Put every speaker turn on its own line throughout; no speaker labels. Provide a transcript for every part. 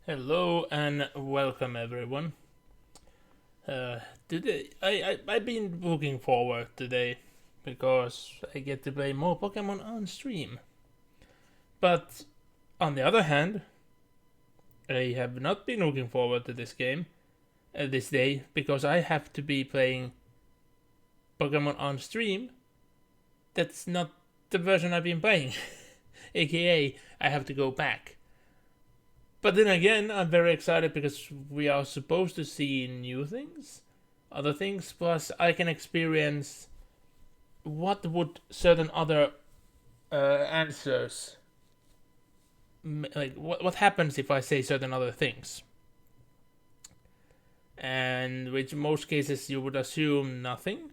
Hello and welcome everyone. Today I've been looking forward today because I get to play more Pokemon on stream. But on the other hand, I have not been looking forward to this game this day because I have to be playing Pokemon on stream. That's not the version I've been playing, aka I have to go back. But then again, I'm very excited because we are supposed to see new things, other things, plus I can experience what would certain other answers, like what happens if I say certain other things. And which in most cases you would assume nothing,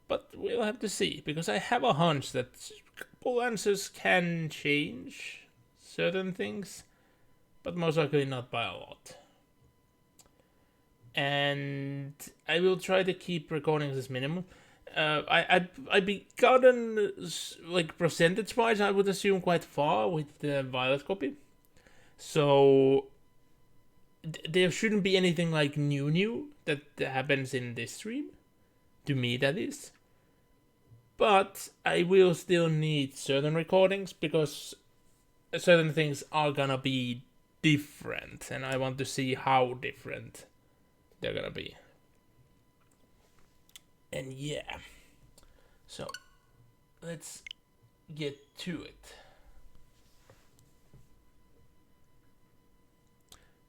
but we'll have to see, because I have a hunch that a couple answers can change certain things, but most likely not by a lot. And I will try to keep recordings as minimum. I be gotten like percentage wise, I would assume quite far with the Violet copy, so there shouldn't be anything like new that happens in this stream, to me that is. But I will still need certain recordings because certain things are gonna be different, and I want to see how different they're gonna be. And yeah, so let's get to it.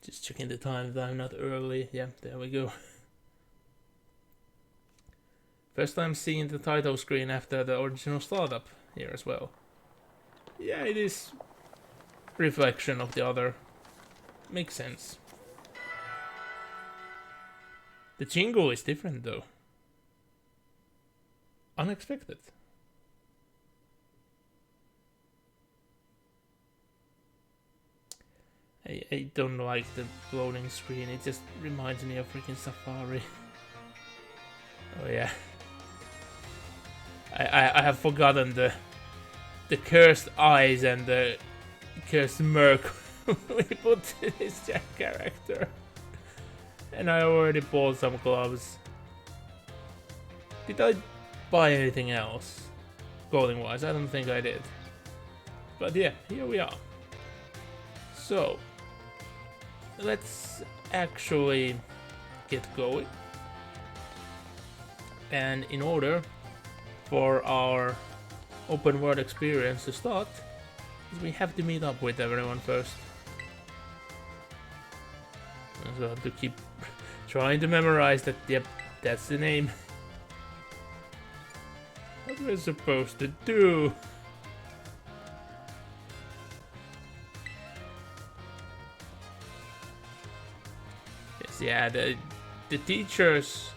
Just checking the time that I'm not early. Yeah, there we go. First time seeing the title screen after the original startup here as well. Yeah, it is reflection of the other. Makes sense. The jingle is different though. Unexpected. I don't like the loading screen. It just reminds me of freaking Safari. Oh yeah. I have forgotten the cursed eyes and the cursed smirk we put in this Jack character. And I already bought some gloves. Did I buy anything else? Clothing wise, I don't think I did. But yeah, here we are. So, let's actually get going. And in order for our open world experience to start, we have to meet up with everyone first. So I have to keep trying to memorize that. Yep, that's the name. What we're supposed to do? Yes, yeah, the teachers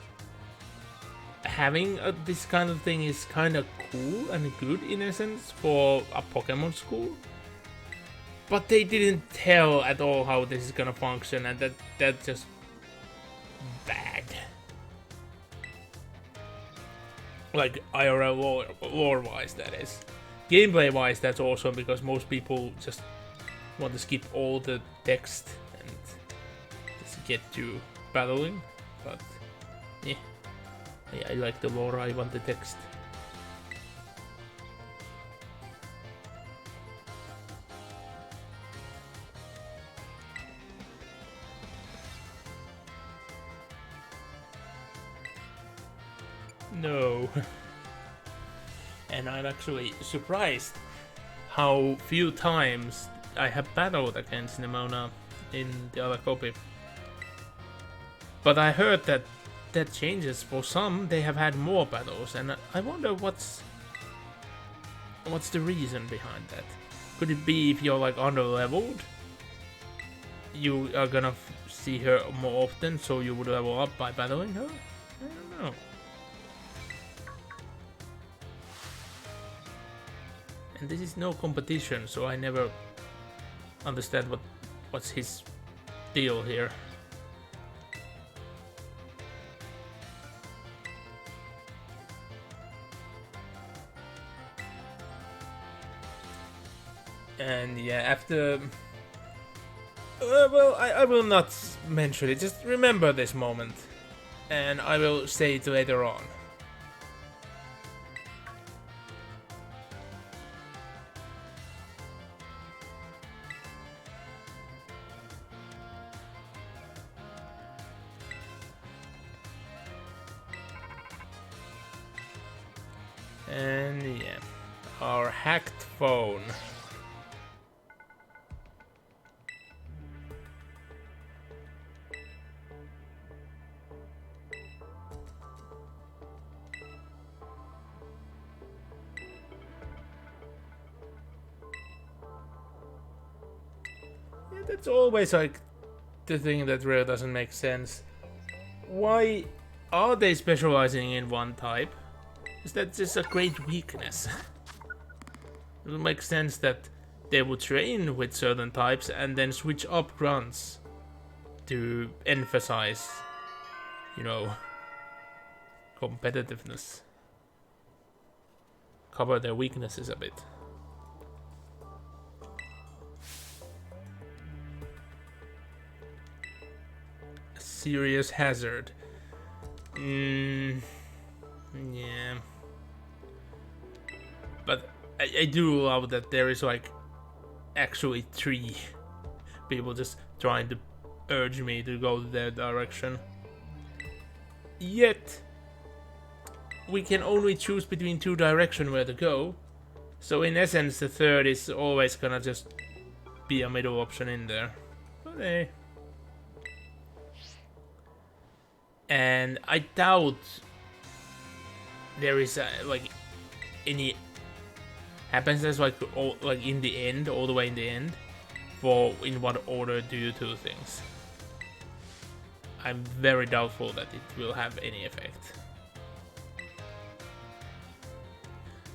having this kind of thing is kind of cool and good in essence for a Pokemon school. But they didn't tell at all how this is gonna function, and that's just bad. Like IRL lore-wise, that is. Gameplay-wise, that's awesome because most people just want to skip all the text and just get to battling. But yeah, I like the lore. I want the text. No. And I'm actually surprised how few times I have battled against Nemona in the other copy. But I heard that changes for some. They have had more battles, and I wonder what's the reason behind that. Could it be if you're like under leveled, you are gonna see her more often, so you would level up by battling her? I don't know. And this is no competition, so I never understand what's his deal here. And yeah, after Well, I will not mention it. Just remember this moment, and I will say it later on. And yeah, our hacked phone. Yeah, that's always like the thing that really doesn't make sense. Why are they specializing in one type? Is that just a great weakness? It would make sense that they would train with certain types and then switch up grunts to emphasize, you know, competitiveness. Cover their weaknesses a bit. A serious hazard. Yeah. But I do love that there is like actually 3 people just trying to urge me to go their direction. Yet we can only choose between 2 directions where to go. So in essence the third is always gonna just be a middle option in there. But hey. And I doubt there is like any happens as like in the end, all the way in the end, for in what order do you do things. I'm very doubtful that it will have any effect.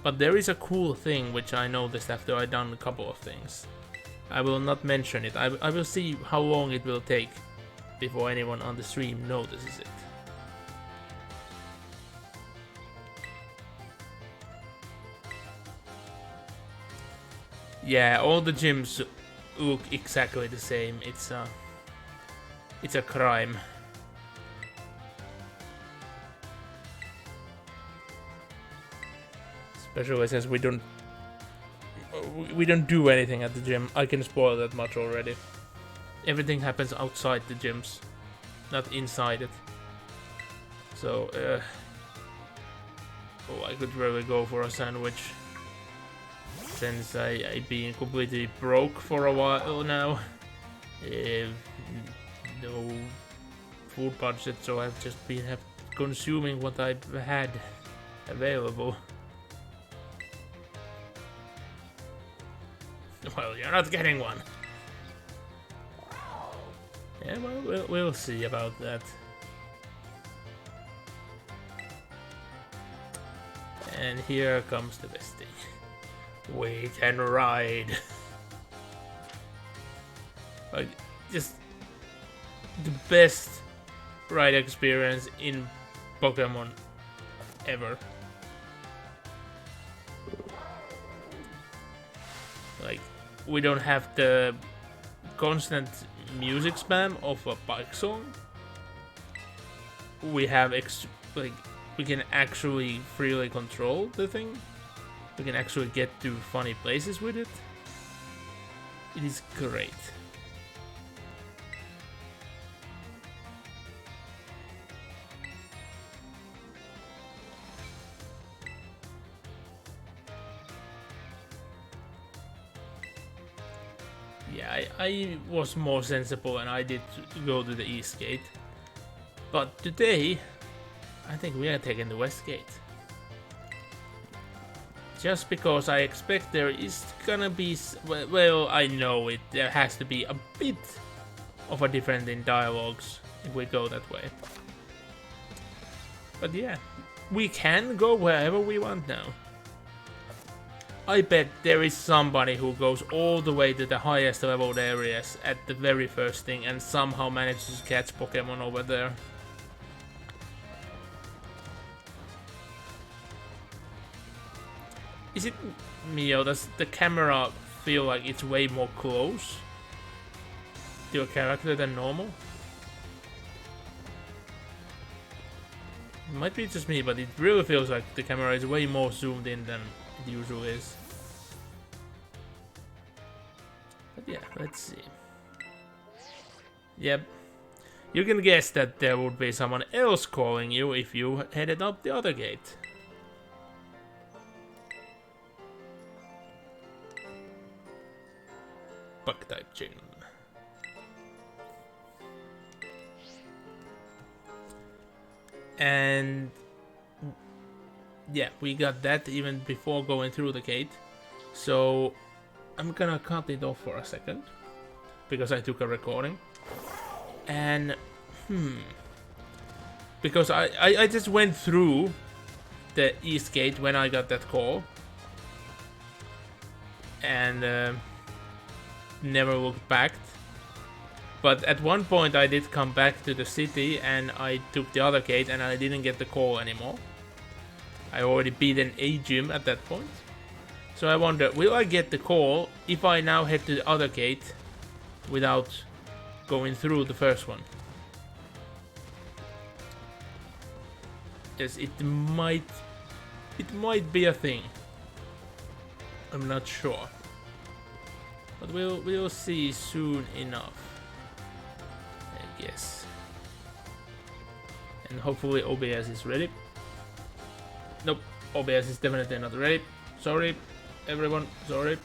But there is a cool thing which I noticed after I done a couple of things. I will not mention it. I will see how long it will take before anyone on the stream notices it. Yeah, all the gyms look exactly the same. It's a crime. Especially since we don't do anything at the gym. I can spoil that much already. Everything happens outside the gyms, not inside it. So, oh, I could really go for a sandwich. Since I've been completely broke for a while now. No food budget, so I've just been consuming what I've had available. Well, you're not getting one. Yeah, well, we'll see about that. And here comes the bestie. Wait and ride. Like, just the best ride experience in Pokemon ever. Like, we don't have the constant music spam of a bike song. We have we can actually freely control the thing. We can actually get to funny places with it. It is great. Yeah, I was more sensible and I did go to the East Gate. But today, I think we are taking the West Gate. Just because I expect there is gonna be, well, I know it, there has to be a bit of a difference in dialogues if we go that way. But yeah, we can go wherever we want now. I bet there is somebody who goes all the way to the highest leveled areas at the very first thing and somehow manages to catch Pokemon over there. Is it Mio? Does the camera feel like it's way more close? to a character than normal. It might be just me, but it really feels like the camera is way more zoomed in than it usually is. But yeah, let's see. Yep. You can guess that there would be someone else calling you if you headed up the other gate. Bug type gym. And yeah, we got that even before going through the gate. So I'm gonna cut it off for a second because I took a recording. And because I just went through the east gate when I got that call and never looked back. But at one point I did come back to the city and I took the other gate and I didn't get the call anymore. I already beaten a gym at that point. So I wonder, will I get the call if I now head to the other gate without going through the first one? Yes, it might be a thing. I'm not sure. But we'll see soon enough, I guess. And hopefully OBS is ready. Nope, OBS is definitely not ready. Sorry, everyone, sorry.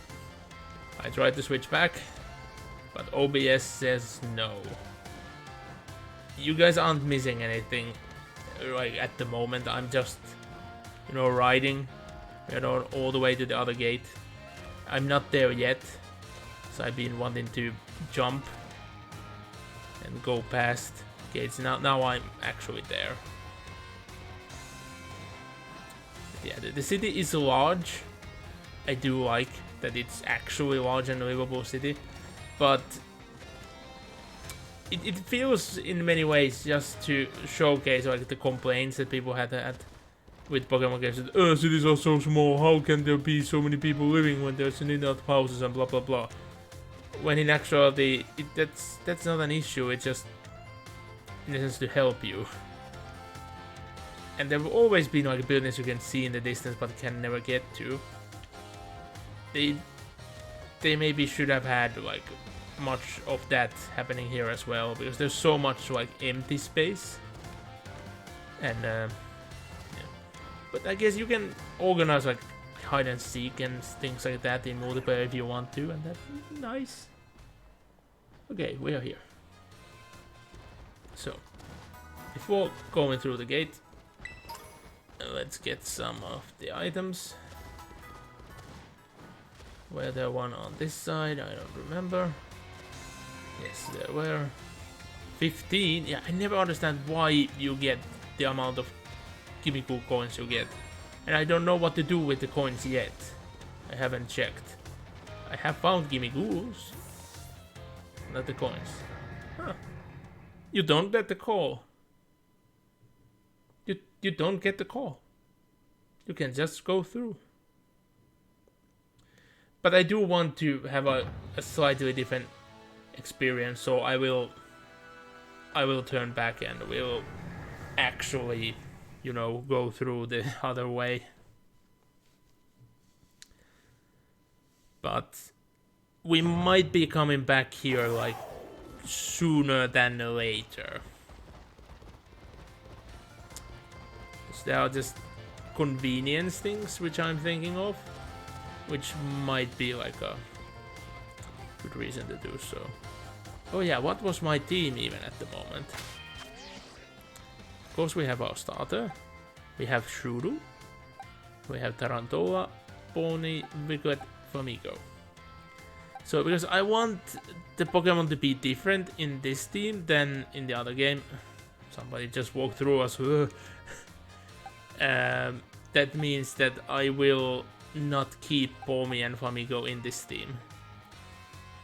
I tried to switch back, but OBS says no. You guys aren't missing anything right at the moment. I'm just, riding, all the way to the other gate. I'm not there yet. So I've been wanting to jump and go past gates. Now I'm actually there. But yeah, the city is large. I do like that it's actually large and livable city, but it feels in many ways just to showcase like the complaints that people had with Pokemon games. That, cities are so small. How can there be so many people living when there's enough houses and blah blah blah. When in actuality, that's not an issue. It's just in a sense to help you. And there have always been like buildings you can see in the distance but can never get to. They maybe should have had like much of that happening here as well, because there's so much like empty space. And yeah. But I guess you can organize like hide and seek and things like that in multiplayer if you want to, and that's nice. Okay, we are here. So, before going through the gate, let's get some of the items. Were there one on this side? I don't remember. Yes, there were 15. Yeah, I never understand why you get the amount of Gimmickle coins you get. And I don't know what to do with the coins yet. I haven't checked. I have found Gimmickles. Not the coins. Huh. You don't get the call. You don't get the call. You can just go through. But I do want to have a slightly different experience, so I will turn back and will actually, go through the other way. But we might be coming back here like sooner than later. So there are just convenience things which I'm thinking of, which might be like a good reason to do so. Oh yeah, what was my team even at the moment? Of course we have our starter. We have Shuru. We have Tarantola, Pony, Wicket, Flamingo. So because I want the Pokemon to be different in this team than in the other game. Somebody just walked through us. That means that I will not keep Pony and Flamingo in this team.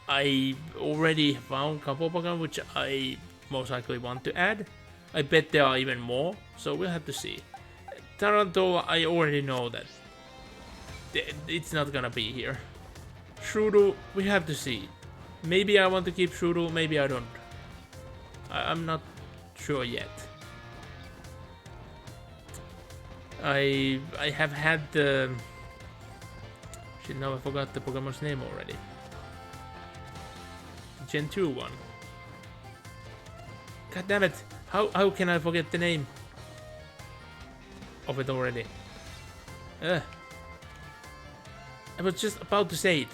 I already found a couple Pokemon which I most likely want to add. I bet there are even more, so we'll have to see. Tarantola, I already know that it's not gonna be here. Shuru, we have to see. Maybe I want to keep Shuru, maybe I don't. I'm not sure yet. I have had the... Shit, now I forgot the Pokemon's name already. Gen 2 one. God damn it! How can I forget the name of it already? I was just about to say it.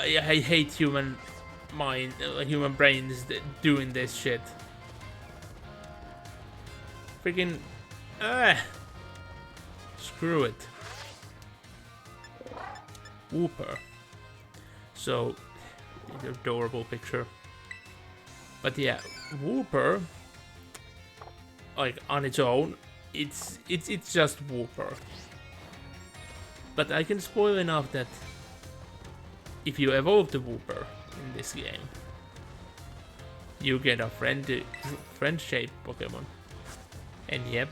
Yeah, I hate human mind, human brains doing this shit. Freaking, screw it. Wooper. So, adorable picture. But yeah, Wooper, like on its own, it's just Wooper. But I can spoil enough that if you evolve the Wooper in this game, you get a friend-shaped Pokemon. And yep,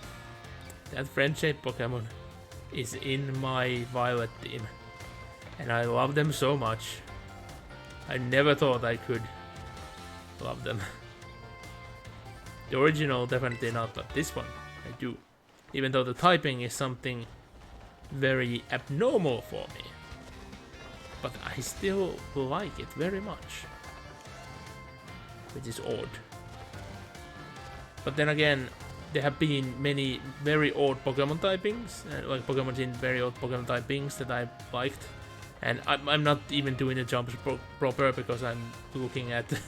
that friend-shaped Pokemon is in my Violet team. And I love them so much. I never thought I could love them. The original definitely not, but this one I do. Even though the typing is something very abnormal for me. But I still like it very much. Which is odd. But then again, there have been many very odd Pokemon typings, like Pokemon in very odd Pokemon typings that I liked. And I'm not even doing the jumps proper because I'm looking at the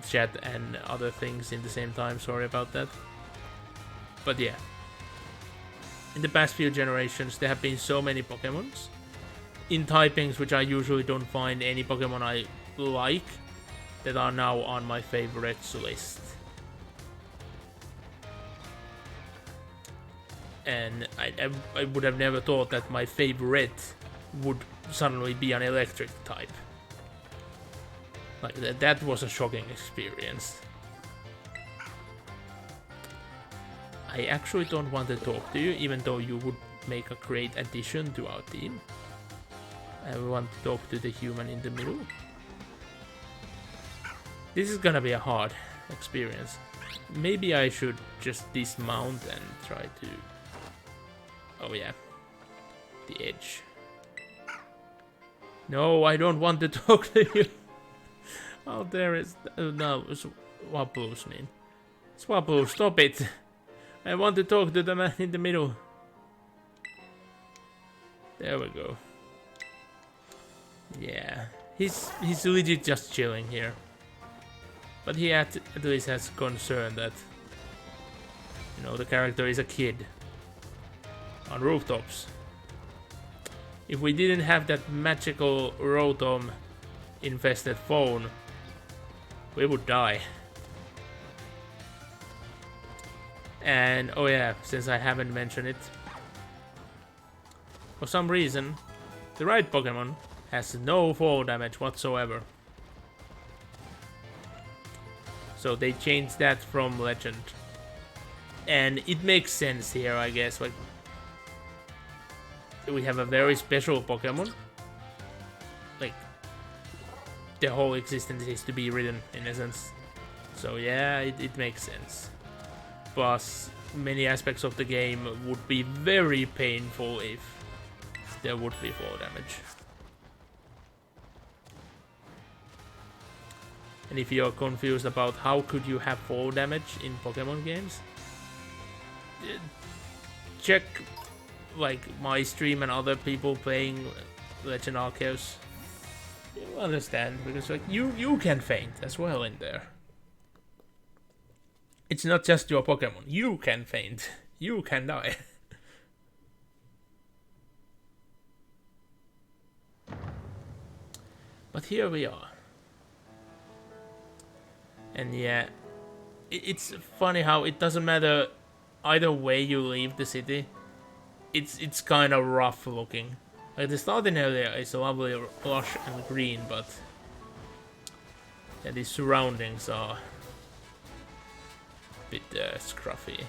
chat and other things in the same time, sorry about that. But yeah. In the past few generations there have been so many Pokemons in typings which I usually don't find any Pokemon I like that are now on my favorites list. And I would have never thought that my favorite would suddenly be an electric type. Like that was a shocking experience. I actually don't want to talk to you, even though you would make a great addition to our team. I want to talk to the human in the middle. This is gonna be a hard experience. Maybe I should just dismount and try to... Oh yeah. The edge. No, I don't want to talk to you. Oh, there is... no, Swablu's mean. Swablu, stop it. I want to talk to the man in the middle. There we go. Yeah. He's legit just chilling here. But he at least has concern that... You know, the character is a kid. On rooftops. If we didn't have that magical Rotom infested phone, we would die. And oh yeah, since I haven't mentioned it, for some reason the right Pokemon has no fall damage whatsoever. So they changed that from Legend. And it makes sense here, I guess. Like, we have a very special Pokemon. Like, the whole existence is to be written, in essence. So yeah, it makes sense. Plus, many aspects of the game would be very painful if there would be fall damage. And if you're confused about how could you have fall damage in Pokemon games, check like my stream and other people playing Legend Arceus. You'll understand, because like you can faint as well in there. It's not just your Pokemon. You can faint. You can die. But here we are. And yeah, it's funny how it doesn't matter either way you leave the city. It's kind of rough looking. Like the starting area is lovely, lush and green, but yeah, the surroundings are a bit scruffy.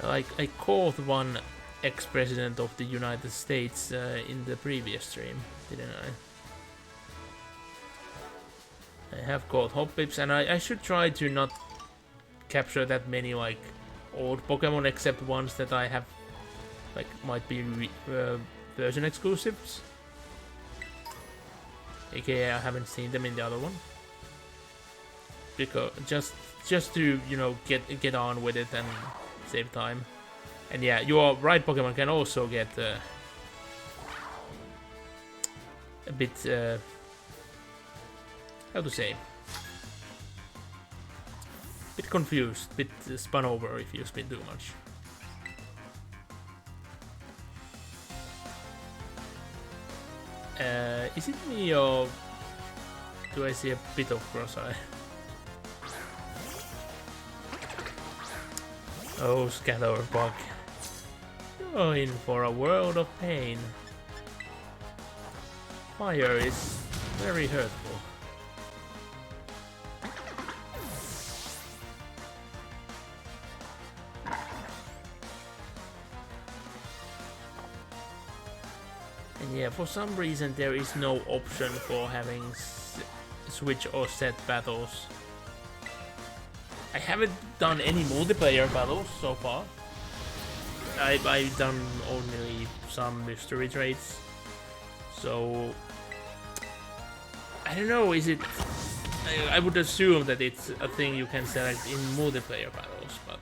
Like I called one ex-president of the United States in the previous stream, didn't I? I have caught Hoppips, and I should try to not capture that many like old Pokemon, except ones that I have like might be version exclusives. AKA I haven't seen them in the other one. Because just to, you know, get on with it and save time. And yeah, your right Pokemon can also get a bit how to say, bit confused, bit spun over if you spin too much. Is it me or do I see a bit of cross-eye? Oh, Scatterbug. You're in for a world of pain. Fire is very hurtful. And yeah, for some reason there is no option for having switch or set battles. I haven't done any multiplayer battles so far. I've done only some mystery trades. So I don't know, is it... I would assume that it's a thing you can select in multiplayer battles, but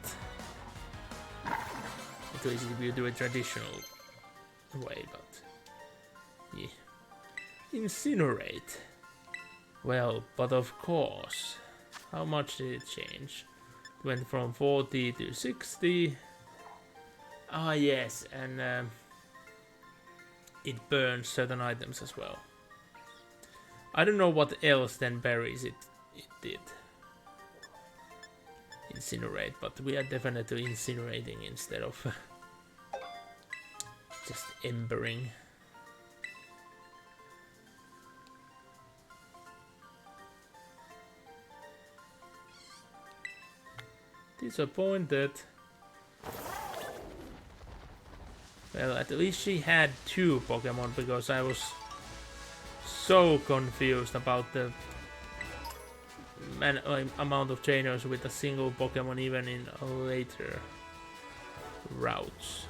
it's easy if you do a traditional way, but yeah. Incinerate. Well, but of course. How much did it change? It went from 40 to 60. Ah yes, and it burns certain items as well. I don't know what else than berries it did. Incinerate, but we are definitely incinerating instead of just embering. Disappointed. Well, at least she had 2 Pokemon, because I was so confused about the amount of trainers with a single Pokemon even in later routes.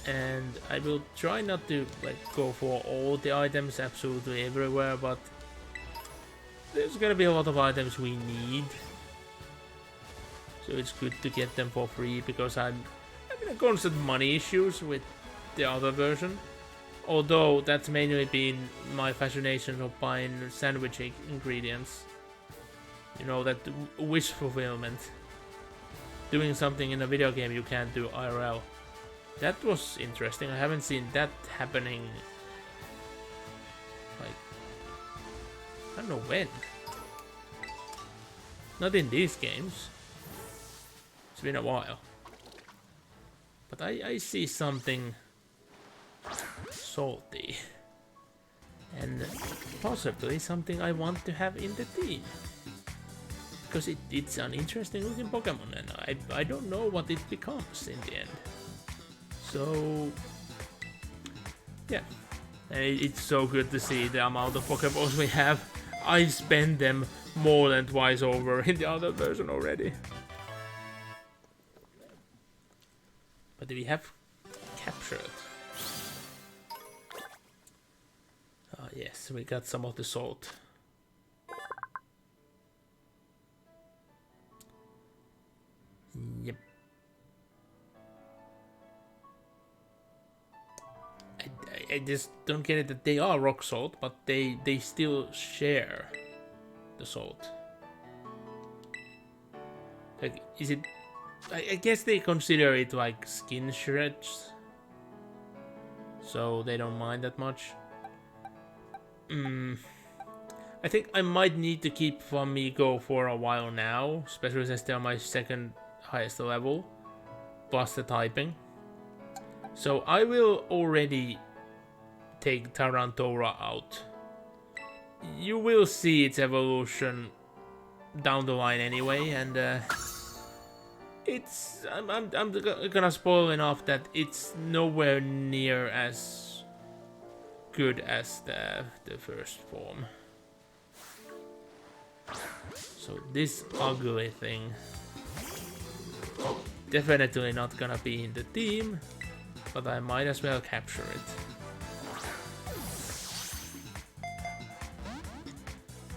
And I will try not to like go for all the items absolutely everywhere, but there's gonna be a lot of items we need. So it's good to get them for free, because I'm having constant money issues with the other version. Although that's mainly been my fascination of buying sandwich ingredients. You know, that wish fulfillment. Doing something in a video game you can't do IRL. That was interesting. I haven't seen that happening. Like, I don't know when. Not in these games. It's been a while. But I see something salty. And possibly something I want to have in the team. Because it's an interesting looking Pokemon, and I don't know what it becomes in the end. So yeah, and it's so good to see the amount of Pokeballs we have. I spent them more than twice over in the other version already. But we have captured. Oh yes, we got some of the salt. Yep. I just don't get it that they are rock salt, but they still share the salt. Like, is it... I guess they consider it like skin shreds, so they don't mind that much. I think I might need to keep Flamigo for a while now, especially since they're my second highest level, plus the typing. So I will already take Tarantora out. You will see its evolution down the line anyway, and it's I'm gonna spoil enough that it's nowhere near as good as the first form. So this ugly thing definitely not gonna be in the team, but I might as well capture it.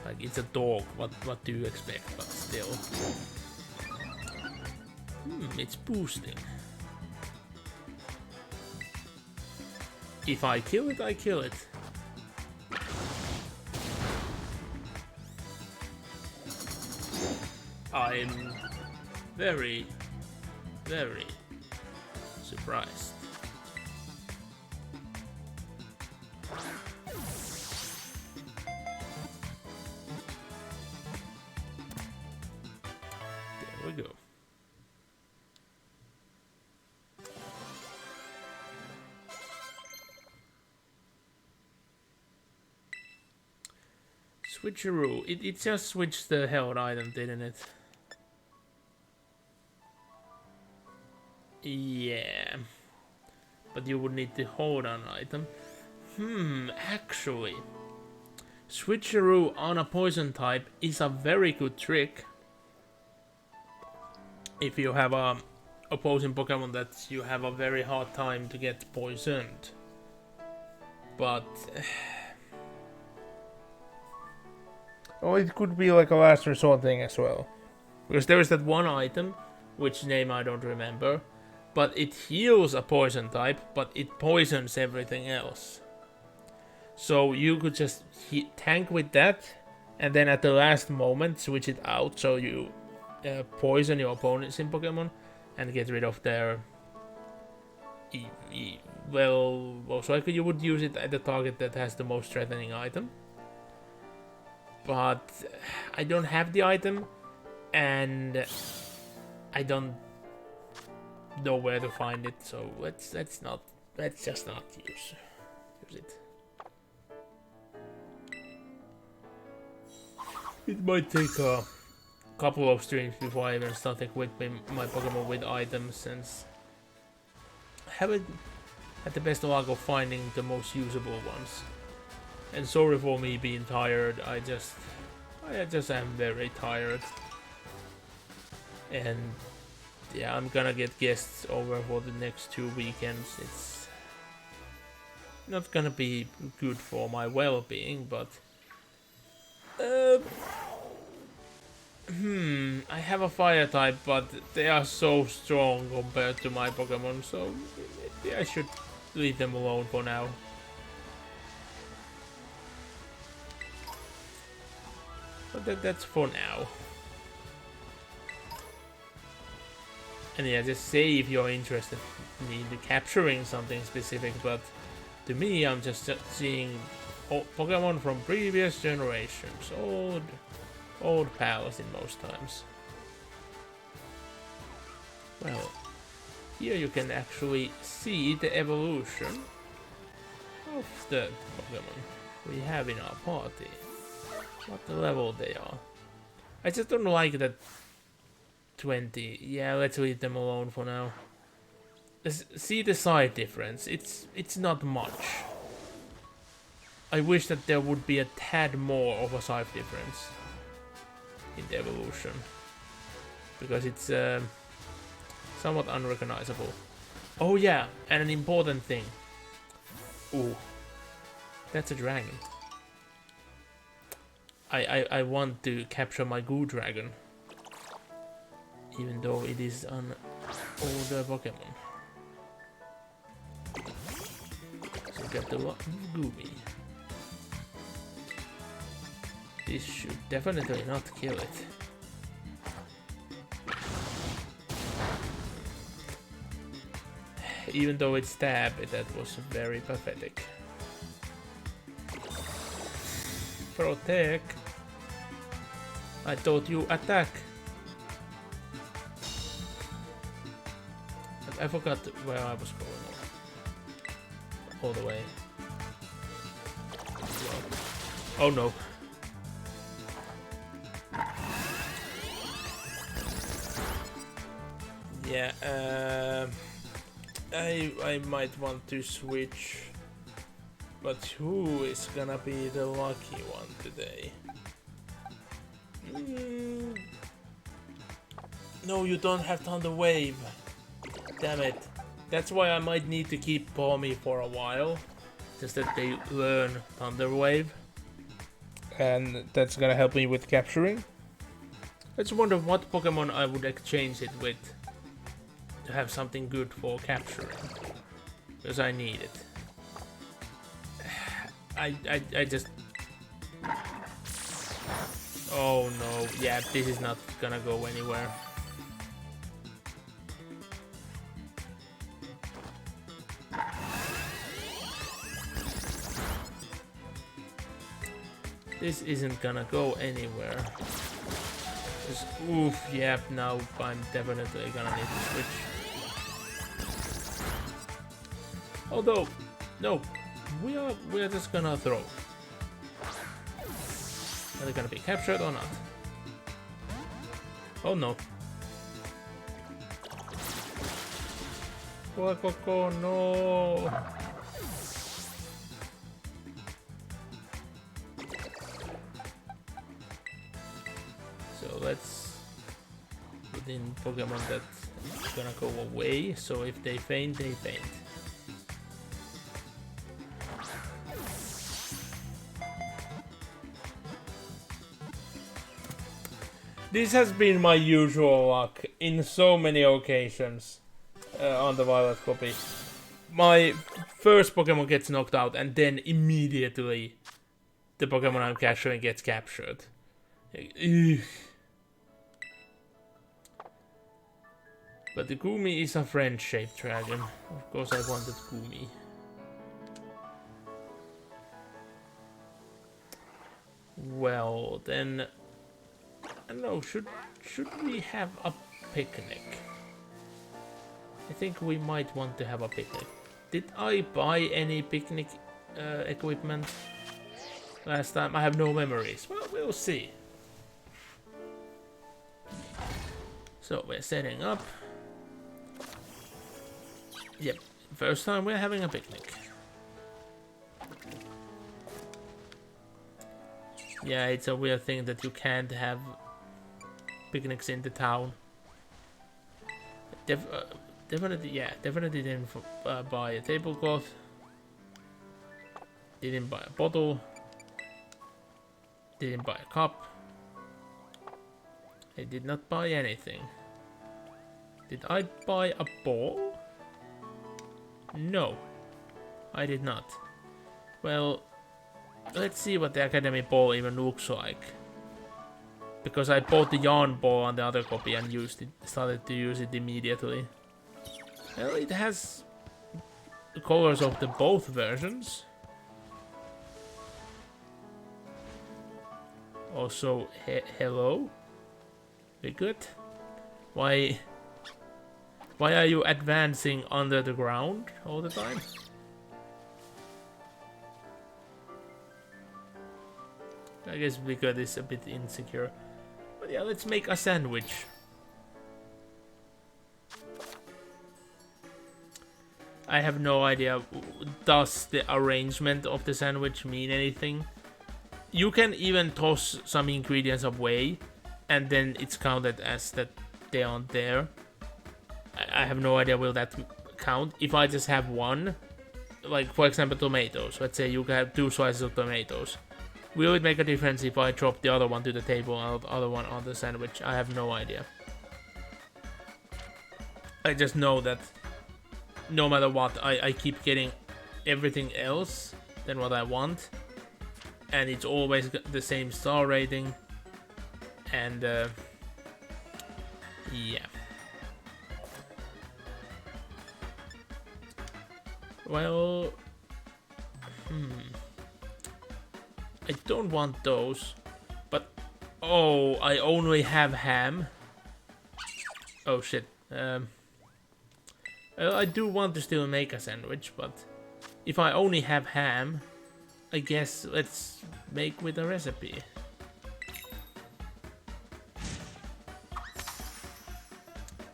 Like, it's a dog, what do you expect, but still. It's boosting. If I kill it, I kill it. I'm very, very surprised. There we go. Switcheroo. It just switched the held item, didn't it? Yeah. But you would need the hold on item. Actually. Switcheroo on a poison type is a very good trick. If you have a opposing Pokemon that you have a very hard time to get poisoned. But oh, it could be like a last resort thing as well. Because there is that one item, which name I don't remember, but it heals a poison type, but it poisons everything else. So you could just tank with that, and then at the last moment switch it out so you poison your opponents in Pokemon and get rid of their... well, most likely you would use it at the target that has the most threatening item. But I don't have the item, and I don't know where to find it, so let's just not use it. It might take a couple of streams before I even start equipping my Pokemon with items, since I haven't had the best luck of finding the most usable ones. And sorry for me being tired, I just am very tired. And yeah, I'm gonna get guests over for the next 2 weekends. It's not gonna be good for my well-being, but I have a fire type, but they are so strong compared to my Pokemon, so maybe I should leave them alone for now. But that's for now. And yeah, just say if you're interested in capturing something specific, but to me I'm just seeing Pokemon from previous generations, old pals in most times. Well, here you can actually see the evolution of the Pokemon we have in our party. What level they are. I just don't like that 20. Yeah, let's leave them alone for now. See the side difference. It's not much. I wish that there would be a tad more of a side difference in the evolution, because it's somewhat unrecognizable. Oh yeah, and an important thing. Ooh, that's a dragon. I want to capture my Goo Dragon, even though it is an older Pokemon. So get the Goomy. This should definitely not kill it. Even though it stabbed, that was very pathetic. Protect. I thought you attack. I forgot where I was going. All the way. Oh no. Yeah, I might want to switch But who is gonna be the lucky one today? No, you don't have Thunder Wave. Damn it. That's why I might need to keep Palmy for a while. Just that they learn Thunder Wave. And that's gonna help me with capturing. I just wonder what Pokemon I would exchange it with to have something good for capturing. Because I need it. I just... Oh no, yeah, this is not gonna go anywhere. This isn't gonna go anywhere. Just, oof, yeah, now I'm definitely gonna need to switch. Although, no, we are just gonna throw. Are they gonna be captured or not? Oh no. Coco, no. So let's put in Pokemon that's gonna go away. So if they faint, they faint. This has been my usual luck in so many occasions on the Violet copy. My first Pokemon gets knocked out and then immediately the Pokemon I'm capturing gets captured. Ugh. But the Gumi is a friend-shaped dragon. Of course I wanted Gumi. Well, then... I don't know, should we have a picnic? I think we might want to have a picnic. Did I buy any picnic equipment last time? I have no memories. Well, we'll see. So we're setting up. Yep, first time we're having a picnic. Yeah, it's a weird thing that you can't have picnics in the town. Definitely didn't buy a tablecloth. Didn't buy a bottle. Didn't buy a cup. I did not buy anything. Did I buy a ball? No, I did not. Well, let's see what the Academy Ball even looks like. Because I bought the Yarn Ball on the other copy and started to use it immediately. Well, it has the colors of the both versions. Also, hello? We good? Why are you advancing under the ground all the time? I guess because it's a bit insecure. But yeah, let's make a sandwich. I have no idea. Does the arrangement of the sandwich mean anything? You can even toss some ingredients away and then it's counted as that they aren't there. I have no idea will that count. If I just have one, like for example tomatoes. Let's say you have 2 slices of tomatoes. Will it make a difference if I drop the other one to the table and the other one on the sandwich? I have no idea. I just know that no matter what, I keep getting everything else than what I want. And it's always the same star rating. And yeah. Well, I don't want those, but oh, I only have ham. Oh shit. I do want to still make a sandwich, but if I only have ham, I guess let's make with a recipe.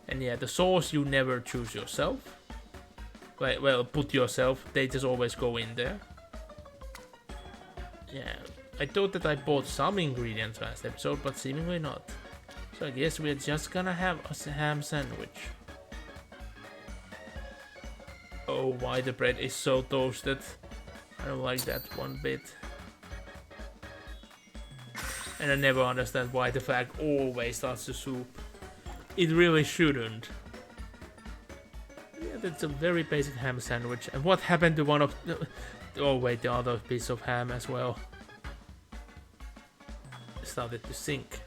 And yeah, the sauce you never choose yourself. Well, put yourself. They just always go in there. Yeah, I thought that I bought some ingredients last episode, but seemingly not. So I guess we're just gonna have a ham sandwich. Oh, why the bread is so toasted. I don't like that one bit. And I never understand why the flag always starts the soup. It really shouldn't. Yeah, that's a very basic ham sandwich. And what happened to one of the... Oh wait, the other piece of ham as well. It started to sink.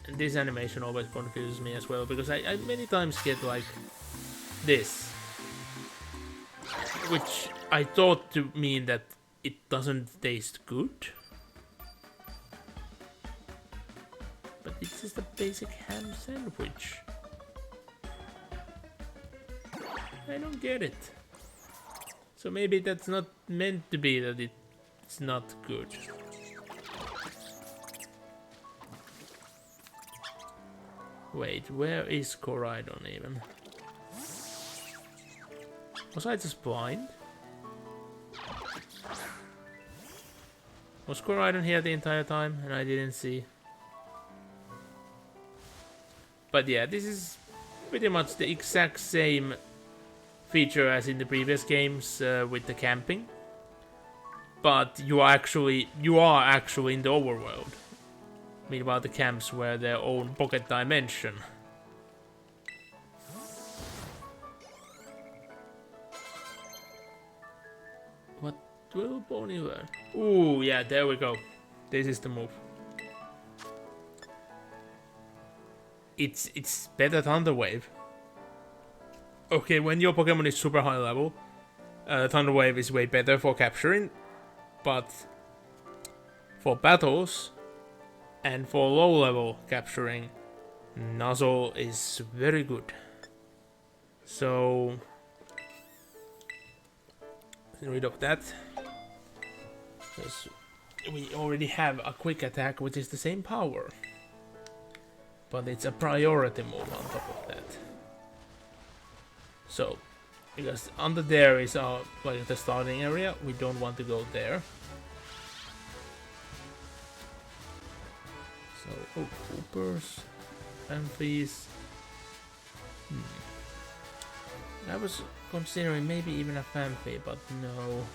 And this animation always confuses me as well, because I many times get like this, which I thought to mean that it doesn't taste good, but it's just a basic ham sandwich. I don't get it. So maybe that's not meant to be that it's not good. Wait, where is Coridon even? Was I just blind? Was Coridon here the entire time and I didn't see? But yeah, this is pretty much the exact same feature as in the previous games with the camping. But you are actually in the overworld. Meanwhile, the camps were their own pocket dimension. What will Bonnie learn? Ooh, yeah, there we go. This is the move. It's better Thunder Wave. Okay, when your Pokemon is super high level, Thunder Wave is way better for capturing, but for battles and for low level capturing, Nuzzle is very good. So get rid of that, because we already have a quick attack which is the same power, but it's a priority move on top of that. So because under there is our like the starting area, we don't want to go there. So oh, Coopers, Amphies. I was considering maybe even a Phanpy, but no.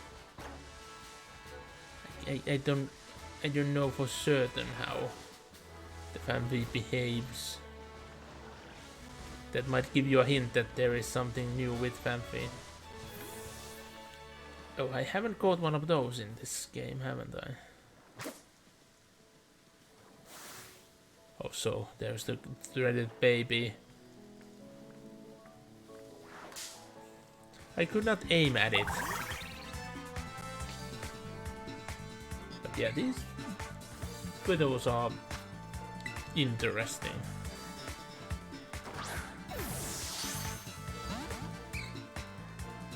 I don't know for certain how the Phanpy behaves. That might give you a hint that there is something new with Phanpy. Oh, I haven't caught one of those in this game, haven't I? Oh, so there's the dreaded baby. I could not aim at it. But yeah, these widows are interesting.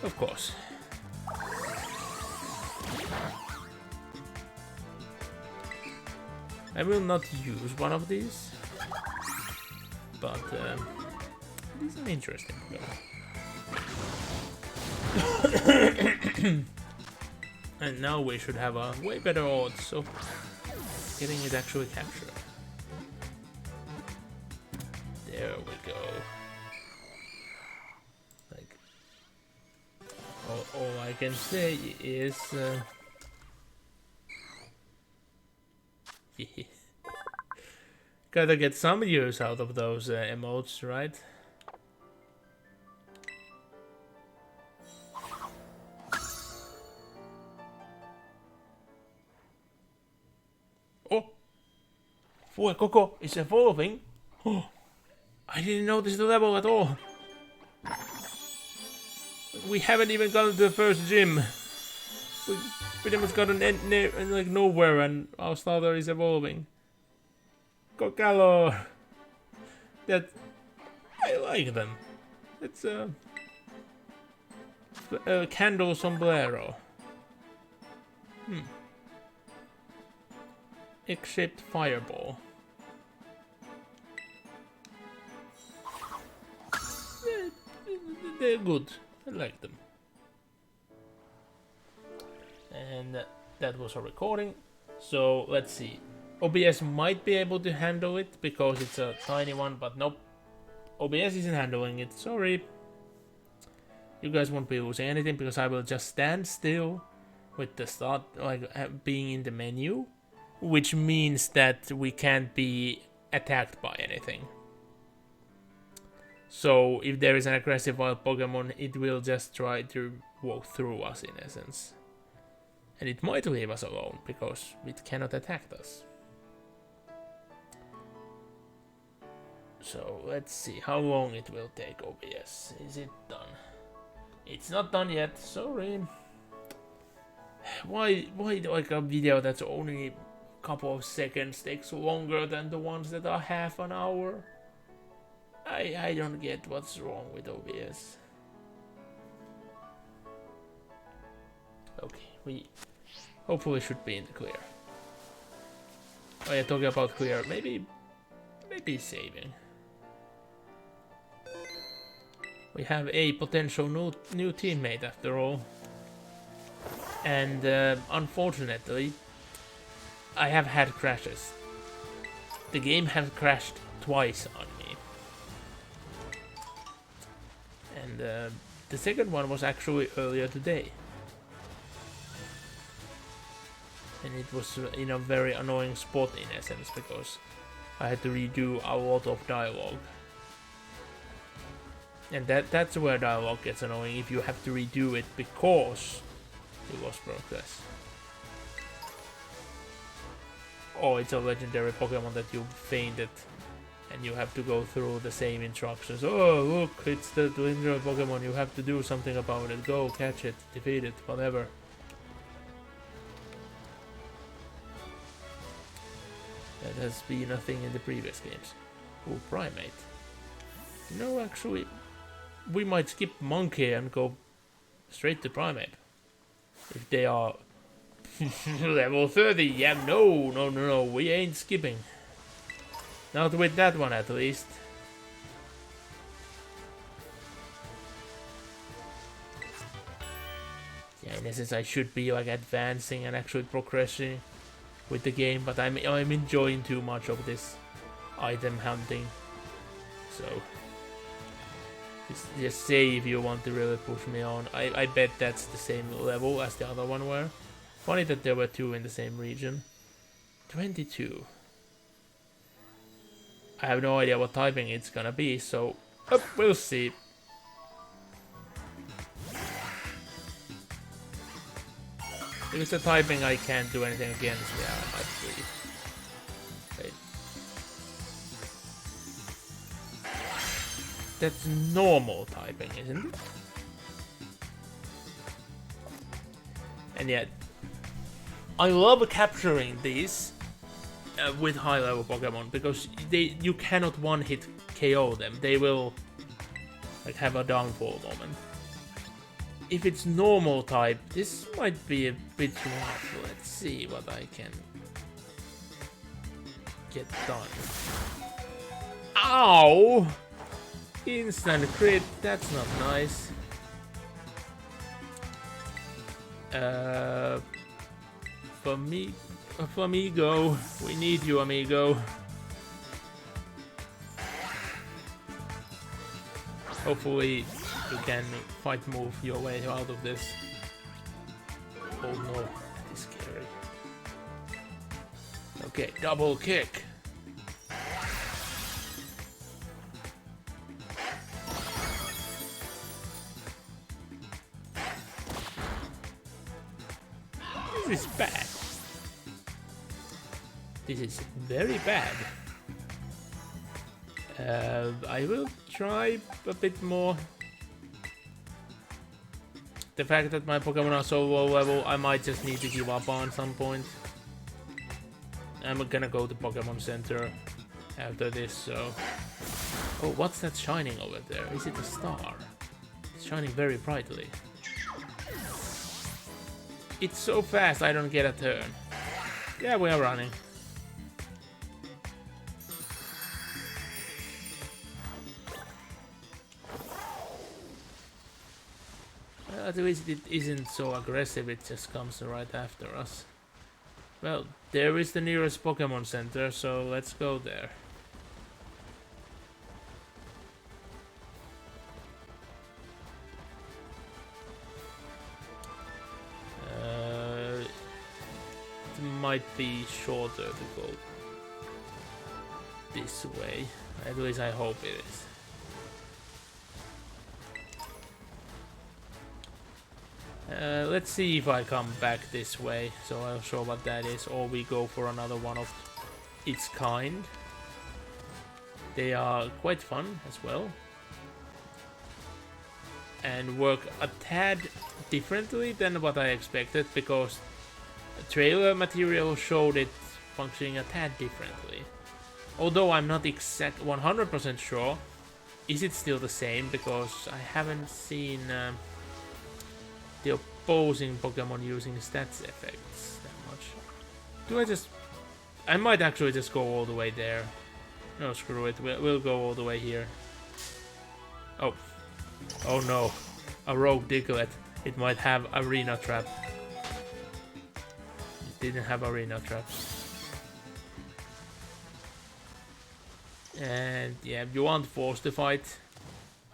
Of course. I will not use one of these, but these are interesting. And now we should have a way better odds of getting it actually captured. There we go. Like, all I can say is gotta get some use out of those emotes, right? Oh! Fuecoco is evolving! Oh! I didn't notice the level at all! We haven't even gotten to the first gym! We pretty much got an end like nowhere and our starter is evolving. Cocalo! That... I like them. It's a candle sombrero. Egg-shaped fireball. they're good. I like them. And that was a recording. So let's see. OBS might be able to handle it because it's a tiny one, but nope. OBS isn't handling it. Sorry. You guys won't be losing anything because I will just stand still with the start, like being in the menu, which means that we can't be attacked by anything. So if there is an aggressive wild Pokemon, it will just try to walk through us in essence. And it might leave us alone because it cannot attack us. So let's see how long it will take OBS. Is it done? It's not done yet, sorry. Why like a video that's only a couple of seconds takes longer than the ones that are half an hour? I don't get what's wrong with OBS. Okay, we hopefully should be in the clear. Oh yeah, talking about clear, maybe saving. We have a potential new teammate after all. And unfortunately, I have had crashes. The game has crashed twice on me. And the second one was actually earlier today. And it was in a very annoying spot in essence because I had to redo a lot of dialogue. And that's where dialogue gets annoying, if you have to redo it because you lost progress. Or it's a legendary Pokemon that you fainted and you have to go through the same instructions. Oh look, it's the legendary Pokemon, you have to do something about it. Go, catch it, defeat it, whatever. That has been a thing in the previous games. Oh, Primate. No, actually, we might skip Monkey and go straight to Primate. If they are level 30, yeah, no, we ain't skipping. Not with that one at least. Yeah, in essence I should be like advancing and actually progressing with the game, but I'm enjoying too much of this item hunting. So just say if you want to really push me on. I bet that's the same level as the other one were. Funny that there were two in the same region. 22. I have no idea what typing it's gonna be, so we'll see. If it's a typing I can't do anything against, yeah, I might leave. Wait. That's normal typing, isn't it? And yet, I love capturing these with high level Pokemon because you cannot one hit KO them. They will like have a downfall moment. If it's normal type, this might be a bit rough. Let's see what I can get done. Ow! Instant crit, that's not nice. Amigo, we need you, amigo. Hopefully you can fight move your way out of this. Oh no, that is scary. Okay, double kick. This is bad. This is very bad. I will try a bit more. The fact that my Pokemon are so low level, I might just need to give up on some point. I'm gonna go to Pokemon Center after this, so... Oh, what's that shining over there? Is it a star? It's shining very brightly. It's so fast I don't get a turn. Yeah, we are running. At least it isn't so aggressive, it just comes right after us. Well, there is the nearest Pokemon Center, so let's go there. It might be shorter to go this way. At least I hope it is. Let's see if I come back this way, so I'll show what that is, or we go for another one of its kind. They are quite fun as well, and work a tad differently than what I expected, because the trailer material showed it functioning a tad differently. Although I'm not exact 100% sure, is it still the same, because I haven't seen the opposing Pokemon using stats effects that much. I might actually just go all the way there. No, screw it, we'll go all the way here. Oh no, a rogue Diglett. It might have arena trap. It didn't have arena traps. And yeah, you aren't forced to fight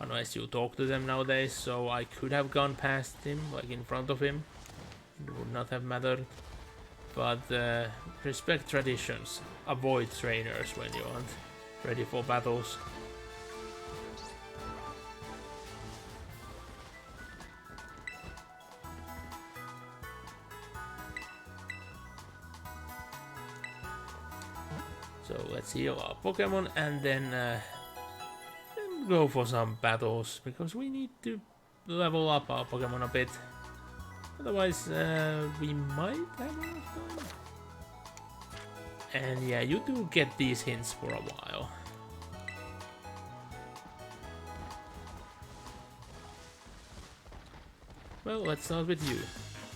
unless you talk to them nowadays, so I could have gone past him, like in front of him. It would not have mattered. But respect traditions. Avoid trainers when you aren't ready for battles. So let's heal our Pokemon and then go for some battles, because we need to level up our Pokemon a bit. Otherwise, we might have enough time. And yeah, you do get these hints for a while. Well, let's start with you.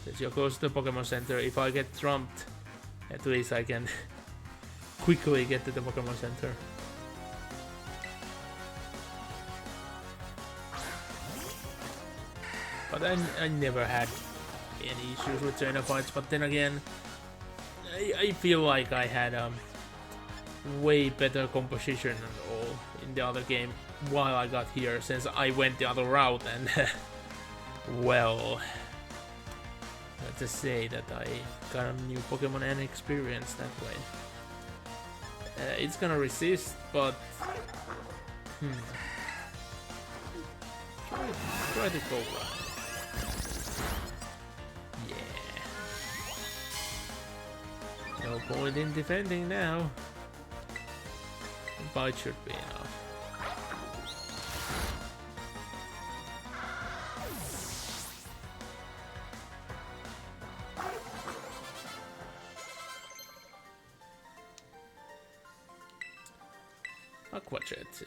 Since you're close to the Pokemon Center, if I get trumped, at least I can quickly get to the Pokemon Center. But I never had any issues with trainer fights, but then again, I feel like I had way better composition and all in the other game while I got here, since I went the other route, and well, let's just say that I got a new Pokemon and experience that way. It's gonna resist, but try to go right. No point in defending now. Bite should be enough. Aqua Jet.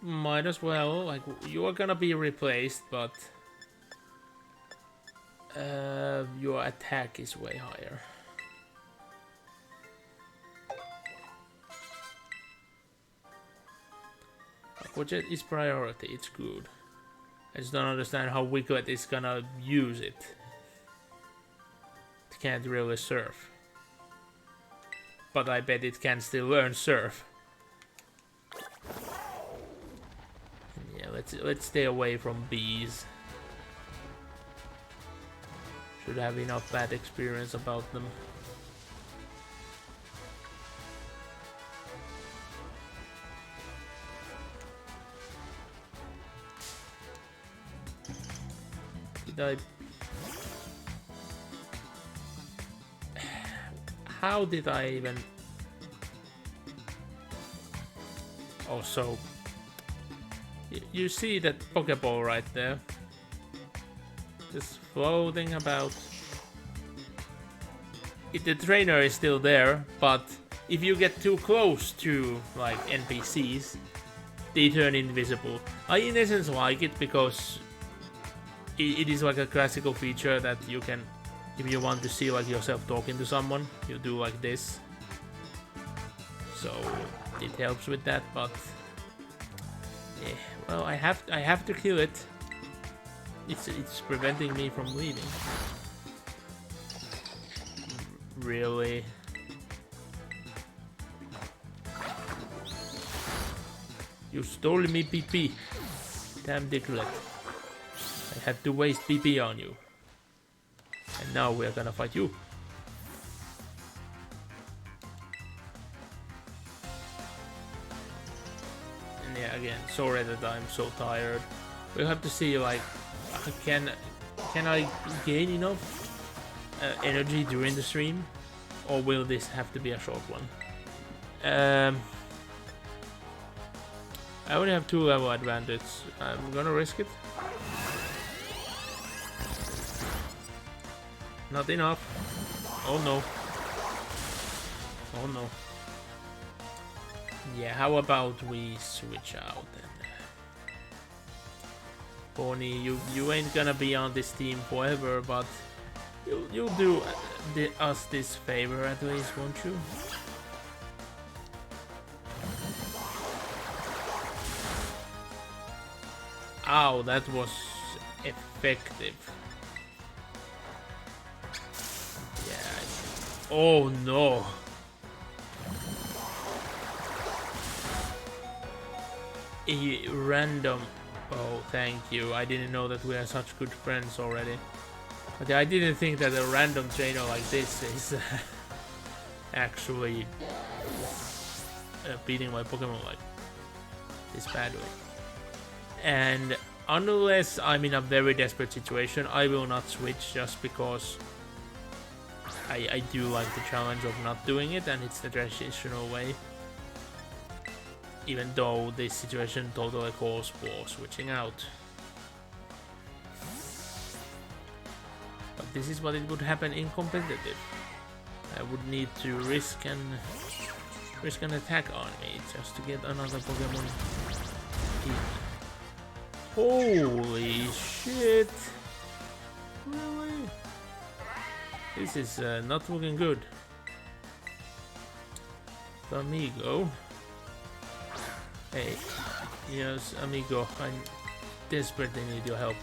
Might as well. Like, you are gonna be replaced, but your attack is way higher. Aqua Jet is priority, it's good. I just don't understand how Wicklet is gonna use it. It can't really surf. But I bet it can still learn surf. Yeah, let's stay away from bees. Should have enough bad experience about them. How did I even... Oh, so... You see that Pokeball right there? Just floating about. The trainer is still there, but if you get too close to, like, NPCs, they turn invisible. I in essence like it because it is like a classical feature that you can, if you want to see like yourself talking to someone, you do like this. So it helps with that, but yeah, well, I have to kill it. It's preventing me from leaving. Really? You stole me PP. Damn Diglett. I had to waste PP on you. And now we're gonna fight you. And yeah, again, sorry that I'm so tired. We'll have to see, like, can I gain enough energy during the stream? Or will this have to be a short one? I only have 2 level advantage. I'm gonna risk it. Not enough. Oh no. Oh no. Yeah, how about we switch out then? Pony, you ain't gonna be on this team forever, but you'll do us this favor at least, won't you? Ow, that was effective. Yeah. Oh no. A random. Oh, thank you. I didn't know that we are such good friends already. But I didn't think that a random trainer like this is actually beating my Pokemon like this badly. And unless I'm in a very desperate situation, I will not switch just because I do like the challenge of not doing it, and it's the traditional way. Even though this situation totally calls for switching out. But this is what it would happen in competitive. I would need to risk an attack on me just to get another Pokemon in. Holy shit! Really? This is not looking good. Amigo. Hey, yes, amigo, I desperately need your help.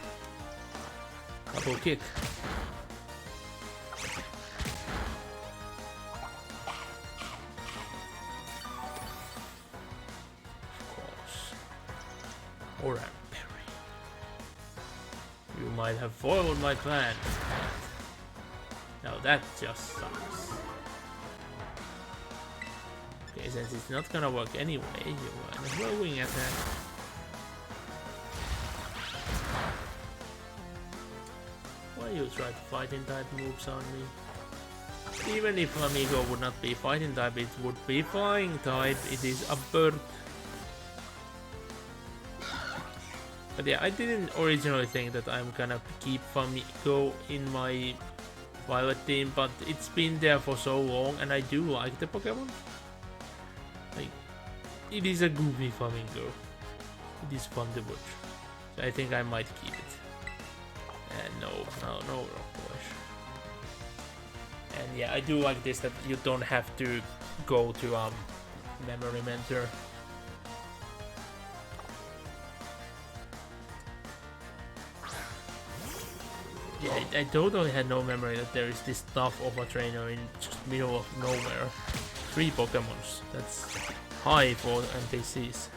Double kick. Of course. Alright, Perry. You might have foiled my plan. Now that just sucks. Okay, since it's not gonna work anyway, you want a whirlwind attack. Why you try to fighting type moves on me? Even if Amigo would not be fighting type, it would be flying type. It is a bird. But yeah, I didn't originally think that I'm gonna keep Famigo in my Violet team, but it's been there for so long, and I do like the Pokemon. Like, it is a goofy flamingo. It is fun to watch. So I think I might keep it. And no rock polish. And yeah, I do like this that you don't have to go to memory mentor. Yeah, I totally had no memory that there is this tough of a trainer in just middle of nowhere. 3 Pokemons. That's high for NPCs.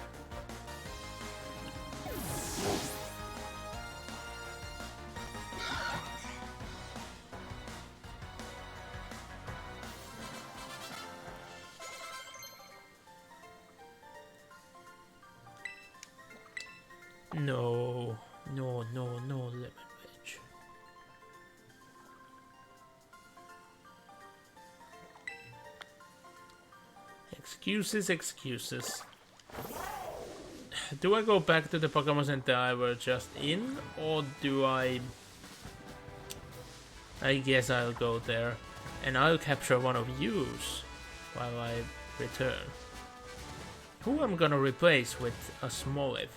No, lemon veg. Excuses. Do I go back to the Pokemon Center I were just in, or do I guess I'll go there, and I'll capture one of yous while I return. Who I'm gonna replace with a Smoliv?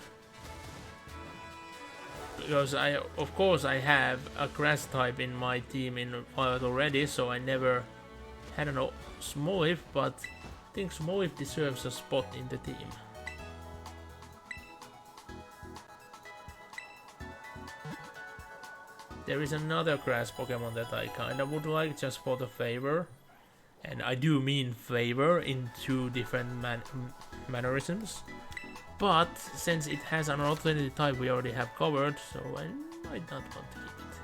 Because of course I have a grass type in my team in Violet already, so I never had a Smoliv, but I think Smoliv deserves a spot in the team. There is another grass Pokemon that I kinda would like just for the flavor. And I do mean flavor in two different mannerisms. But since it has an alternative type we already have covered, so I might not want to keep it.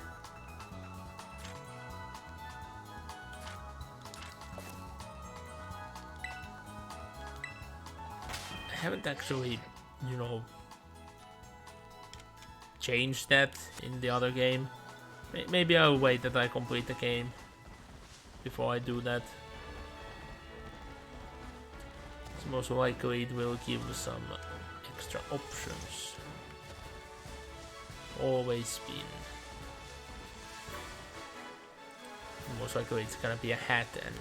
I haven't actually, you know, changed that in the other game. Maybe I'll wait that I complete the game before I do that. So most likely it will give some extra options. Always been. Most likely it's gonna be a hat, and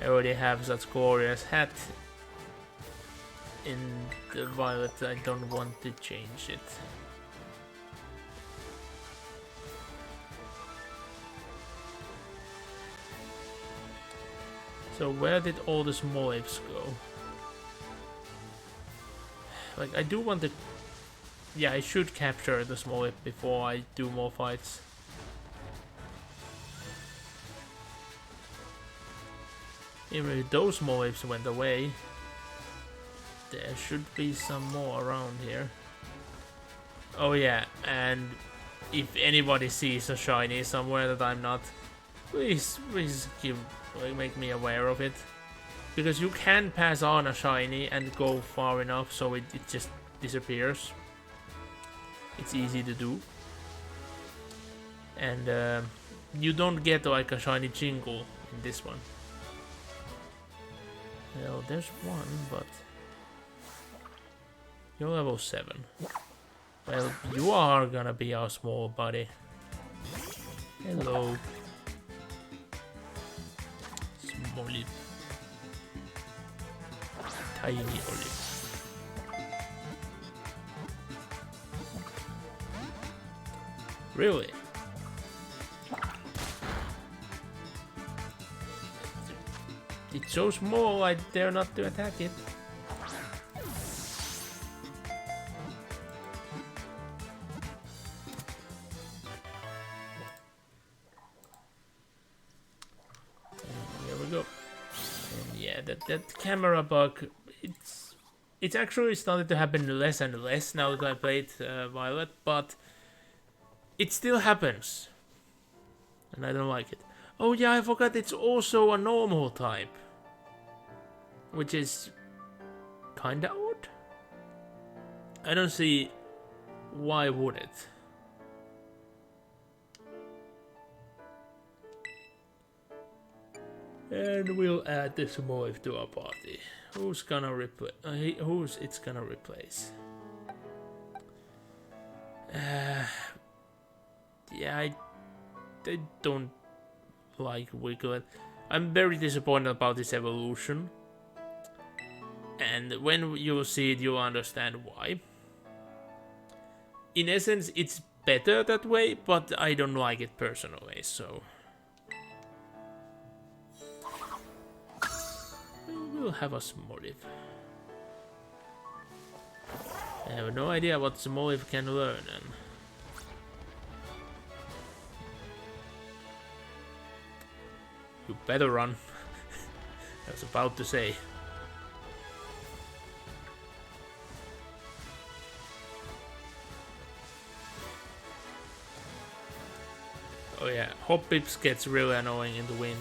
I already have such glorious hat in the violet. I don't want to change it. So where did all the small apes go? Like, I do want to... Yeah, I should capture the small ape before I do more fights. Even if those small apes went away, there should be some more around here. Oh yeah, and if anybody sees a shiny somewhere that I'm not, please make me aware of it. Because you can pass on a shiny and go far enough so it just disappears. It's easy to do. And you don't get like a shiny jingle in this one. Well, there's one, but you're level 7. Well, you are gonna be our small buddy. Hello. Smolly. Tiny olive. Really? It's so small, I dare not to attack it. Here we go. And yeah, that camera bug, it's actually started to happen less and less now that I played Violet, but it still happens. And I don't like it. Oh yeah, I forgot it's also a normal type. Which is kinda odd. I don't see why would it. And we'll add this Moiv to our party. Who's gonna replace? Who's it's gonna replace? Yeah, I don't like Wiglet. I'm very disappointed about this evolution. And when you see it, you'll understand why. In essence, it's better that way, but I don't like it personally, so... We'll have a Smoliv. I have no idea what Smoliv can learn, and... You better run. I was about to say. Oh yeah, Hoppips gets really annoying in the wind.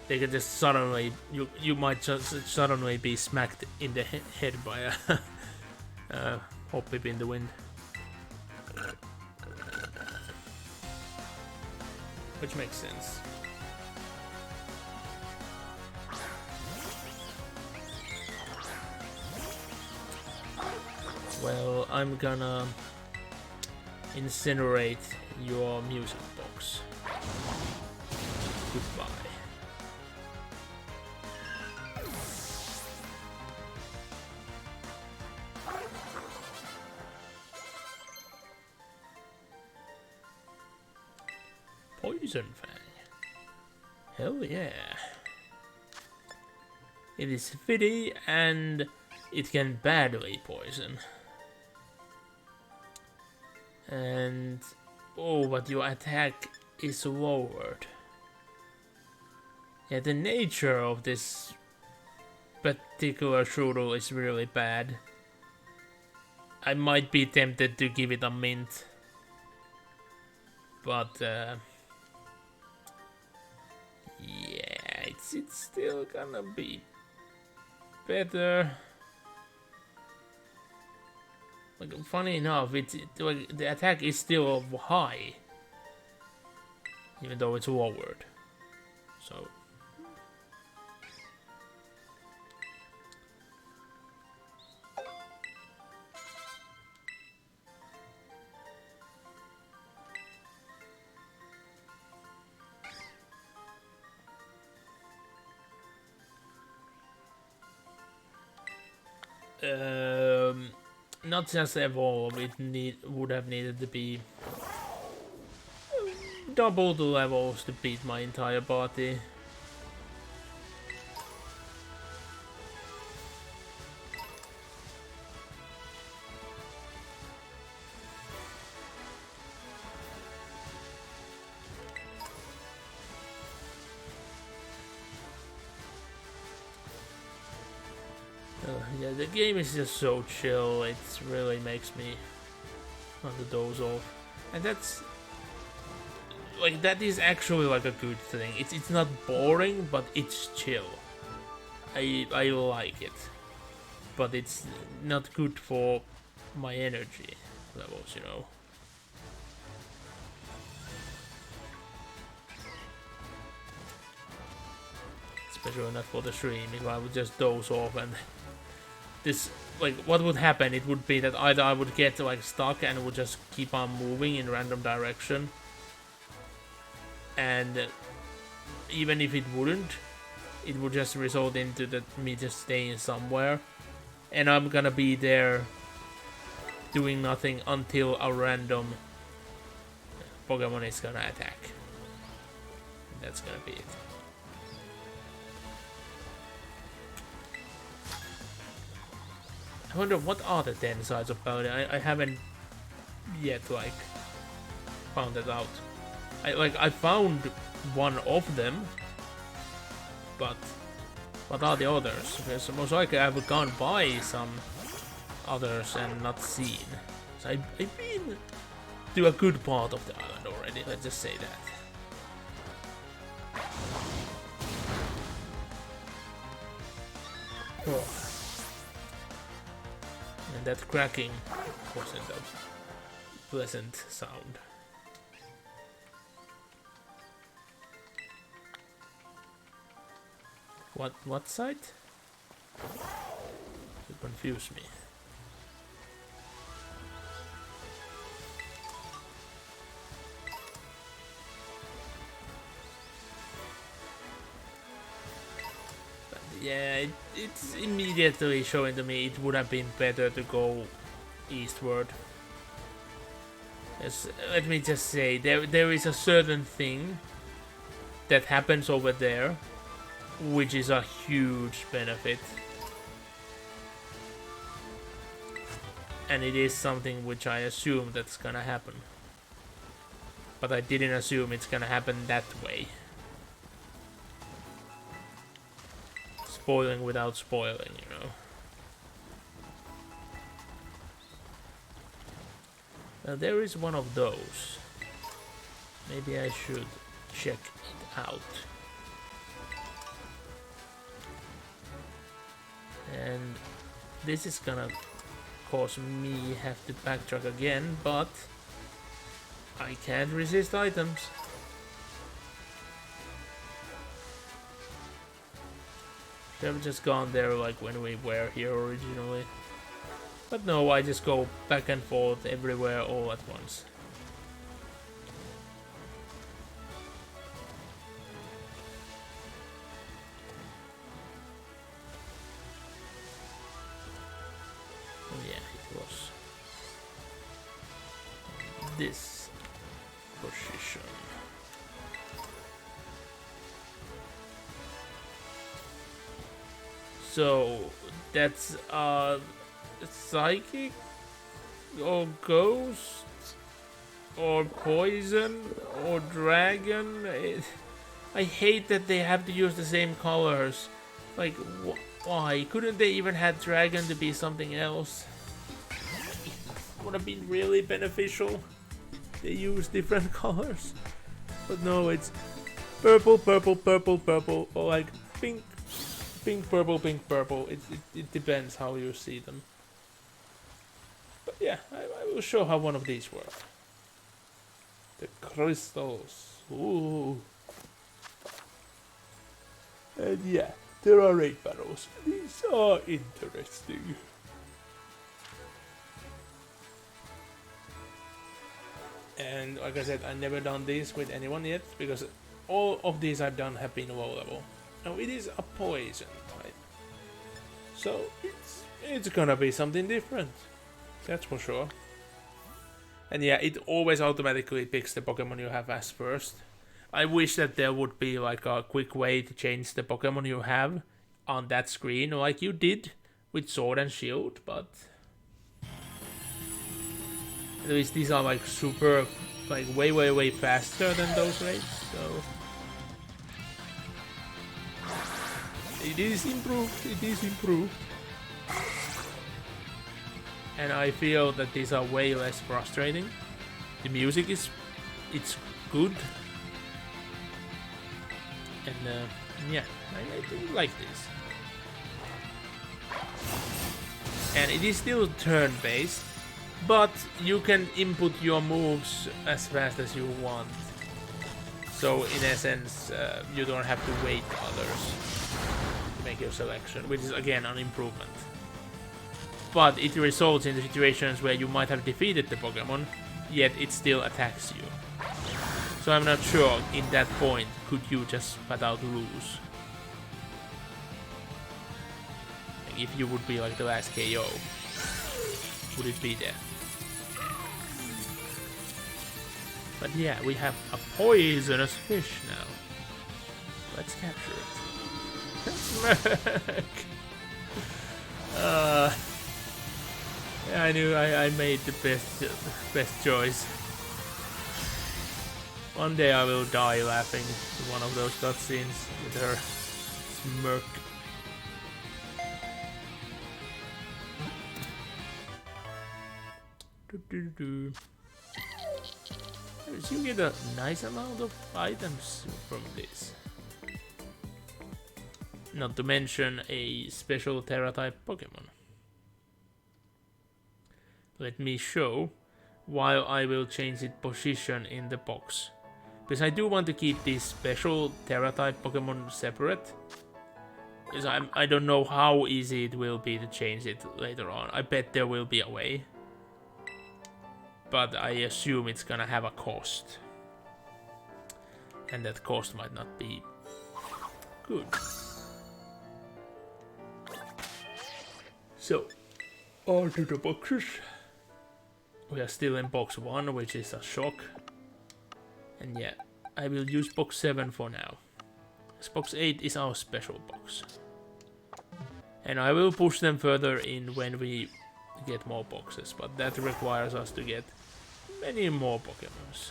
They can just suddenly, you might just suddenly be smacked in the head by a Hoppip in the wind. Which makes sense. Well, I'm gonna incinerate your music box. Goodbye. Poison Fang. Hell yeah. It is fitty and it can badly poison. And oh, but your attack is lowered. Yeah, the nature of this particular strudel is really bad. I might be tempted to give it a mint, but yeah, it's still gonna be better. Like, funny enough, like, the attack is still high, even though it's lowered. So. Not just evolve, would have needed to be double the levels to beat my entire party. Yeah, the game is just so chill, it really makes me want to doze off. And that's... like, that is actually like a good thing. It's not boring, but it's chill. I like it. But it's not good for my energy levels, you know. Especially not for the stream, if I would just doze off and... this, like, what would happen? It would be that either I would get like stuck and would just keep on moving in random direction, and even if it wouldn't, it would just result into me just staying somewhere, and I'm gonna be there doing nothing until a random Pokemon is gonna attack. That's gonna be it. I wonder what are the 10 sides of Paladin. I haven't yet like found that out. I found one of them, but what are the others? Because most likely I've gone by some others and not seen. So I've been to a good part of the island already. Let's just say that. Oh. And that cracking wasn't a pleasant sound. What site? You confuse me. But yeah, it's immediately showing to me it would have been better to go eastward. Let me just say, there is a certain thing that happens over there, which is a huge benefit. And it is something which I assume that's gonna happen. But I didn't assume it's gonna happen that way. Spoiling without spoiling, you know. Well, there is one of those. Maybe I should check it out. And this is gonna cause me have to backtrack again, but I can't resist items. Should have just gone there like when we were here originally. But no, I just go back and forth everywhere all at once. This position. So that's psychic or ghost or poison or dragon. I hate that they have to use the same colors. Like, why? Couldn't they even have dragon to be something else? Would have been really beneficial. They use different colors. But no, it's purple, purple, purple, purple, or like pink, pink, purple, pink, purple. It depends how you see them. But yeah, I will show how one of these work. The crystals. Ooh. And yeah, there are 8 battles. These are interesting. And like I said, I've never done this with anyone yet, because all of these I've done have been low level. Now it is a poison type, so it's gonna be something different, that's for sure. And yeah, it always automatically picks the Pokemon you have as first. I wish that there would be like a quick way to change the Pokemon you have on that screen, like you did with Sword and Shield, but at least these are like super, like way faster than those rates, so it is improved. And I feel that these are way less frustrating. The music it's good. And yeah, I do like this. And it is still turn-based, but you can input your moves as fast as you want. So in essence, you don't have to wait others to make your selection, which is again an improvement. But it results in the situations where you might have defeated the Pokemon, yet it still attacks you. So I'm not sure, in that point, could you just flat out lose? Like if you would be like the last KO, would it be there? But yeah, we have a poisonous fish now. Let's capture it. Smirk! Yeah, I knew I made the best choice. One day I will die laughing at one of those cutscenes with her smirk. You get a nice amount of items from this. Not to mention a special Terra type Pokemon. Let me show while I will change its position in the box. Because I do want to keep these special Terra type Pokemon separate. Because I don't know how easy it will be to change it later on. I bet there will be a way. But I assume it's gonna have a cost. And that cost might not be good. So, on to the boxes. We are still in box 1, which is a shock. And yeah, I will use box 7 for now. This box 8 is our special box. And I will push them further in when we get more boxes, but that requires us to get many more Pokemons.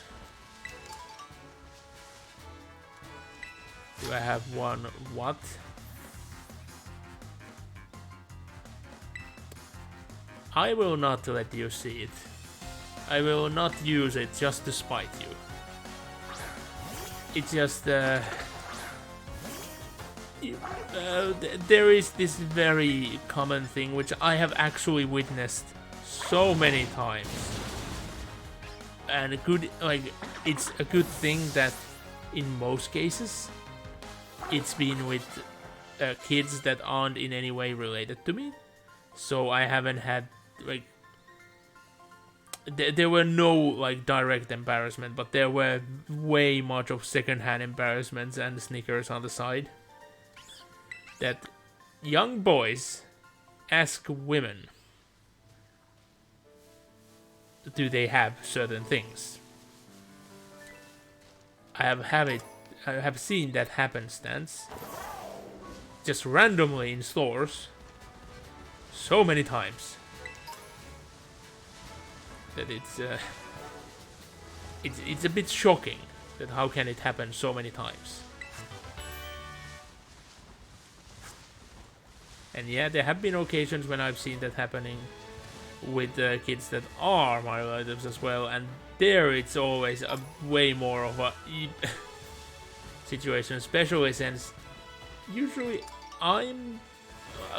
Do I have one what? I will not let you see it. I will not use it just to spite you. It's just there is this very common thing which I have actually witnessed so many times, and it's a good thing that in most cases it's been with kids that aren't in any way related to me, so I haven't had like there were no like direct embarrassment, but there were way much of secondhand embarrassments and snickers on the side. That young boys ask women, do they have certain things? I have seen that happenstance just randomly in stores so many times that it's a bit shocking that how can it happen so many times. And yeah, there have been occasions when I've seen that happening with kids that are my relatives as well, and there it's always a way more of a situation, especially since usually I'm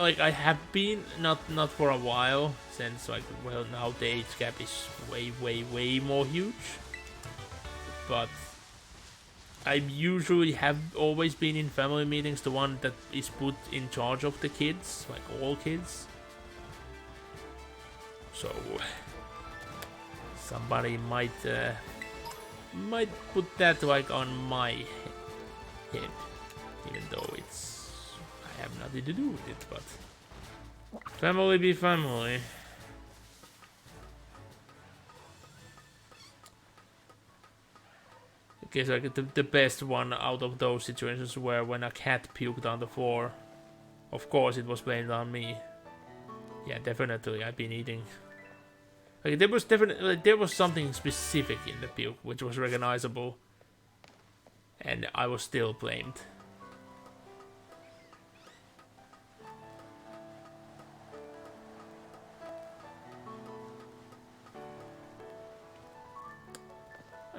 like I have been not for a while, since like, well, now the age gap is way more huge, but I usually have always been in family meetings the one that is put in charge of the kids, like all kids. So somebody might put that like on my head, even though I have nothing to do with it. But family be family. Okay, so like the best one out of those situations were when a cat puked on the floor. Of course, it was blamed on me. Yeah, definitely. I've been eating. Like there was something specific in the puke which was recognizable, and I was still blamed.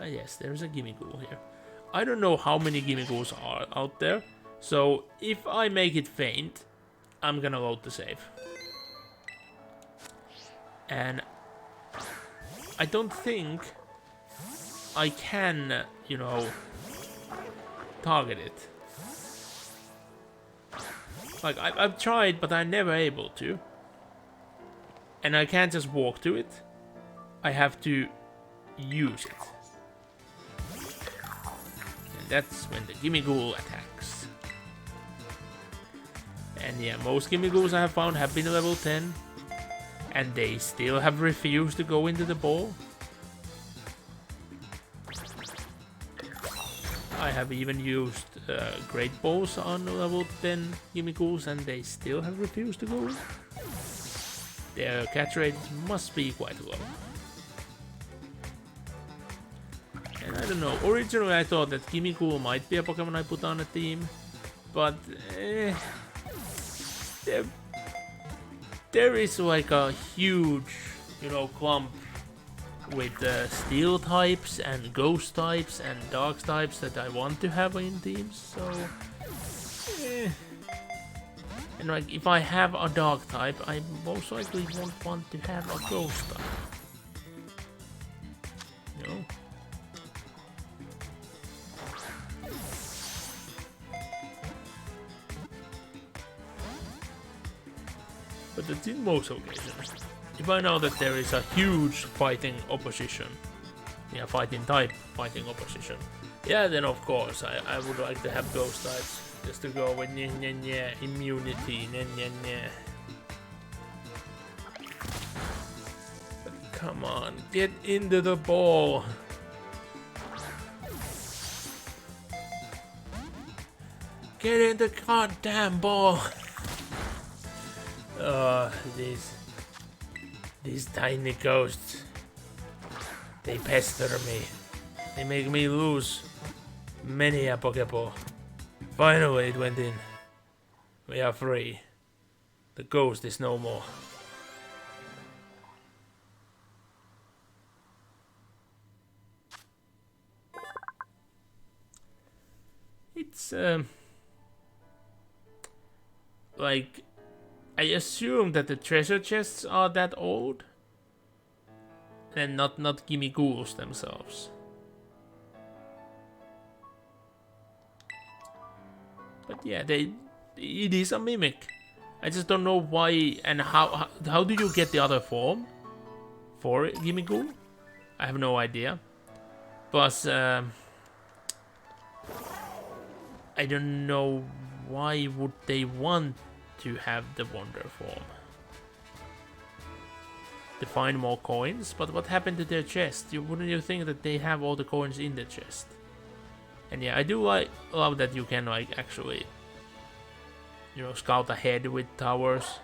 Yes, there's a gimme ghoul here. I don't know how many gimme ghouls are out there, so if I make it faint, I'm gonna load the save. And I don't think I can, you know, target it. Like, I've tried, but I'm never able to. And I can't just walk to it. I have to use it. And that's when the gimme ghoul attacks. And yeah, most gimme ghouls I have found have been level 10. And they still have refused to go into the ball. I have even used great balls on level 10 gimme ghouls and they still have refused to go in. Their catch rate must be quite low. And I don't know, originally I thought that gimme ghoul might be a Pokemon I put on a team, but there is like a huge, you know, clump with steel types and ghost types and dark types that I want to have in teams, so and like if I have a dark type, I most likely won't want to have a ghost type. You know? But it's in most occasions. If I know that there is a huge fighting opposition, yeah, fighting type, fighting opposition, yeah, then of course I would like to have ghost types just to go with immunity, But come on, get into the ball. Get in the goddamn ball. These tiny ghosts, they pester me. They make me lose many a Pokeball. Finally it went in. We are free. The ghost is no more. It's like, I assume that the treasure chests are that old, and not gimme ghouls themselves. But yeah, it is a mimic. I just don't know why and how do you get the other form for gimme ghoul? I have no idea. Plus, I don't know why would they want to have the wonder form. To find more coins, but what happened to their chest? Wouldn't you think that they have all the coins in the chest? And yeah, I do love that you can like actually, you know, scout ahead with towers.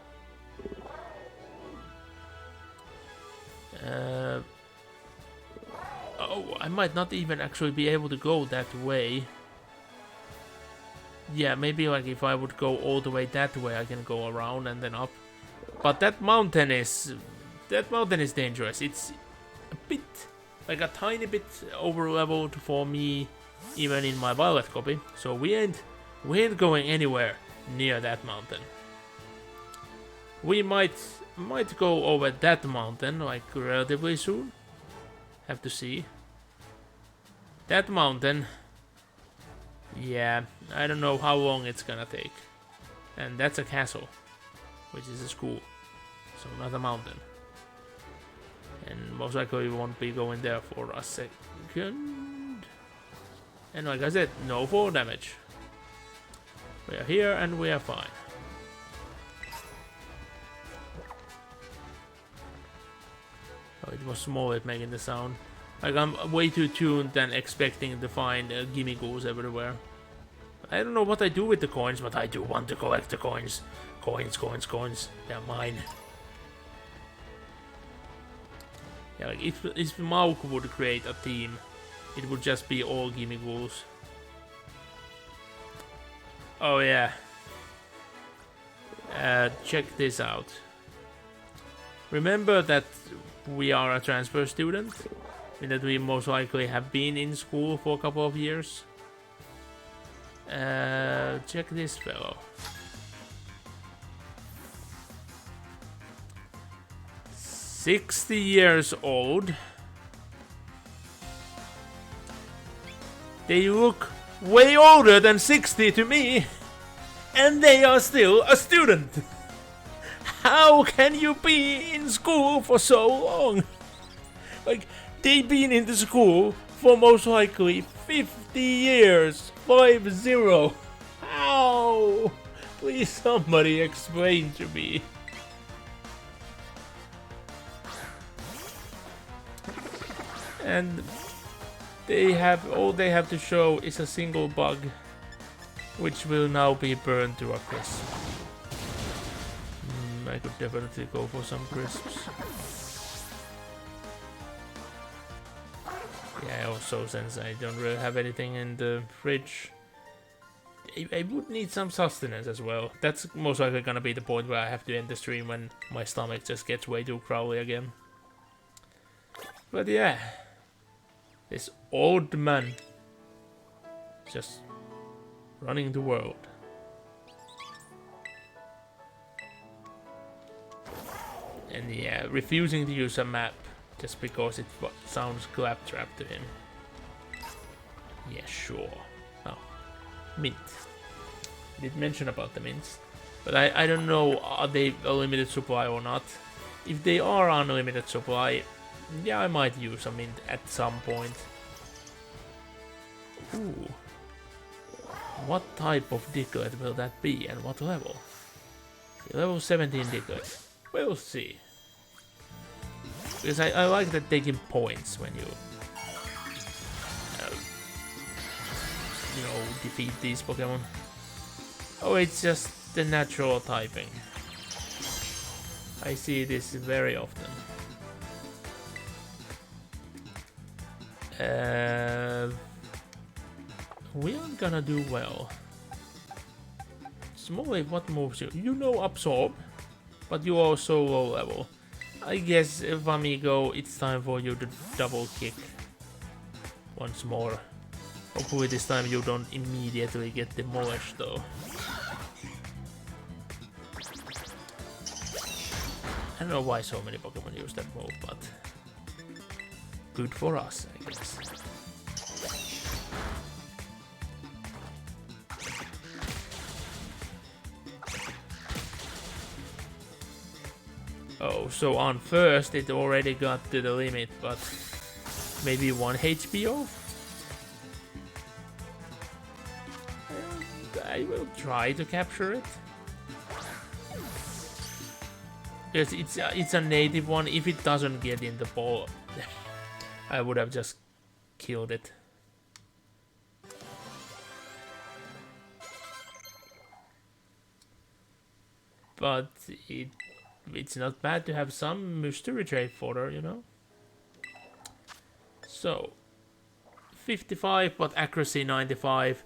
Oh, I might not even actually be able to go that way. Yeah, maybe like if I would go all the way that way, I can go around and then up. But that mountain is dangerous. It's a bit, like a tiny bit over leveled for me, even in my Violet copy. So we ain't going anywhere near that mountain. We might go over that mountain like relatively soon. Have to see. That mountain. Yeah, I don't know how long it's gonna take. And that's a castle, which is a school, so not a mountain. And most likely we won't be going there for a second. And like I said, no fall damage. We are here and we are fine. Oh, it was Scarlet making the sound. Like I'm way too tuned and expecting to find gimmicks everywhere. I don't know what I do with the coins, but I do want to collect the coins. Coins. They're mine. Yeah, like if Mauk would create a team, it would just be all gimmicks. Oh yeah. Check this out. Remember that we are a transfer student? I mean that we most likely have been in school for a couple of years. Check this fellow. 60 years old. They look way older than 60 to me, and they are still a student. How can you be in school for so long? Like, they've been in the school for most likely 50 years. 50. How? Please somebody explain to me. And all they have to show is a single bug, which will now be burned to a crisp. I could definitely go for some crisps. Yeah, also since I don't really have anything in the fridge, I would need some sustenance as well. That's most likely gonna be the point where I have to end the stream when my stomach just gets way too growly again. But yeah, this old man just running the world. And yeah, refusing to use a map just because it sounds claptrap to him. Yeah, sure. Oh, mint. I did mention about the mints, but I don't know, are they a limited supply or not? If they are unlimited supply, yeah, I might use a mint at some point. Ooh. What type of Diglett will that be and what level? Level 17 Diglett. We'll see. Because I like that taking points when you defeat these Pokemon. Oh, it's just the natural typing. I see this very often. We aren't gonna do well. Smallwave, what moves you? You know Absorb, but you are so low level. I guess, Amigo, it's time for you to double kick once more. Hopefully this time you don't immediately get demolished though. I don't know why so many Pokemon use that move, but good for us, I guess. Oh, so on first it already got to the limit, but maybe 1 HP off? I will try to capture it. Because it's a native one. If it doesn't get in the ball, I would have just killed it. But it's not bad to have some mystery trait fodder, you know? So, 55, but accuracy 95.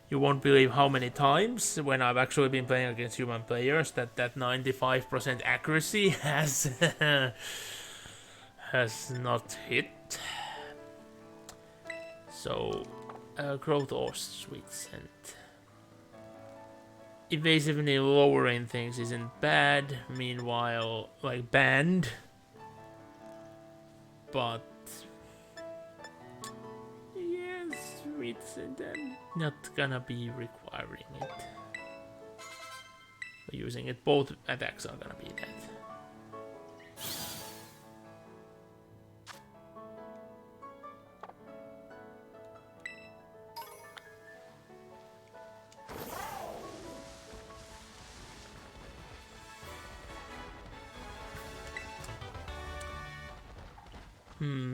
You won't believe how many times when I've actually been playing against human players that 95% accuracy has has not hit. So, growth or sweet scent. Evasively lowering things isn't bad. Meanwhile, like banned, but yes, sweet scent. I'm not gonna be requiring it. Using it, both attacks are gonna be that.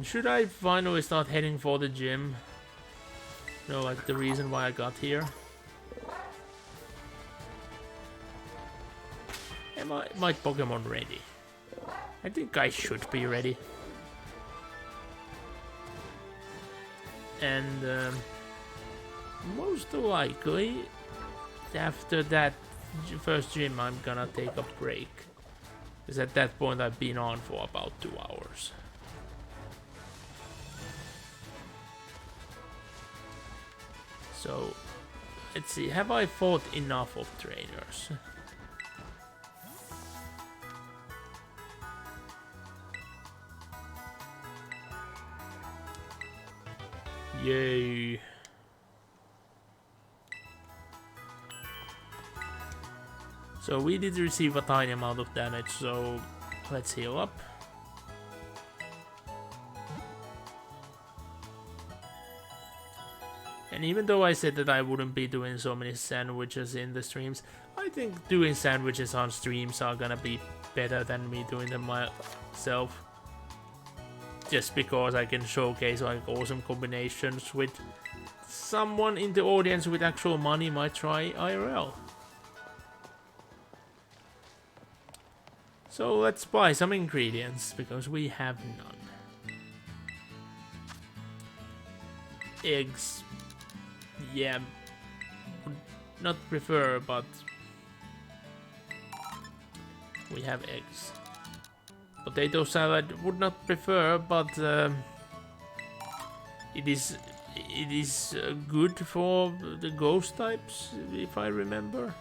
Should I finally start heading for the gym? You know, like the reason why I got here? Am my Pokemon ready? I think I should be ready. And most likely, after that first gym, I'm gonna take a break. Because at that point, I've been on for about 2 hours. So, let's see, have I fought enough of trainers? Yay. So we did receive a tiny amount of damage, so let's heal up. And even though I said that I wouldn't be doing so many sandwiches in the streams, I think doing sandwiches on streams are gonna be better than me doing them myself. Just because I can showcase like awesome combinations with someone in the audience with actual money might try IRL. So let's buy some ingredients because we have none. Eggs. Yeah, would not prefer, but we have eggs. Potato salad would not prefer, but it is good for the ghost types, if I remember.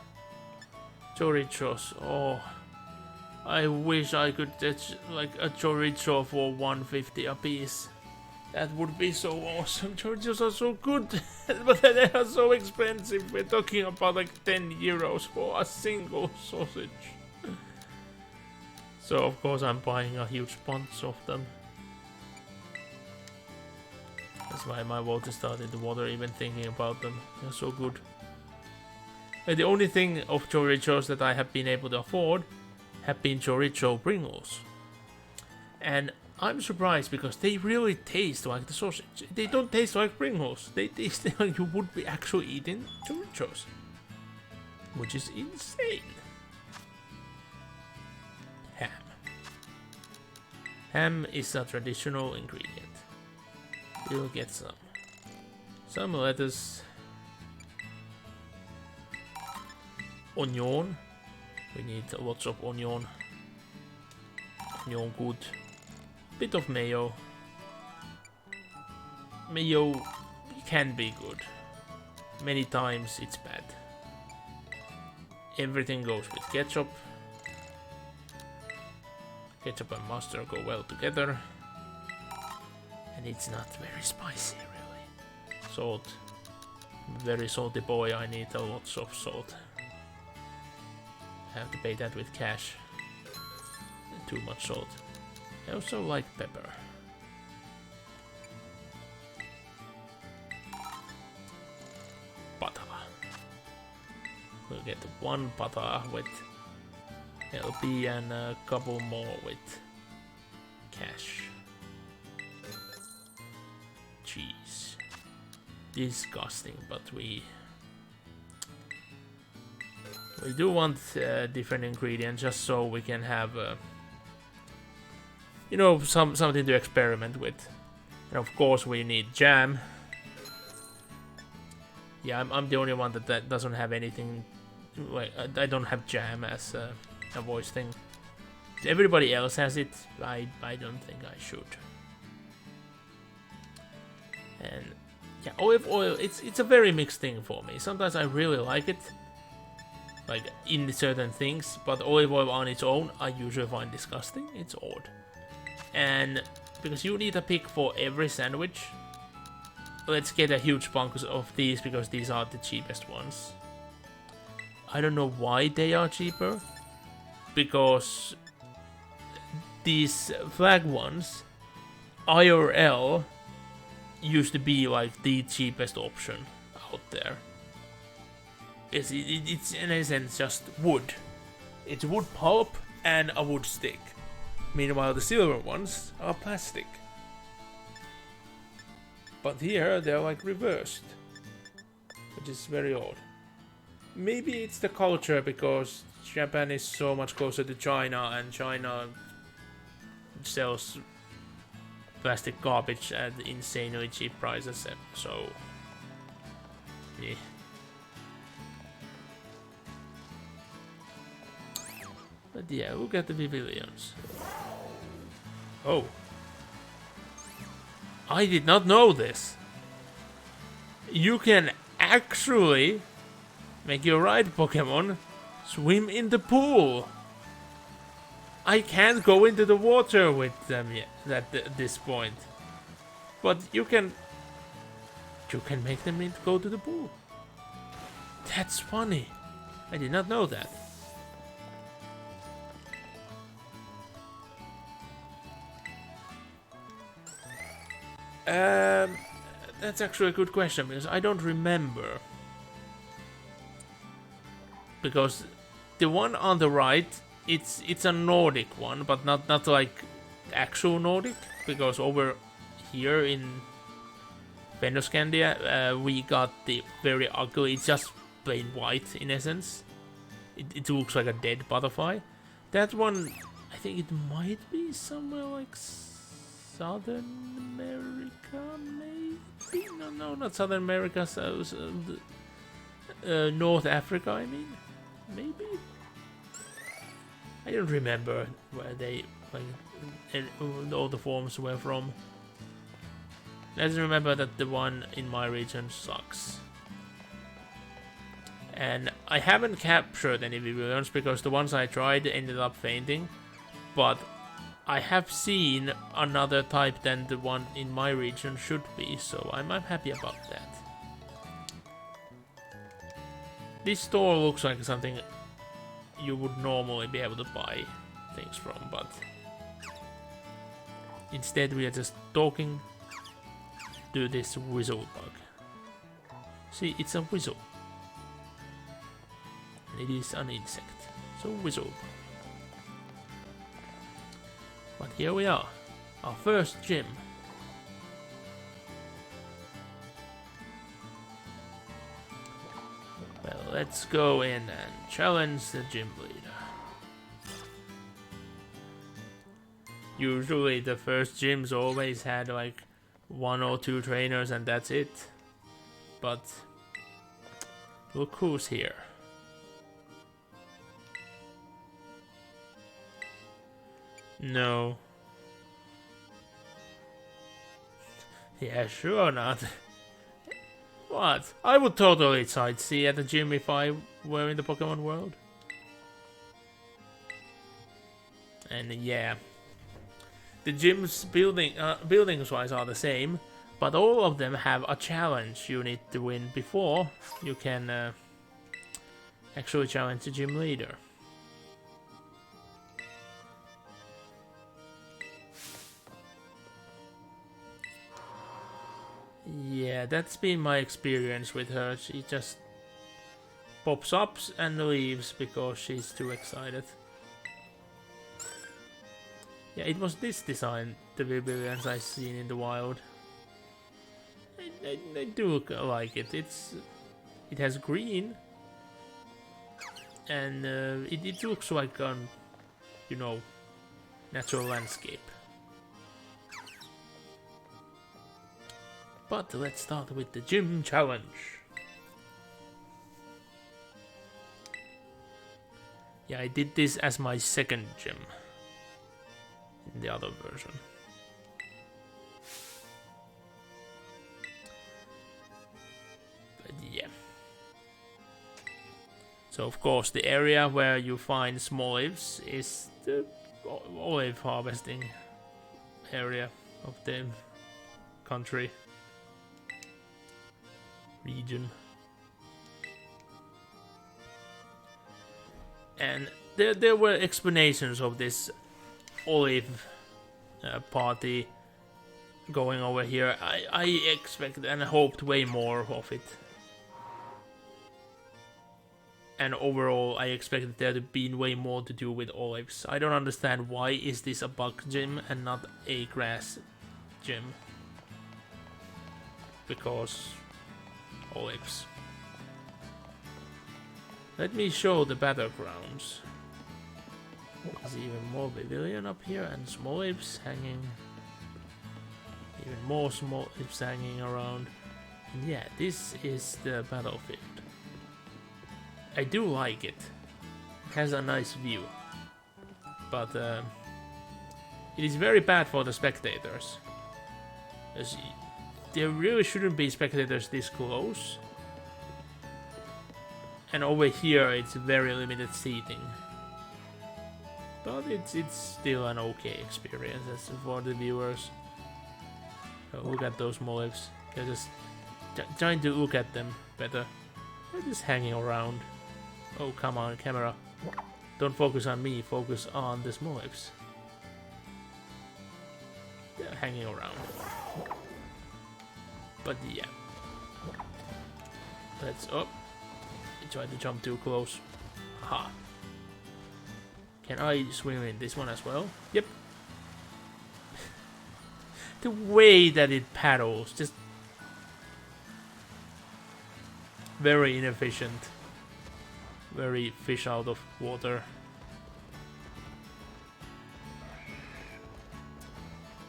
Chorichos, oh, I wish I could touch like a chorizo for 150 a piece. That would be so awesome. Chorizos are so good, but they are so expensive. We're talking about like 10 euros for a single sausage. So of course I'm buying a huge bunch of them. That's why my water started the water even thinking about them. They're so good. And the only thing of chorizos that I have been able to afford have been chorizo Pringles. And I'm surprised because they really taste like the sausage. They don't taste like Pringles. They taste like you would be actually eating chorizo, which is insane. Ham. Ham is a traditional ingredient. We'll get some lettuce, onion. We need lots of onion. Onion good. Bit of mayo. Mayo can be good. Many times it's bad. Everything goes with ketchup. Ketchup and mustard go well together. And it's not very spicy, really. Salt. Very salty boy, I need a lot of salt. I have to pay that with cash. Too much salt. I also like pepper. Butter. We'll get one butter with LP and a couple more with cash. Cheese. Disgusting, but we do want different ingredients just so we can have you know, something to experiment with. And of course we need jam. Yeah, I'm the only one that doesn't have anything. Like, I don't have Jam as a voice thing. Everybody else has it. I don't think I should. And yeah, olive oil. It's a very mixed thing for me. Sometimes I really like it, like in certain things, but olive oil on its own I usually find disgusting. It's odd, and because you need a pick for every sandwich. Let's get a huge bunch of these because these are the cheapest ones. I don't know why they are cheaper, because these flag ones, IRL, used to be like the cheapest option out there. It's in a sense just wood. It's wood pulp and a wood stick. Meanwhile, the silver ones are plastic. But here they're like reversed, which is very odd. Maybe it's the culture because Japan is so much closer to China and China sells plastic garbage at insanely cheap prices, so yeah. But yeah, look at the pavilions. Oh. I did not know this. You can actually make your right Pokemon swim in the pool. I can't go into the water with them yet at this point. But you can make them go to the pool. That's funny. I did not know that. That's actually a good question because I don't remember. Because the one on the right, it's a Nordic one, but not like actual Nordic. Because over here in Fennoscandia, we got the very ugly. It's just plain white in essence. It looks like a dead butterfly. That one, I think it might be somewhere like Southern America, maybe? No, not Southern America. North Africa, I mean? Maybe? I don't remember where they, like, all the forms were from. Let's remember that the one in my region sucks. And I haven't captured any Vivillons because the ones I tried ended up fainting. But I have seen another type than the one in my region should be, so I'm happy about that. This store looks like something you would normally be able to buy things from, but instead we are just talking to this whistle bug. See, it's a whistle. And it is an insect, so whistle. But here we are, our first gym. Well, let's go in and challenge the gym leader. Usually the first gyms always had like 1 or 2 trainers and that's it. But look who's here. No. Yeah, sure not. What? I would totally sightsee at the gym if I were in the Pokemon world. And yeah. The gyms buildings-wise are the same, but all of them have a challenge you need to win before you can actually challenge the gym leader. Yeah, that's been my experience with her. She just pops up and leaves because she's too excited. Yeah, it was this design, the Vivillons I've seen in the wild. I do like it. It has green, and it looks like you know, natural landscape. But let's start with the gym challenge. Yeah, I did this as my second gem in the other version. But yeah. So of course the area where you find small olives is the olive harvesting area of the country. Region. And there were explanations of this olive party going over here. I expected and hoped way more of it. And overall, I expected there to be way more to do with olives. I don't understand why is this a bug gym and not a grass gym. Because olives. Let me show the battlegrounds. There's even more pavilion up here and small apes hanging. Even more small apes hanging around. And yeah, this is the battlefield. I do like it. It has a nice view. But it is very bad for the spectators. There really shouldn't be spectators this close. And over here it's very limited seating. But it's still an okay experience as for the viewers. Oh, look at those mollives. They're just trying to look at them better. They're just hanging around. Oh, come on, camera. Don't focus on me, focus on the mollives. They're hanging around. But yeah. Let's up. I tried to jump too close. Aha. Can I swim in this one as well? Yep. The way that it paddles, just very inefficient. Very fish out of water.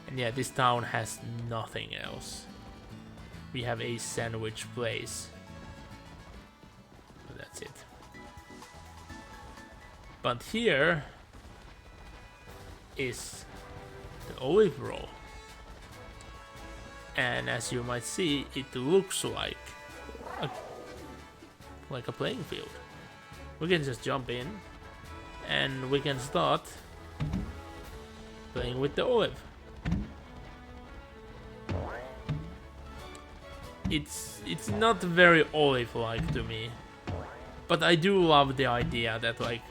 And yeah, this town has nothing else. We have a sandwich place. But that's it. But here is the olive roll. And as you might see, it looks like a playing field. We can just jump in and we can start playing with the olive. It's not very olive-like to me, but I do love the idea that like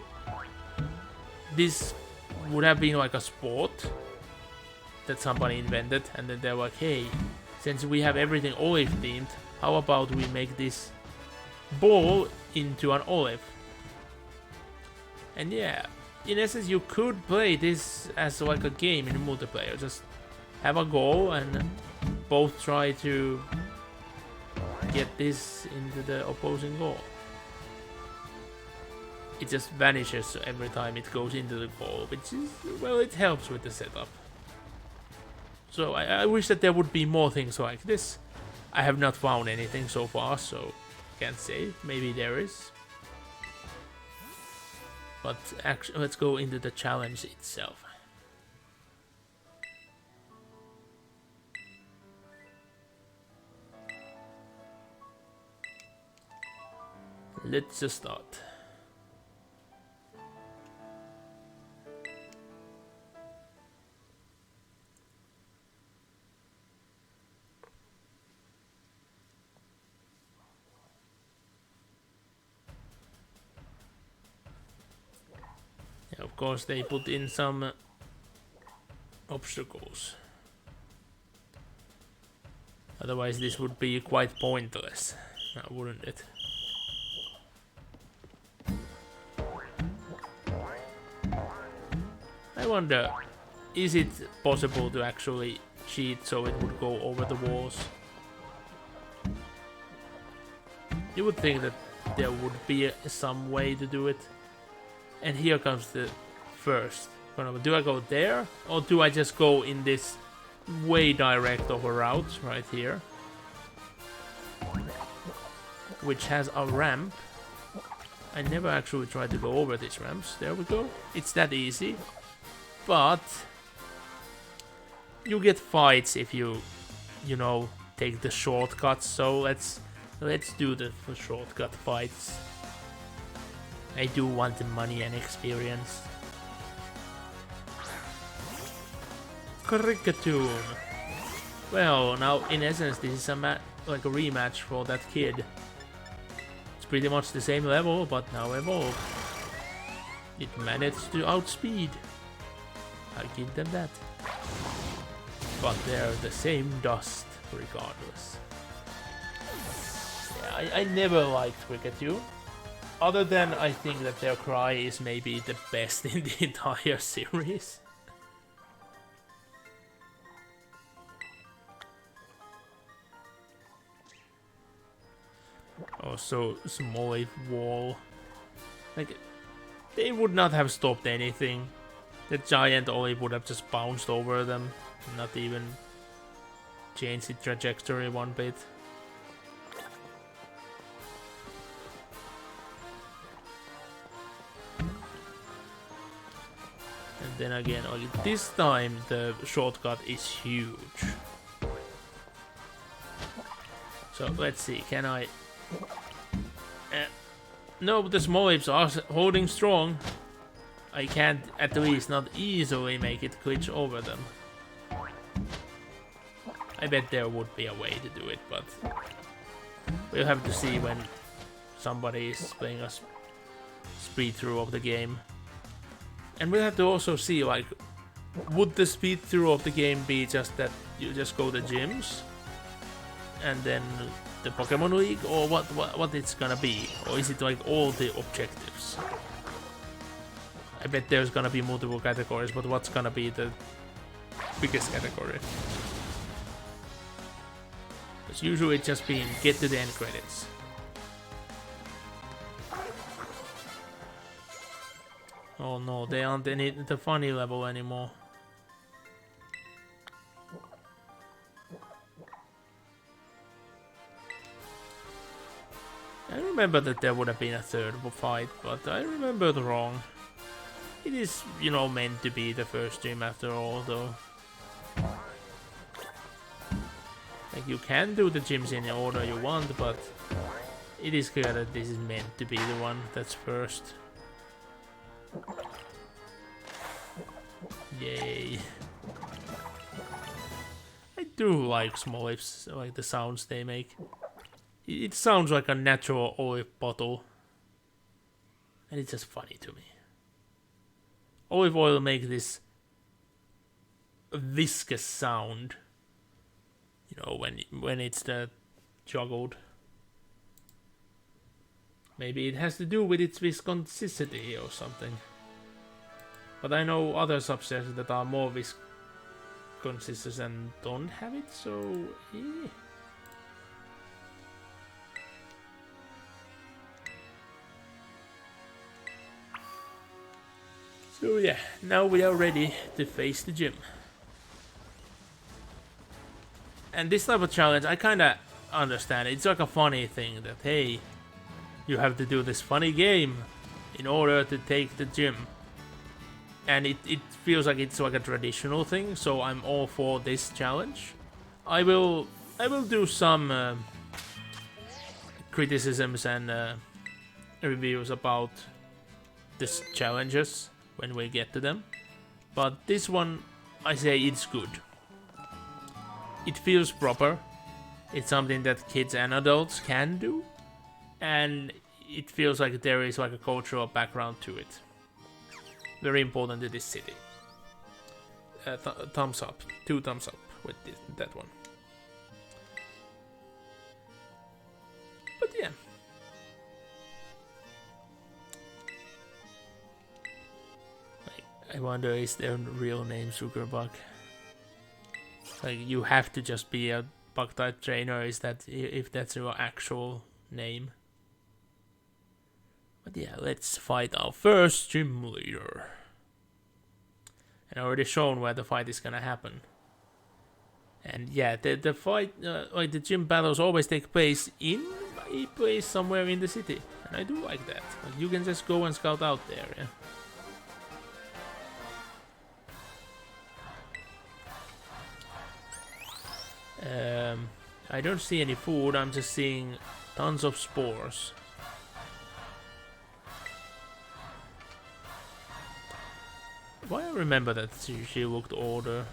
this would have been like a sport that somebody invented, and then they're like, hey, since we have everything olive themed, how about we make this ball into an olive? And yeah, in essence you could play this as like a game in multiplayer. Just have a goal and both try to get this into the opposing goal. It just vanishes every time it goes into the goal, which is, well, it helps with the setup. So I wish that there would be more things like this. I have not found anything so far, so can't say. Maybe there is. But actually, let's go into the challenge itself. Let's just start. Yeah, of course, they put in some obstacles. Otherwise, this would be quite pointless, now, wouldn't it? I wonder, is it possible to actually cheat so it would go over the walls? You would think that there would be some way to do it. And here comes the first. Do I go there? Or do I just go in this way direct of a route right here? Which has a ramp. I never actually tried to go over these ramps. There we go. It's that easy. But you get fights if you know, take the shortcuts. So let's do the shortcut fights. I do want the money and experience. Cricketoon. Well, now in essence, this is like a rematch for that kid. It's pretty much the same level, but now evolved. It managed to outspeed. I give them that. But they're the same dust, regardless. Yeah, I never liked Cricketoon. Other than I think that their cry is maybe the best in the entire series. Also, Smoliv wall. Like, they would not have stopped anything. The giant olive would have just bounced over them, not even changed its trajectory one bit. And then again, this time the shortcut is huge. So let's see, can I... no, but the Smolivs are holding strong. I can't, at least not easily, make it glitch over them. I bet there would be a way to do it, but we'll have to see when somebody is playing a speed through of the game. And we'll have to also see, like, would the speed through of the game be just that you just go to gyms and then the Pokemon League, or what it's gonna be? Or is it like all the objectives? I bet there's gonna be multiple categories, but what's gonna be the biggest category? It's usually just been get to the end credits. Oh no, they aren't in the funny level anymore. I remember that there would have been a third fight, but I remembered wrong. It is, you know, meant to be the first gym after all, though. Like, you can do the gyms in the order you want, but it is clear that this is meant to be the one that's first. Yay. I do like Smolivs, like the sounds they make. It sounds like a natural olive bottle. And it's just funny to me. Olive oil makes this viscous sound. You know, when it's juggled. Maybe it has to do with its viscosity or something. But I know other substances that are more viscous and don't have it, so... eh. So yeah, now we are ready to face the gym. And this type of challenge, I kinda understand. It's like a funny thing that, hey, you have to do this funny game in order to take the gym. And it feels like it's like a traditional thing, so I'm all for this challenge. I will do some criticisms and reviews about these challenges when we get to them. But this one, I say it's good. It feels proper. It's something that kids and adults can do. And it feels like there is like a cultural background to it. Very important to this city. Thumbs up. 2 thumbs up with that one. But yeah. I wonder, is their real name Sugarbug? Like, you have to just be a bug type trainer, is that if that's your actual name? But yeah, let's fight our first gym leader. And I already shown where the fight is gonna happen. And yeah, the fight, like the gym battles always take place in a place somewhere in the city. And I do like that. Like, you can just go and scout out there, yeah. I don't see any food, I'm just seeing tons of spores. Why I remember that she looked older.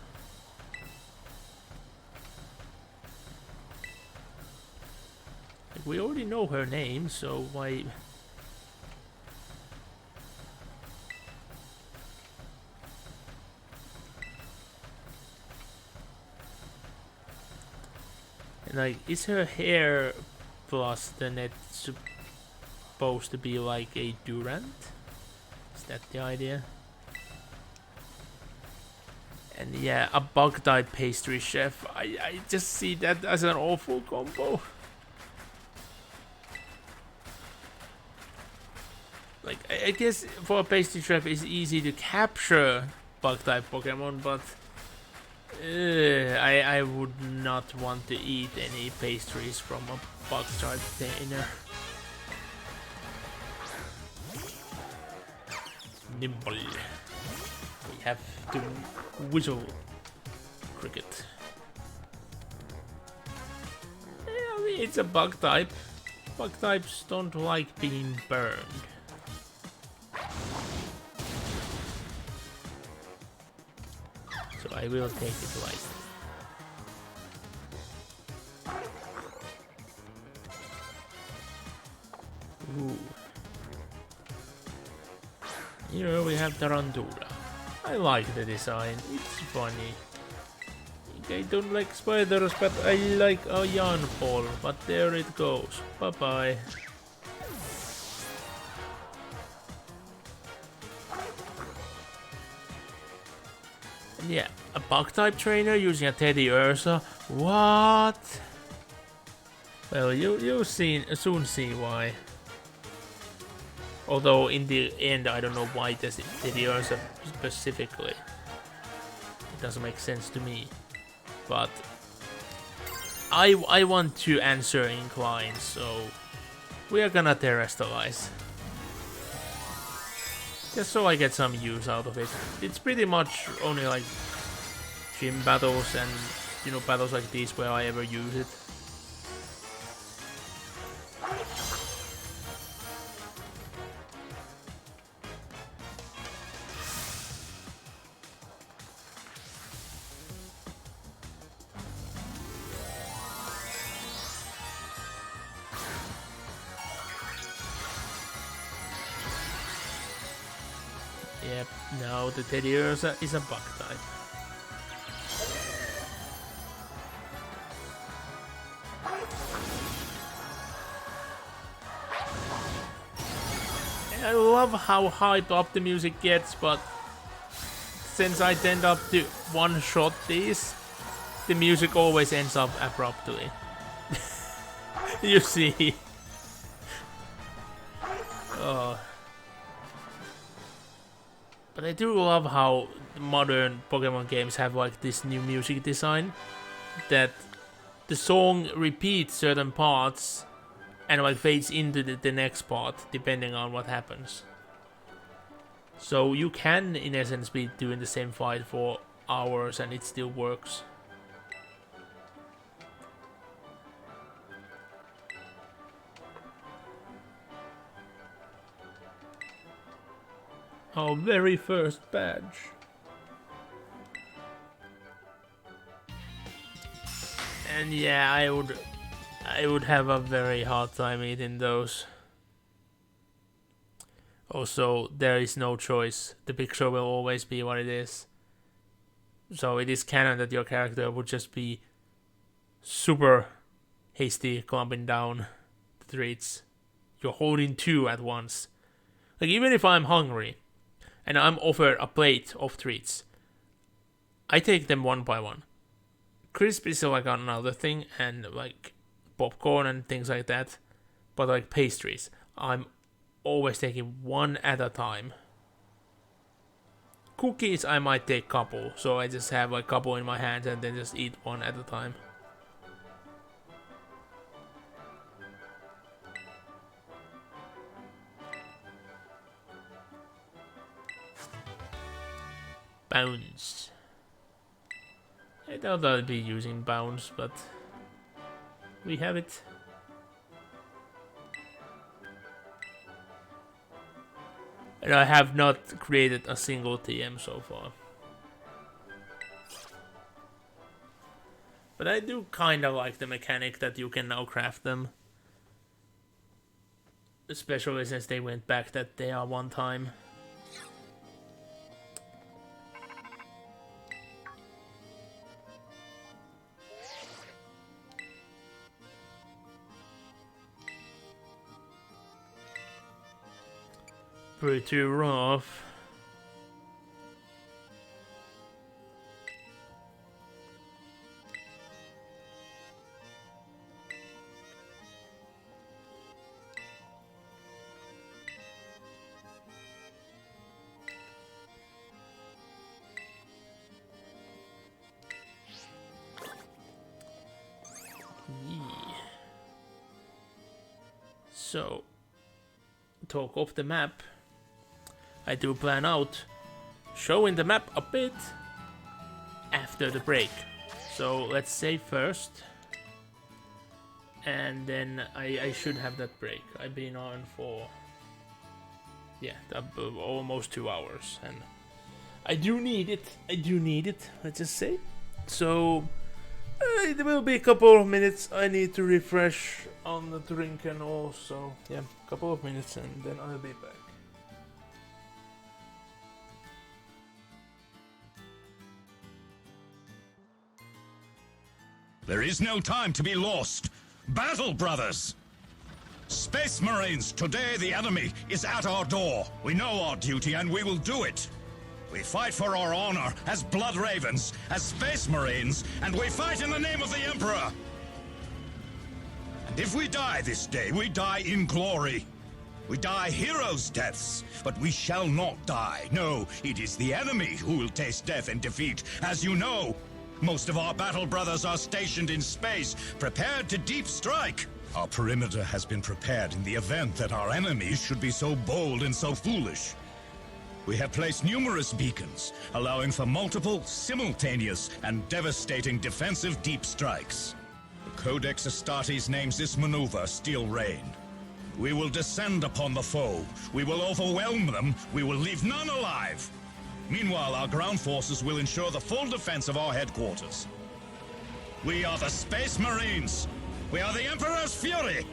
Like, we already know her name, so why... And like, is her hair plus the net supposed to be like a Durant? Is that the idea? And yeah, a bug-type pastry chef. I just see that as an awful combo. Like, I guess for a pastry chef it's easy to capture bug-type Pokemon, but I would not want to eat any pastries from a bug-type trainer. Nimble. We have to whistle cricket. Yeah, I mean, it's a bug type. Bug types don't like being burned. So I will take it like. Ooh. Here we have Tarantula. I like the design, it's funny. I don't like spiders, but I like a yarn ball, but there it goes. Bye bye. And yeah, a bug type trainer using a Teddy Ursa. What? Well, you'll soon see why. Although in the end, I don't know why Teddy Ursa specifically. It doesn't make sense to me. But I want to answer incline, so we are gonna terrestrialize. Just so I get some use out of it. It's pretty much only like gym battles and, you know, battles like these where I ever use it. Yep, now the Teddy Ursa is a bug type. I love how hyped up the music gets, but since I tend up to one-shot these, the music always ends up abruptly. You see. But I do love how modern Pokemon games have like this new music design, that the song repeats certain parts and like fades into the next part depending on what happens. So you can in essence be doing the same fight for hours and it still works. Our very first badge. And yeah, I would have a very hard time eating those. Also, there is no choice. The picture will always be what it is. So it is canon that your character would just be super hasty clumping down the treats. You're holding two at once. Like, even if I'm hungry and I'm offered a plate of treats, I take them one by one. Crisp is like another thing, and like popcorn and things like that. But like pastries, I'm always taking one at a time. Cookies, I might take couple, so I just have like couple in my hands and then just eat one at a time. bounce. I doubt I'll be using bounce, but we have it. And I have not created a single TM so far. But I do kind of like the mechanic that you can now craft them. Especially since they went back that day one time. Pretty rough. So, talk of the map. I do plan out showing the map a bit after the break. So let's save first. And then I should have that break. I've been on for, yeah, almost 2 hours. And I do need it, let's just say. So it will be a couple of minutes. I need to refresh on the drink and also, yeah, a couple of minutes and then I'll be back.
There is no time to be lost. Battle, brothers! Space Marines, today the enemy is at our door. We know our duty and we will do it. We fight for our honor as Blood Ravens, as Space Marines, and we fight in the name of the Emperor. And if we die this day, we die in glory. We die heroes' deaths, but we shall not die. No, it is the enemy who will taste death and defeat, as you know. Most of our battle brothers are stationed in space, prepared to deep strike. Our perimeter has been prepared in the event that our enemies should be so bold and so foolish. We have placed numerous beacons, allowing for multiple, simultaneous, and devastating defensive deep strikes. The Codex Astartes names this maneuver Steel Rain. We will descend upon the foe. We will overwhelm them. We will leave none alive. Meanwhile, our ground forces will ensure the full defense of our headquarters. We are the Space Marines. We are the Emperor's Fury.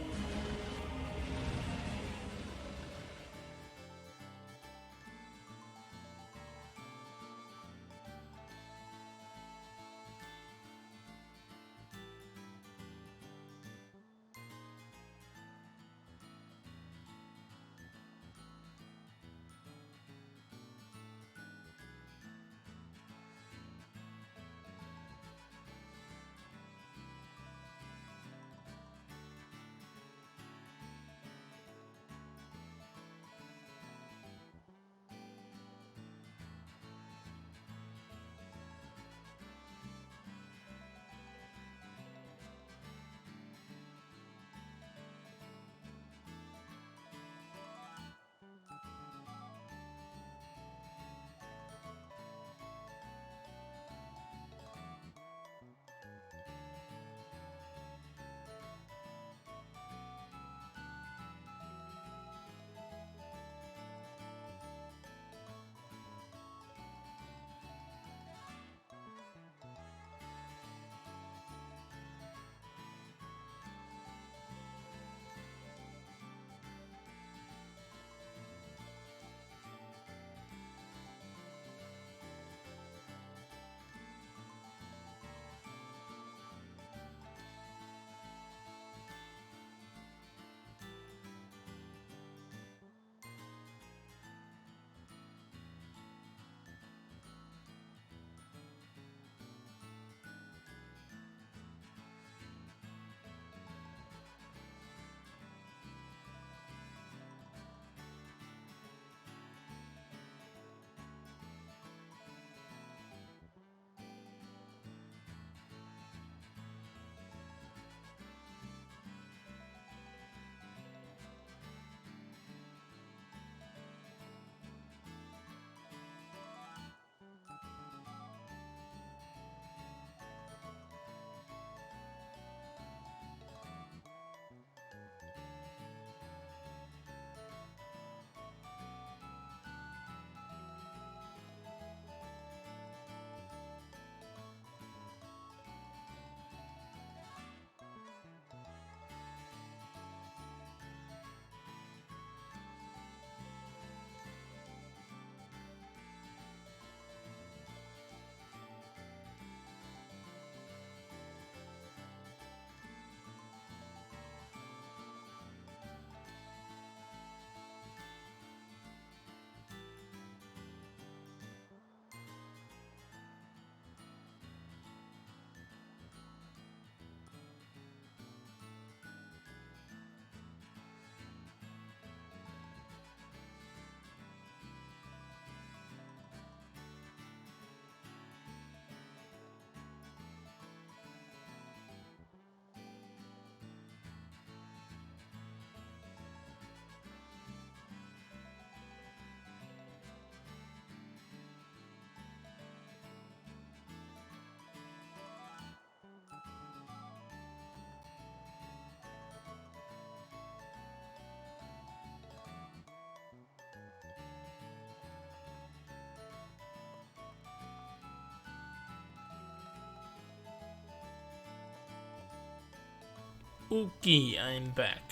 Okay, I'm back.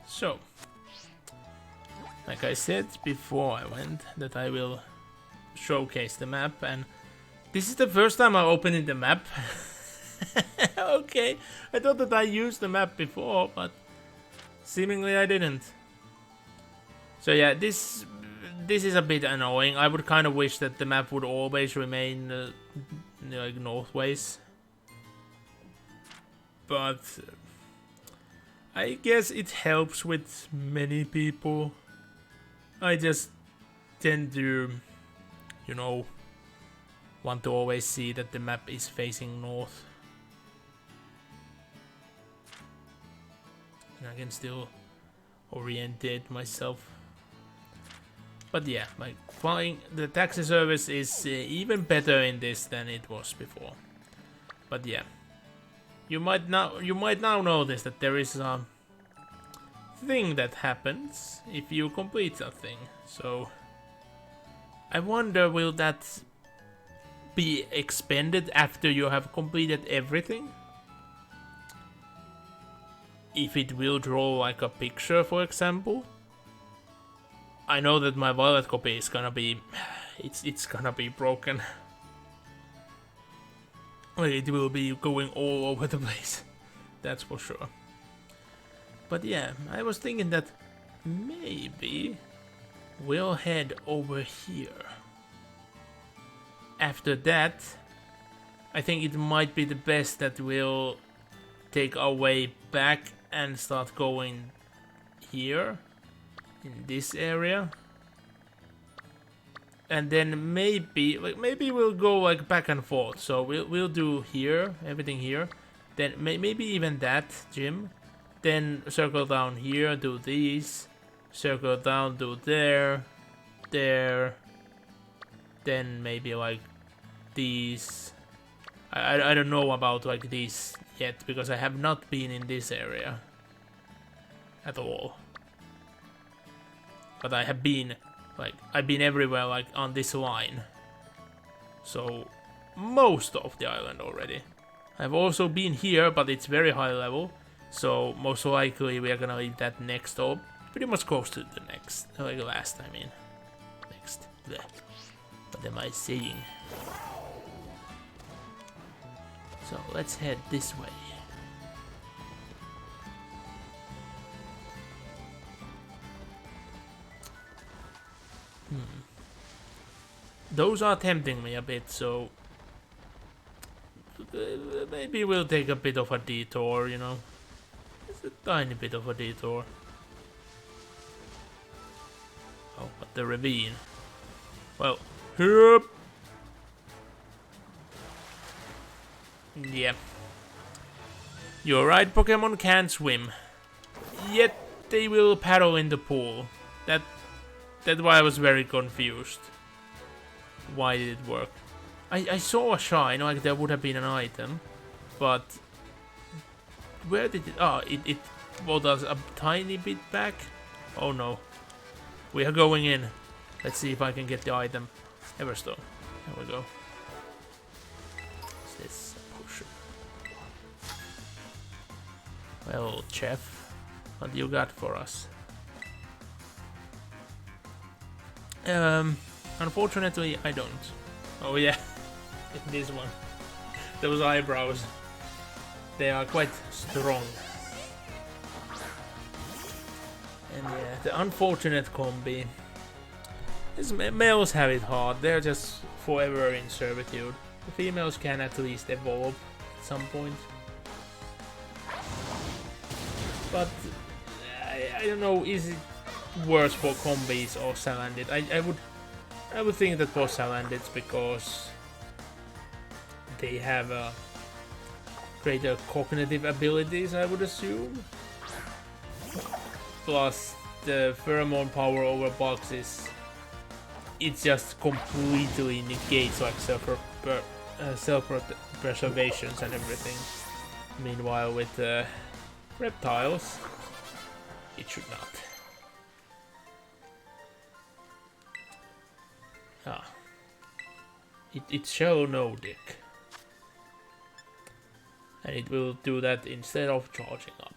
So, like I said before I went, that I will showcase the map, and this is the first time I'm opening the map. Okay, I thought that I used the map before, but seemingly I didn't. So yeah, this is a bit annoying. I would kind of wish that the map would always remain like northways. But I guess it helps with many people. I just tend to, you know, want to always see that the map is facing north. And I can still orientate myself. But yeah, like flying the taxi service is even better in this than it was before. But yeah, you might now notice that there is a thing that happens if you complete something. So I wonder, will that be expended after you have completed everything? If it will draw like a picture, for example. I know that my wallet copy is gonna be, it's gonna be broken. It will be going all over the place, that's for sure. But yeah, I was thinking that maybe we'll head over here. After that, I think it might be the best that we'll take our way back and start going here. In this area, and then maybe we'll go like back and forth. So we'll do here, everything here, then maybe even that gym, then circle down here, do these, circle down, do there, then maybe like these. I don't know about like these yet because I have not been in this area at all. But I have been, I've been everywhere, like, on this line. So, most of the island already. I've also been here, but it's very high level. So, most likely we are gonna leave that next, or pretty much close to the next. Like last, I mean. Next. Blech. What am I saying? So, let's head this way. Those are tempting me a bit, so maybe we'll take a bit of a detour, you know. It's a tiny bit of a detour. Oh, but the ravine. Well, here. Yeah. You're right, Pokemon can't swim. Yet they will paddle in the pool. That's why I was very confused. Why did it work? I saw a shine, like there would have been an item, but where did it? Oh, it brought us a tiny bit back. Oh no, we are going in. Let's see if I can get the item. Everstone. There we go. What's this? Potion. Well, chef, what you got for us? Unfortunately, I don't. Oh yeah, this one. Those eyebrows. They are quite strong. And yeah, the unfortunate combi. These males have it hard. They're just forever in servitude. The females can at least evolve at some point. But I don't know, is it worse for combis or Salandit? I would think that for Salandits, because they have greater cognitive abilities, I would assume. Plus the pheromone power over bugs is, it just completely negates like self-preservations and everything. Meanwhile with reptiles, it should not. Ah. It shall no dick. And it will do that instead of charging up.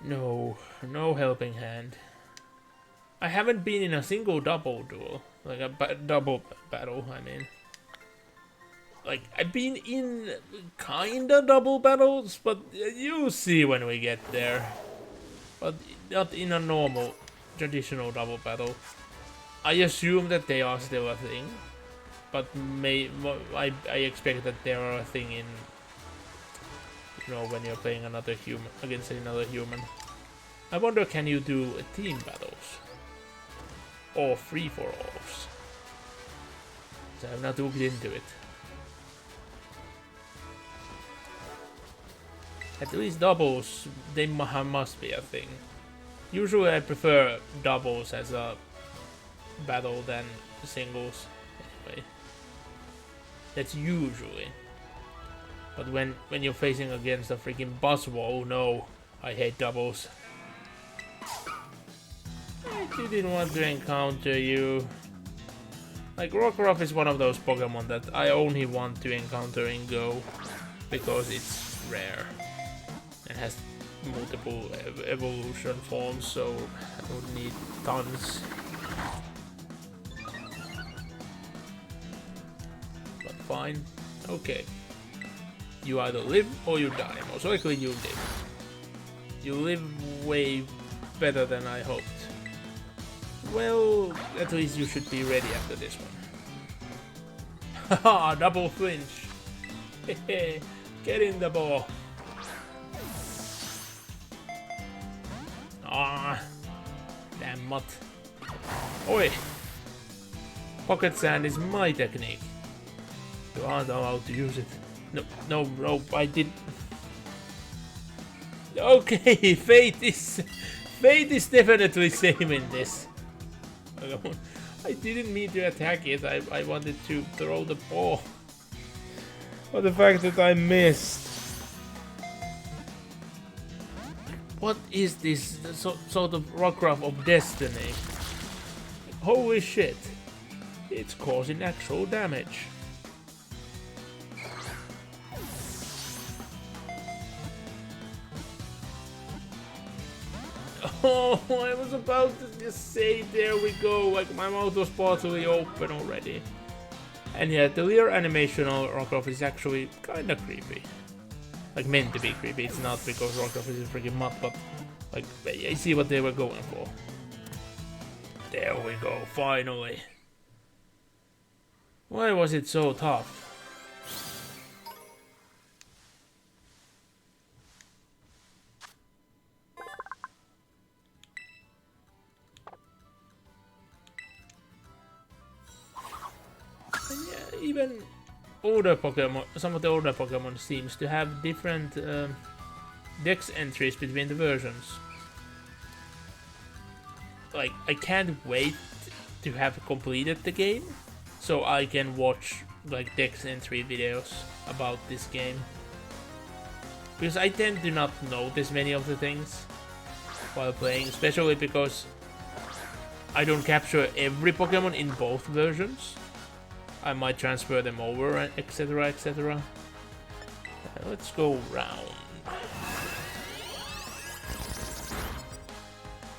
No, no helping hand. I haven't been in a single double duel. Like a double battle, I mean. Like, I've been in kinda double battles, but you'll see when we get there. But not in a normal, traditional double battle. I assume that they are still a thing. But I expect that they are a thing in... You know, when you're playing another human against another human. I wonder, can you do team battles? Or free-for-alls? So I've not looked into it. At least doubles, they must be a thing. Usually I prefer doubles as a battle than singles. Anyway. That's usually. But when you're facing against a freaking boss wall, no. I hate doubles. I didn't want to encounter you. Like, Rockruff is one of those Pokemon that I only want to encounter in Go. Because it's rare. And has multiple evolution forms, so I don't need tons. But fine. Okay. You either live or you die. Most likely you live. You live way better than I hoped. Well, at least you should be ready after this one. Haha, double flinch. Hehe, get in the ball. Ah, damn mutt. Oi! Pocket sand is my technique. You aren't allowed to use it. No, I did. Okay, fate is definitely same in this. I didn't mean to attack it. I wanted to throw the ball. But the fact that I missed. What is this sort of Rockruff of destiny? Holy shit. It's causing actual damage. Oh, I was about to just say, there we go, like my mouth was partly open already. And yeah, the Leer animation on Rockruff is actually kinda creepy. Like, meant to be creepy, it's not because Rockruff is a freaking mutt, but like, I see what they were going for. There we go, finally. Why was it so tough? Even older Pokemon, some of the older Pokemon seems to have different dex entries between the versions. Like, I can't wait to have completed the game, so I can watch like dex entry videos about this game. Because I tend to not notice many of the things while playing, especially because I don't capture every Pokemon in both versions. I might transfer them over, etc, etc. Let's go round.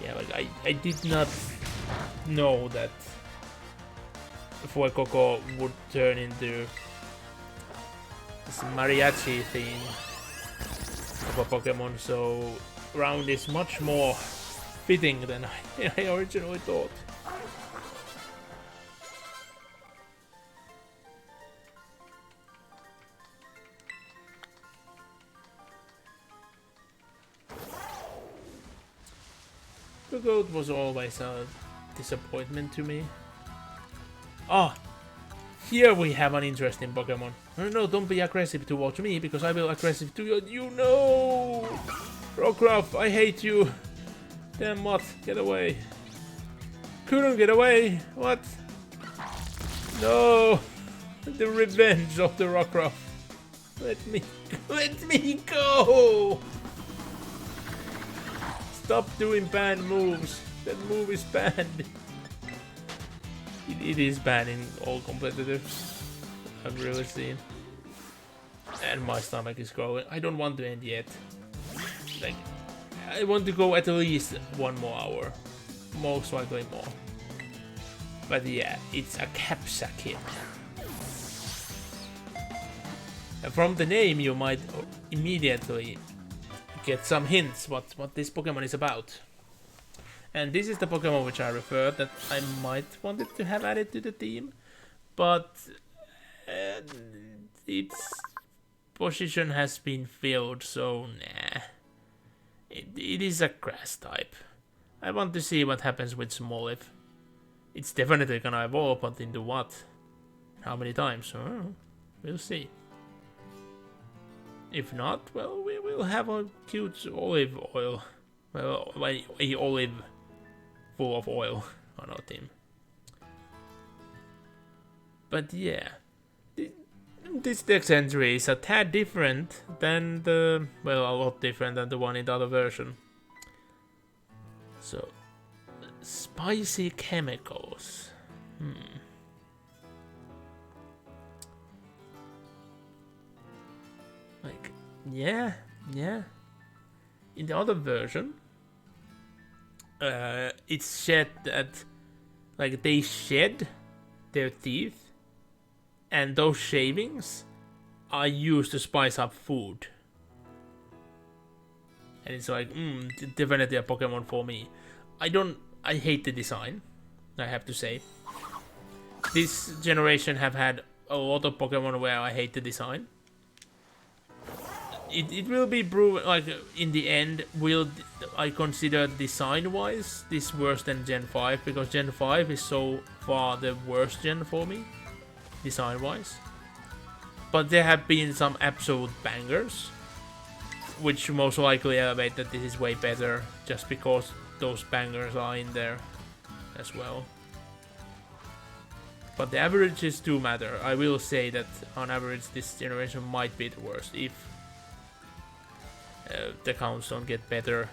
Yeah, like I did not know that Fuecoco would turn into this mariachi theme of a Pokemon, so round is much more fitting than I originally thought. The goat was always a disappointment to me. Ah, here we have an interesting Pokemon. No, don't be aggressive towards me, because I will aggressive to you. You know! Rockruff, I hate you. Damn mutt, get away. Couldn't get away. What? No! The revenge of the Rockruff. Let me go! Stop doing banned moves. That move is banned. it is bad in all competitors I've really seen. And my stomach is growing. I don't want to end yet. Like, I want to go at least 1 more hour. Most likely more. But yeah, it's a Capsakid. From the name you might immediately get some hints what this Pokemon is about. And this is the Pokemon which I referred that I might wanted to have added to the team. But its position has been filled, so nah. It is a grass type. I want to see what happens with Smoliv. It's definitely gonna evolve, but into what? How many times? We'll see. If not, well, we will have a cute olive oil. Well, a olive full of oil on our team. But yeah. This dex entry is a tad different than the... well, a lot different than the one in the other version. So, spicy chemicals. Like, yeah. In the other version, it's shed that... like, they shed their teeth. And those shavings are used to spice up food. And it's like, definitely a Pokemon for me. I hate the design, I have to say. This generation have had a lot of Pokemon where I hate the design. It will be proven, like, in the end, will I consider design-wise this worse than Gen 5? Because Gen 5 is so far the worst gen for me. Design-wise, but there have been some absolute bangers, which most likely elevate that this is way better, just because those bangers are in there as well. But the averages do matter. I will say that on average this generation might be the worst if the counts don't get better.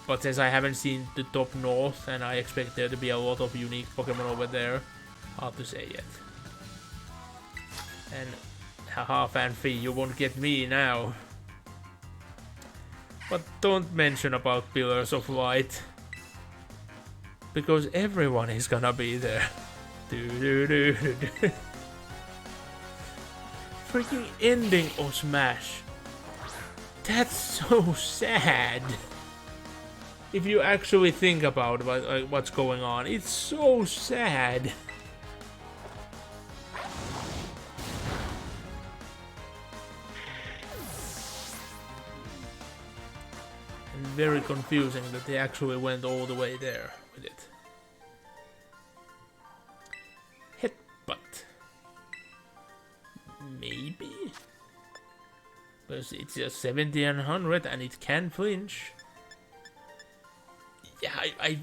But since I haven't seen the top north and I expect there to be a lot of unique Pokemon over there, hard to say yet. And haha, Fanfi, you won't get me now. But don't mention about Pillars of Light, because everyone is gonna be there. Freaking ending of Smash. That's so sad. If you actually think about what's going on, it's so sad. Very confusing that they actually went all the way there with it. Headbutt. Maybe? Because it's just 70 and 100 and it can flinch. Yeah, I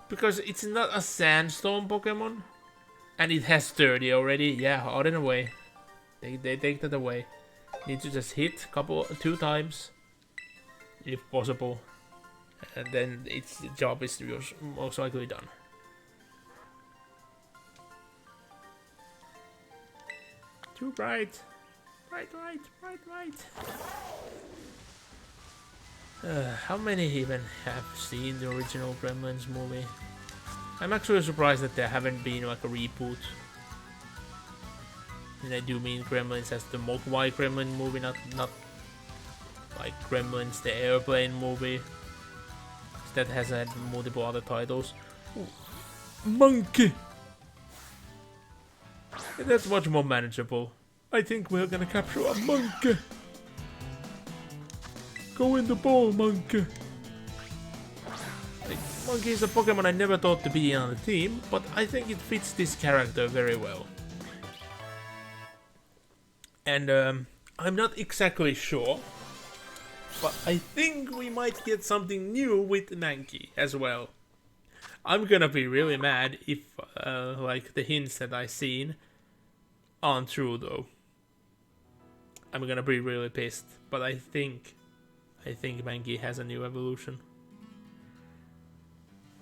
because it's not a Sandstorm Pokemon. And it has 30 already. Yeah, out and away. They take that away. Need to just hit 2 times. If possible, and then its job is most likely done. Too bright. Right. How many even have seen the original Gremlins movie? I'm actually surprised that there haven't been like a reboot. And I do mean Gremlins as the Mogwai Gremlin movie, not like Gremlins, the airplane movie. That has had multiple other titles. Ooh. Monkey! That's much more manageable. I think we're gonna capture a monkey! Go in the ball, monkey! Like, monkey is a Pokemon I never thought to be on the team, but I think it fits this character very well. And I'm not exactly sure, but I think we might get something new with Mankey as well. I'm gonna be really mad if like the hints that I've seen aren't true though. I'm gonna be really pissed, but I think Mankey has a new evolution.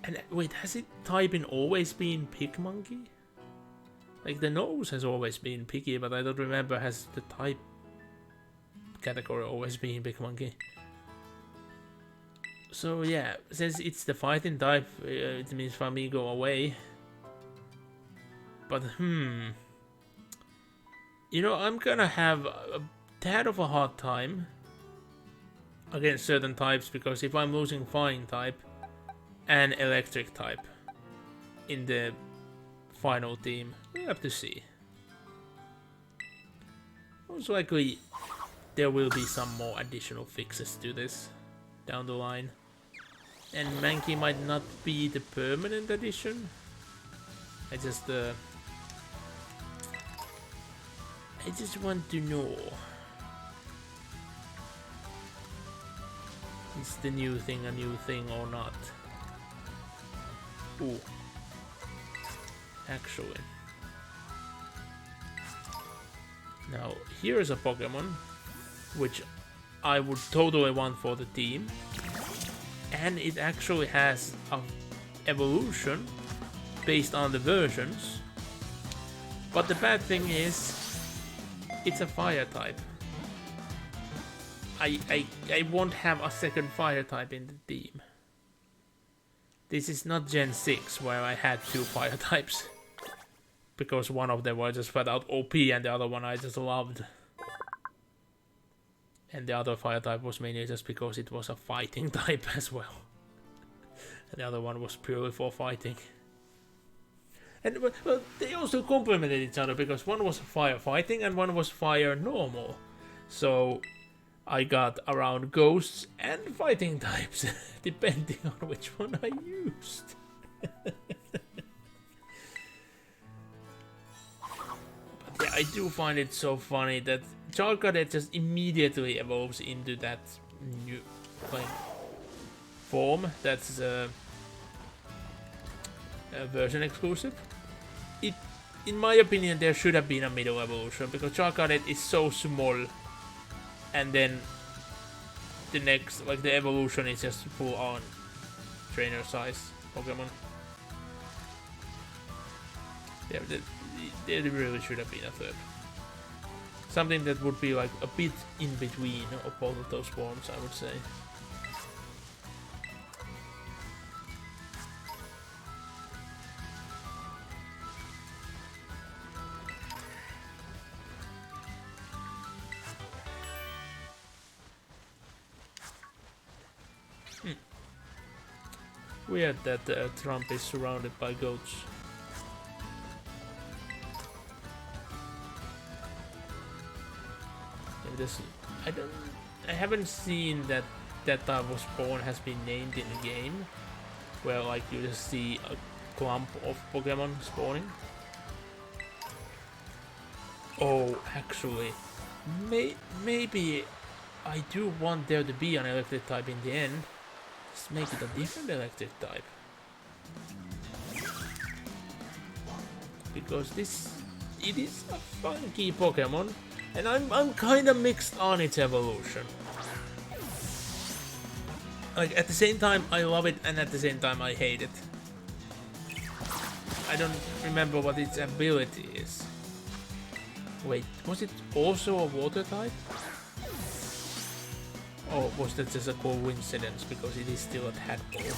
And wait, has it typing always been Pig Monkey? Like the nose has always been Piggy, but I don't remember has the type category always been Pig Monkey. So yeah, since it's the fighting type, it means Famigo away. But you know, I'm gonna have a tad of a hard time against certain types, because if I'm losing Flying type and Electric type in the final team, we'll have to see. Most likely there will be some more additional fixes to this down the line. And Mankey might not be the permanent addition. I just want to know. Is the new thing a new thing or not? Ooh. Actually. Now, here is a Pokemon which I would totally want for the team. And it actually has an evolution based on the versions. But the bad thing is, it's a fire type. I won't have a second fire type in the team. This is not Gen 6 where I had 2 fire types. Because one of them was just flat out OP and the other one I just loved. And the other fire type was mainly just because it was a fighting type as well. And the other one was purely for fighting. And well, they also complemented each other, because one was fire fighting and one was fire normal. So I got around ghosts and fighting types, depending on which one I used. But yeah, I do find it so funny that Scarlet just immediately evolves into that new form that's a version exclusive. In my opinion, there should have been a middle evolution, because Scarlet is so small, and then the next, like the evolution is just full on trainer size Pokemon. Yeah, there really should have been a third. Something that would be like a bit in between of both of those forms, I would say. Weird that Trump is surrounded by goats. I haven't seen that type of spawn has been named in the game, where like you just see a clump of Pokemon spawning. Oh, actually, maybe I do want there to be an electric type in the end. Just make it a different electric type, because it is a funky Pokemon. And I'm kind of mixed on its evolution. Like, at the same time I love it, and at the same time I hate it. I don't remember what its ability is. Wait, was it also a water type? Or was that just a coincidence, because it is still a tadpole?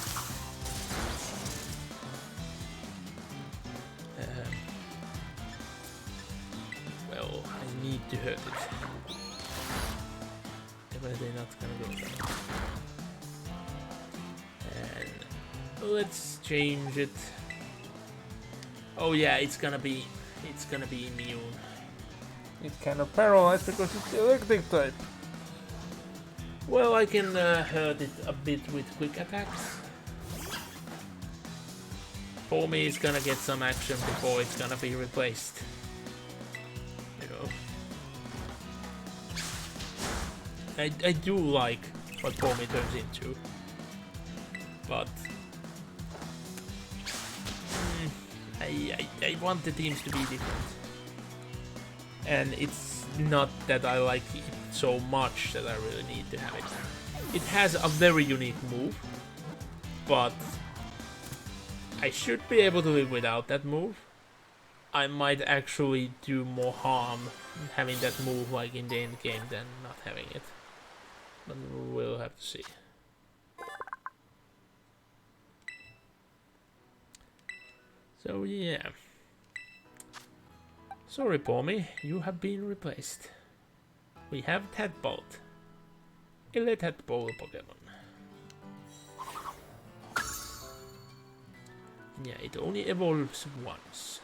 Well, I need to hurt it. Definitely not gonna go down. And let's change it. Oh yeah, it's gonna be immune. It's kind of paralyzed because it's the electric type. Well, I can hurt it a bit with quick attacks. For me, it's gonna get some action before it's gonna be replaced. You know. I do like what Pomi turns into, but I want the teams to be different. And it's not that I like it so much that I really need to have it. It has a very unique move, but I should be able to live without that move. I might actually do more harm having that move like in the end game than not having it. But we'll have to see. So yeah. Sorry, Pommy, you have been replaced. We have Tadpole. A Tadpole Pokemon. Yeah, it only evolves once.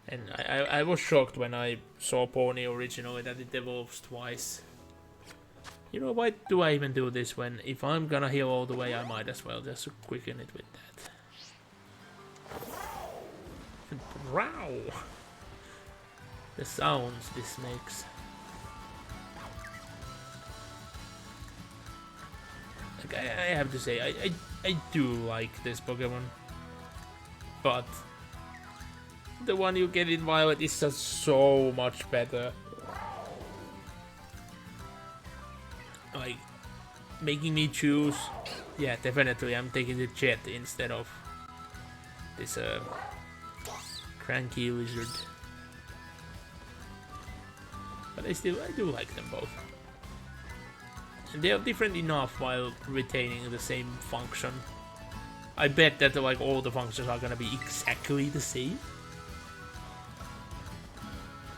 And I was shocked when I saw Pony originally that it evolves twice. You know, why do I even do this when if I'm gonna heal all the way, I might as well just quicken it with that. Wow! The sounds this makes. Like, I have to say, I do like this Pokemon. But the one you get in Violet is just so much better. Like, making me choose. Yeah, definitely I'm taking the Jet instead of this cranky lizard. But I do like them both. And they are different enough while retaining the same function. I bet that like all the functions are gonna be exactly the same.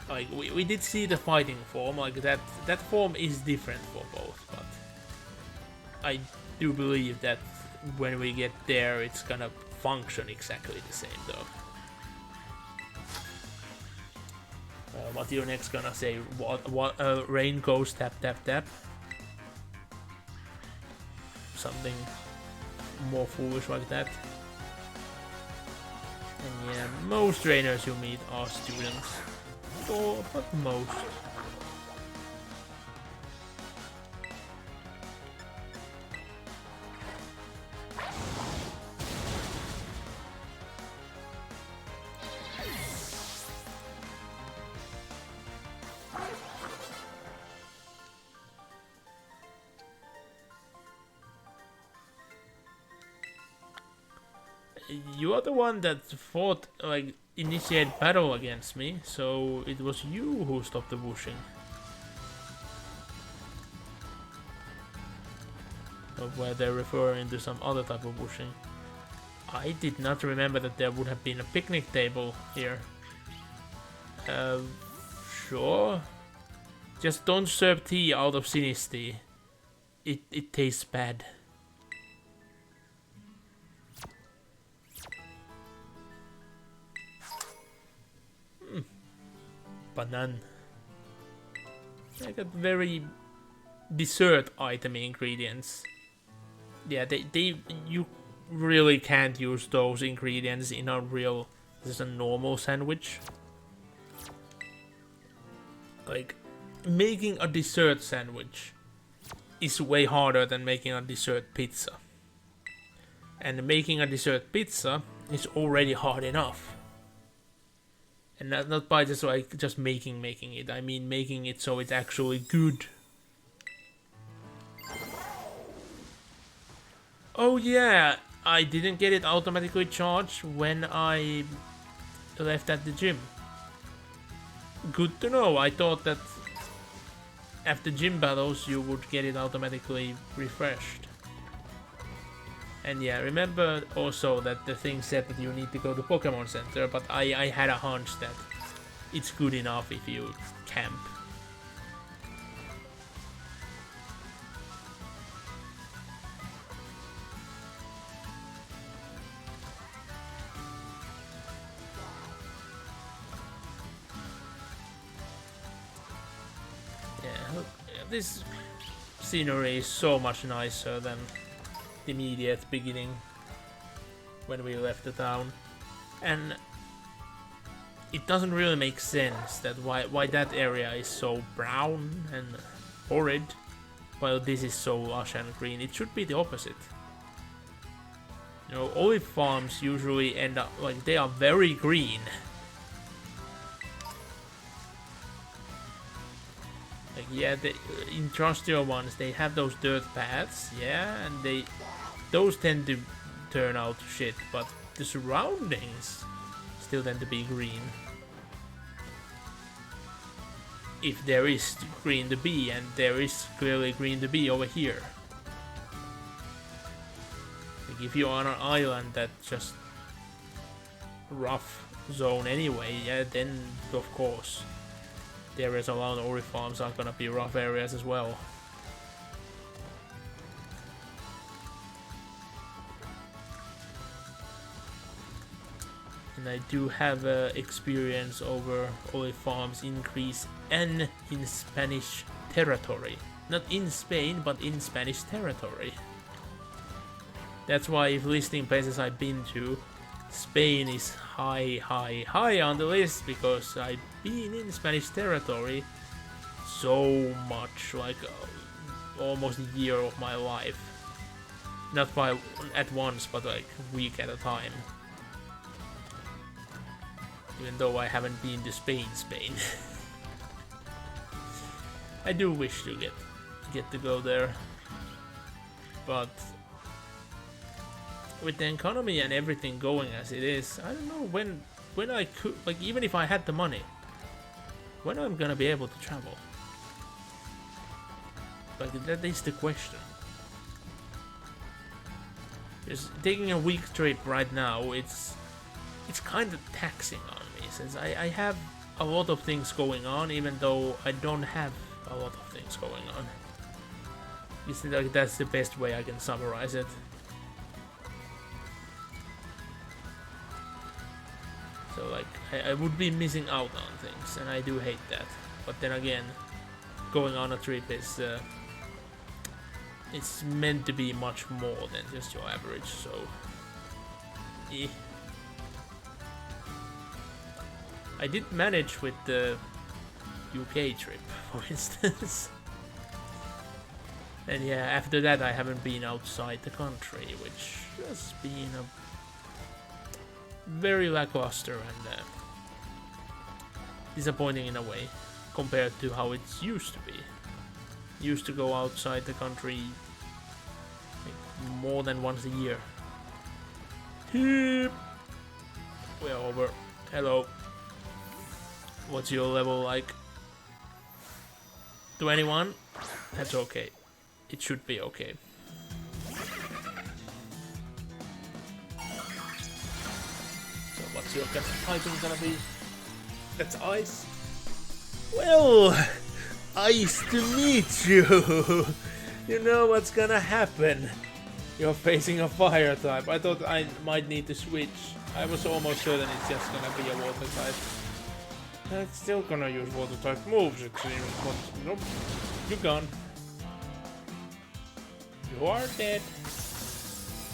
Like we did see the fighting form, like that form is different for both, but I do believe that when we get there it's gonna function exactly the same though. What you next gonna say? What rain goes tap tap tap? Something more foolish like that. And yeah, most trainers you meet are students. Or not most. You are the one that fought, like, initiate battle against me, so it was you who stopped the whooshing. Or were they referring to some other type of whooshing? I did not remember that there would have been a picnic table here. Sure. Just don't serve tea out of Sinistea. It tastes bad. Banan. I got very dessert item ingredients. Yeah, you really can't use those ingredients in a real, this is a normal sandwich. Like, making a dessert sandwich is way harder than making a dessert pizza. And making a dessert pizza is already hard enough. And not by just like just making it. I mean making it so it's actually good. Oh yeah, I didn't get it automatically charged when I left at the gym. Good to know. I thought that after gym battles you would get it automatically refreshed. And yeah, remember also that the thing said that you need to go to Pokemon Center, but I had a hunch that it's good enough if you camp. Yeah, look, this scenery is so much nicer than the immediate beginning when we left the town, and it doesn't really make sense that why that area is so brown and horrid while this is so lush and green. It should be the opposite. You know, olive farms usually end up like they are very green. Like yeah, the industrial ones, they have those dirt paths, yeah, and those tend to turn out shit, but the surroundings still tend to be green. If there is green to be, and there is clearly green to be over here. Like if you're on an island that's just rough zone anyway, yeah, then of course the areas around Ori farms are gonna be rough areas as well. And I do have experience over Ori farms increase N in Spanish territory. Not in Spain, but in Spanish territory. That's why if listing places I've been to, Spain is high on the list, because I've been in Spanish territory so much, like almost a year of my life. Not at once, but like a week at a time. Even though I haven't been to Spain. I do wish to get to go there, but with the economy and everything going as it is, I don't know when I could, like, even if I had the money, when I'm gonna be able to travel. Like, that is the question. Just taking a week trip right now, it's kind of taxing on me, since I have a lot of things going on, even though I don't have a lot of things going on. It's like that's the best way I can summarize it. So like, I would be missing out on things, and I do hate that. But then again, going on a trip is it's meant to be much more than just your average, so I did manage with the UK trip, for instance. And yeah, after that I haven't been outside the country, which has been a very lackluster and disappointing in a way, compared to how it used to be. Used to go outside the country like, more than once a year. We're over. Hello. What's your level like? 21? That's okay. It should be okay. So what's your typing gonna be? That's ice. Well, ice to meet you. You know what's gonna happen. You're facing a fire type. I thought I might need to switch. I was almost certain it's just gonna be a water type. It's still gonna use water type moves, it seems, but nope. You're gone. You are dead.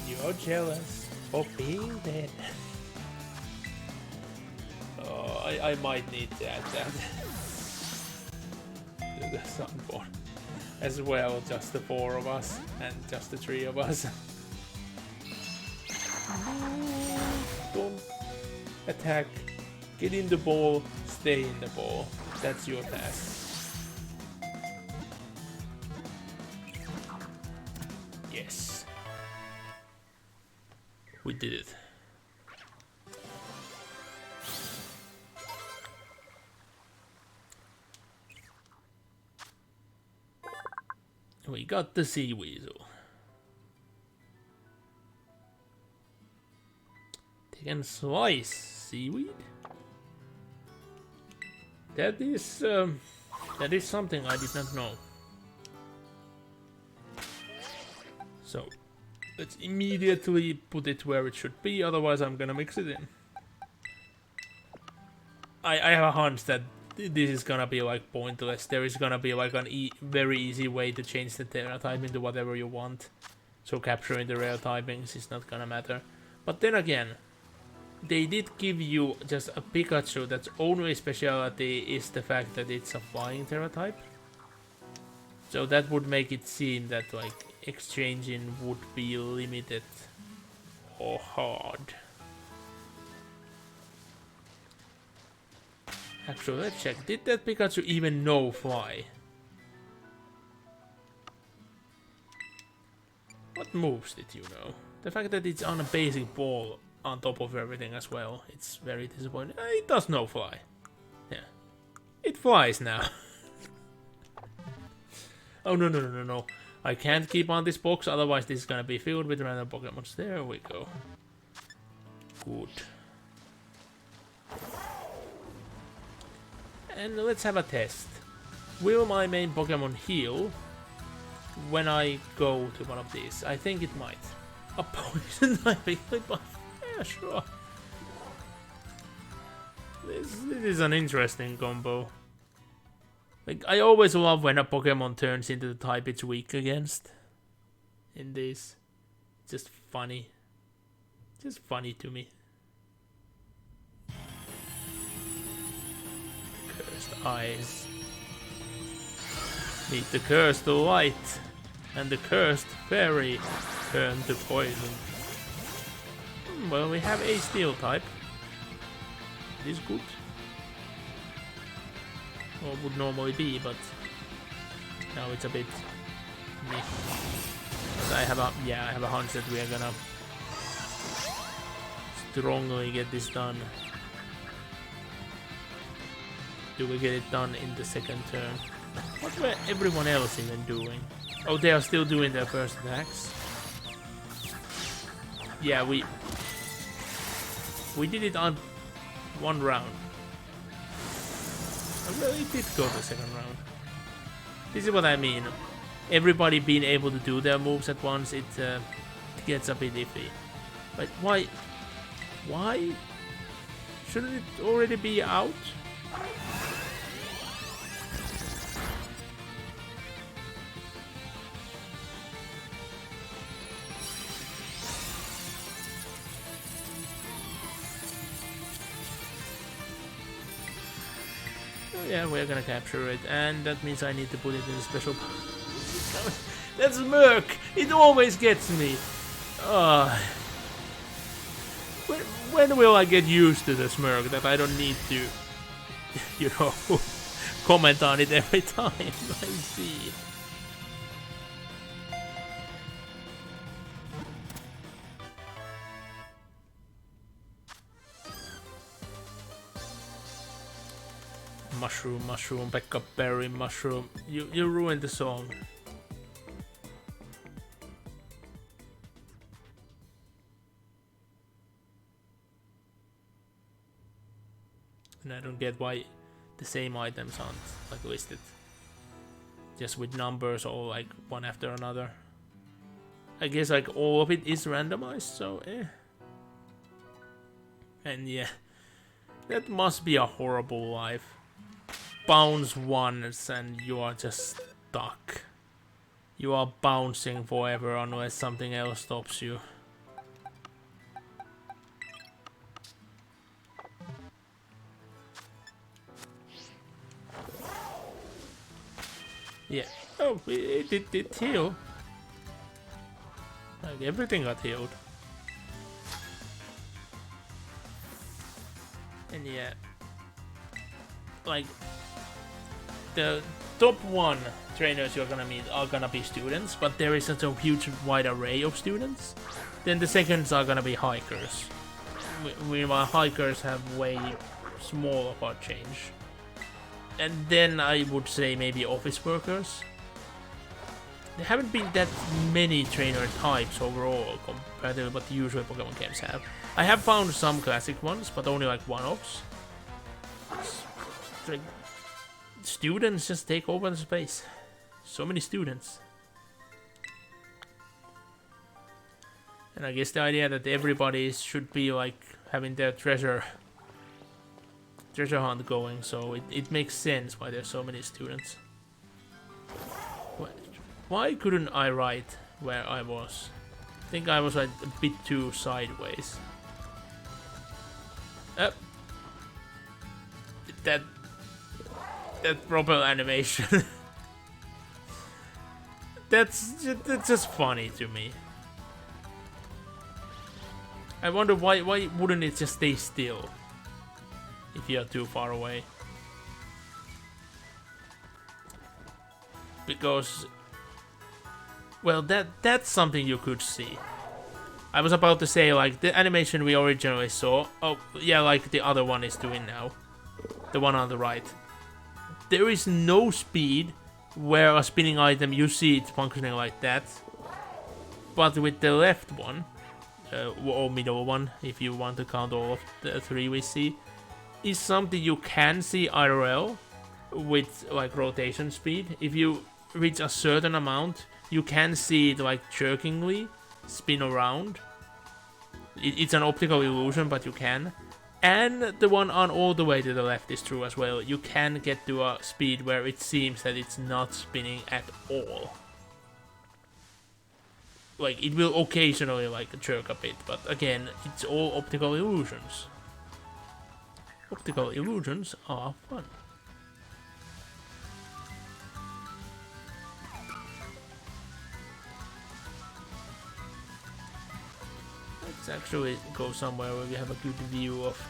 You're jealous of being dead. Oh, I might need to add that to the soundboard as well, just the 4 of us and just the 3 of us. Don't attack. Get in the ball. Stay in the ball. That's your task. Yes. We did it. We got the sea weasel. They can slice seaweed? That is something I did not know. So let's immediately put it where it should be, otherwise I'm gonna mix it in. I have a hunch that this is gonna be like pointless. There is gonna be like an very easy way to change the Terra type into whatever you want. So capturing the rare typings is not gonna matter. But then again, they did give you just a Pikachu that's only speciality is the fact that it's a flying Terra type. So that would make it seem that like exchanging would be limited or hard. Actually, let's check. Did that Pikachu even know fly? What moves did you know? The fact that it's on a basic ball on top of everything as well, it's very disappointing. It does no fly. Yeah. It flies now. Oh, no. I can't keep on this box, otherwise this is gonna be filled with random Pokemons. There we go. Good. And let's have a test. Will my main Pokemon heal when I go to one of these? I think it might. A poison typing, but yeah, sure. This is an interesting combo. Like, I always love when a Pokemon turns into the type it's weak against. In this. Just funny. Just funny to me. Cursed eyes. Meet the cursed light. And the cursed fairy turn to poison. Well, we have a steel type. It is good. Or would normally be, but now it's a bit meh. But I have a hunch that we are gonna strongly get this done. Do we get it done in the second turn? What were everyone else even doing? Oh, they are still doing their first attacks. Yeah, we did it on one round. Well, it did go the second round. This is what I mean. Everybody being able to do their moves at once, it gets a bit iffy. But why? Why? Shouldn't it already be out? Yeah, we're gonna capture it, and that means I need to put it in a special... That's Merc! It always gets me! When will I get used to the Smirk that I don't need to, you know, comment on it every time I see? Mushroom, Pekka Berry, mushroom. You ruined the song. And I don't get why the same items aren't like listed. Just with numbers all like one after another. I guess like all of it is randomized, so eh. And yeah, that must be a horrible life. Bounce once and you are just stuck. You are bouncing forever unless something else stops you. Yeah. Oh, it did heal. Like everything got healed. And yeah. Like the top 1 trainers you're gonna meet are gonna be students, but there is such a huge wide array of students. Then the seconds are gonna be hikers. Meanwhile, hikers have way smaller part change. And then I would say maybe office workers. There haven't been that many trainer types overall compared to what the usual Pokemon games have. I have found some classic ones, but only like one-offs. Like, students just take over the space. So many students. And I guess the idea that everybody should be like having their treasure hunt going, so it makes sense why there's so many students. Why couldn't I write where I was? I think I was like a bit too sideways. That proper animation. That's just funny to me. I wonder why wouldn't it just stay still if you're too far away? Because, well, that's something you could see. I was about to say, like, the animation we originally saw. Oh, yeah, like the other one is doing now. The one on the right. There is no speed where a spinning item, you see it functioning like that. But with the left one, or middle one, if you want to count all of the three we see, is something you can see IRL with like rotation speed. If you reach a certain amount, you can see it like jerkingly spin around. It's an optical illusion, but you can. And the one on all the way to the left is true as well. You can get to a speed where it seems that it's not spinning at all. Like, it will occasionally like jerk a bit, but again, it's all optical illusions. Optical illusions are fun. Let's actually go somewhere where we have a good view of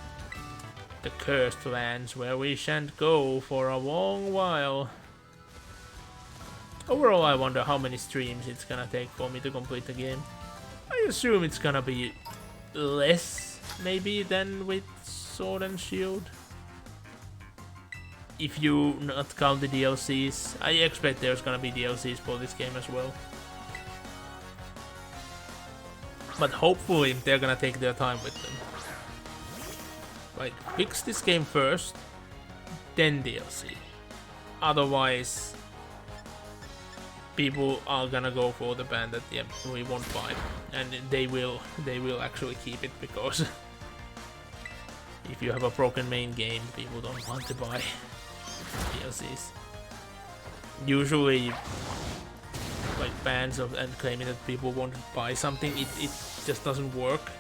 the cursed lands, where we shan't go for a long while. Overall, I wonder how many streams it's gonna take for me to complete the game. I assume it's gonna be less, maybe, than with Sword and Shield. If you not count the DLCs. I expect there's gonna be DLCs for this game as well. But hopefully they're gonna take their time with them. Like, fix this game first, then DLC. Otherwise, people are gonna go for the band that we won't buy, and they will actually keep it, because if you have a broken main game, people don't want to buy DLCs. Usually, like, bans and claiming that people won't buy something, it just doesn't work.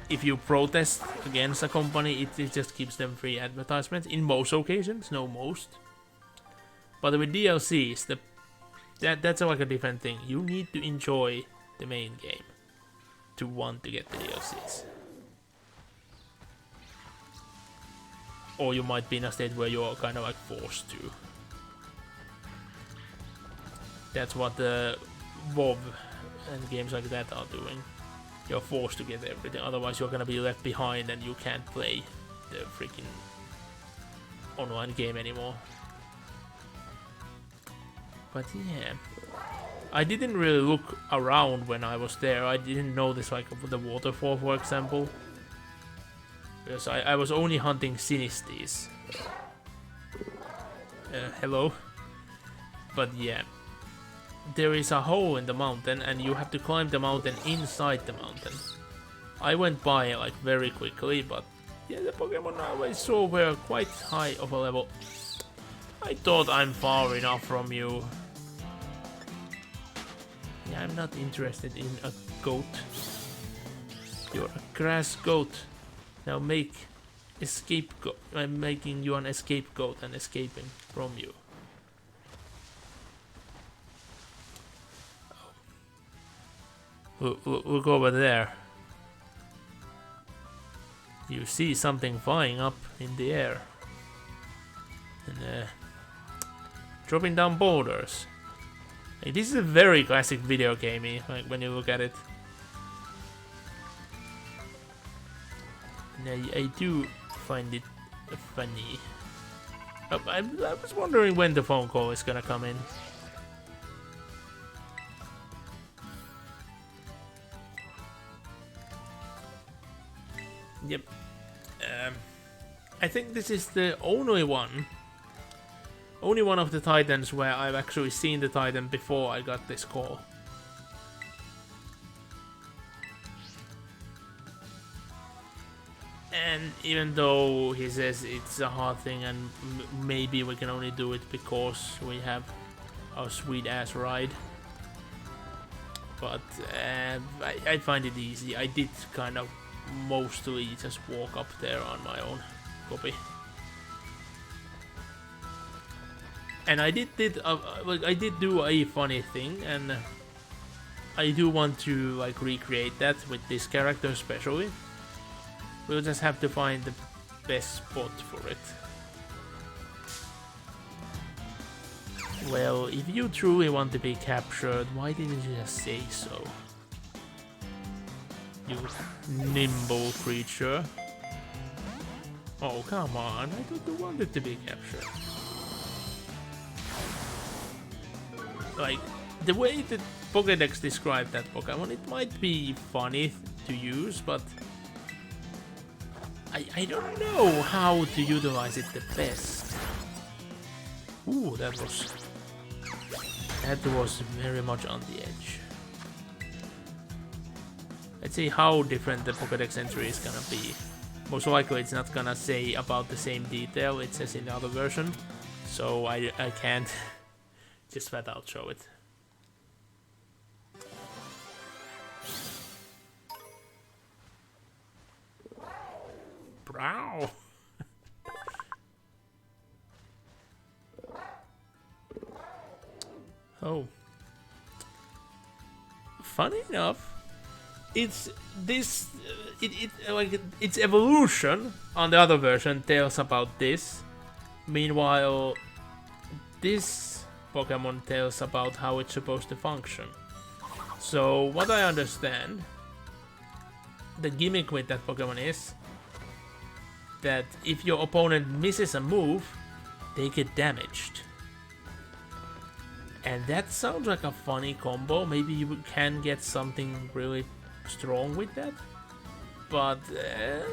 If you protest against a company, it just gives them free advertisements in most occasions, no most. But with DLCs, that's like a different thing. You need to enjoy the main game to want to get the DLCs. Or you might be in a state where you're kind of like forced to. That's what the WoW and games like that are doing. You're forced to get everything, otherwise you're gonna be left behind and you can't play the freaking online game anymore. But yeah, I didn't really look around when I was there. I didn't notice like the waterfall, for example, because I was only hunting Sinistes. Hello. But yeah, there is a hole in the mountain and you have to climb the mountain inside the mountain. I went by like very quickly, but yeah, the Pokemon I saw were quite high of a level. I thought I'm far enough from you. Yeah, I'm not interested in a goat. You're a grass goat. Now make escape goat. I'm making you an escape goat and escaping from you. Look over there. You see something flying up in the air. And dropping down boulders. Like, this is a very classic video gamey, like when you look at it. And I do find it funny. I was wondering when the phone call is gonna come in. Yep. I think this is the only one of the Titans where I've actually seen the Titan before I got this call. And even though he says it's a hard thing and maybe we can only do it because we have our sweet ass ride, but I find it easy. I did kind of mostly just walk up there on my own copy. And I did do a funny thing, and I do want to like recreate that with this character especially. We'll just have to find the best spot for it. Well, if you truly want to be captured, why didn't you just say so? You nimble creature. Oh, come on. I don't want it to be captured. Like, the way that Pokédex described that Pokemon, it might be funny to use, but I don't know how to utilize it the best. Ooh, that was very much on the edge. Let's see how different the Pokédex entry is gonna be. Most likely it's not gonna say about the same detail it says in the other version, so I can't just flat out show it. Brow. Oh. Funny enough, it's this like its evolution on the other version tells about this. Meanwhile, this Pokemon tells about how it's supposed to function. So what I understand, the gimmick with that Pokemon is that if your opponent misses a move, they get damaged. And that sounds like a funny combo. Maybe you can get something really strong with that. But I'm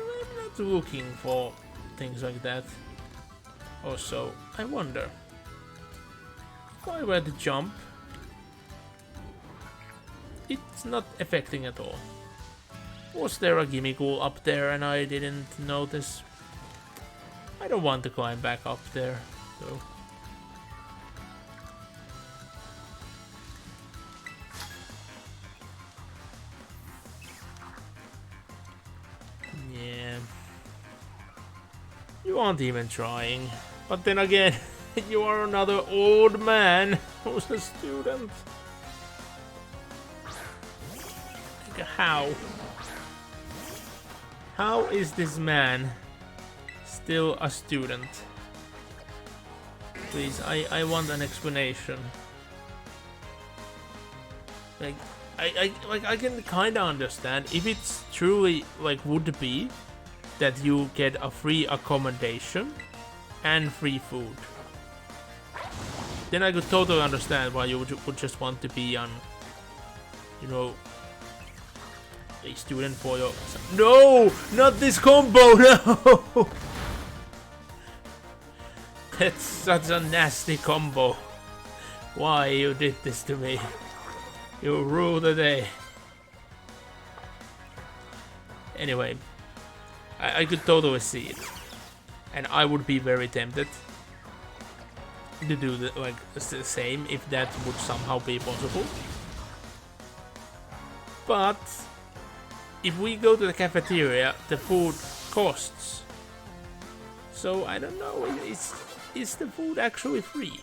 not looking for things like that. Also, I wonder, if I were to jump, it's not affecting at all. Was there a Gimmighoul up there and I didn't notice? I don't want to climb back up there, though. Yeah. You aren't even trying. But then again, you are another old man who's a student. Like, how? How is this man still a student? Please, I want an explanation. Like, I can kinda understand if it's truly like would be that you get a free accommodation and free food. Then I could totally understand why you would just want to be on, you know, a student for your... No! Not this combo! No! That's such a nasty combo. Why you did this to me? You rule the day. Anyway, I could totally see it. And I would be very tempted to do the same if that would somehow be possible. But if we go to the cafeteria, the food costs. So I don't know, is the food actually free?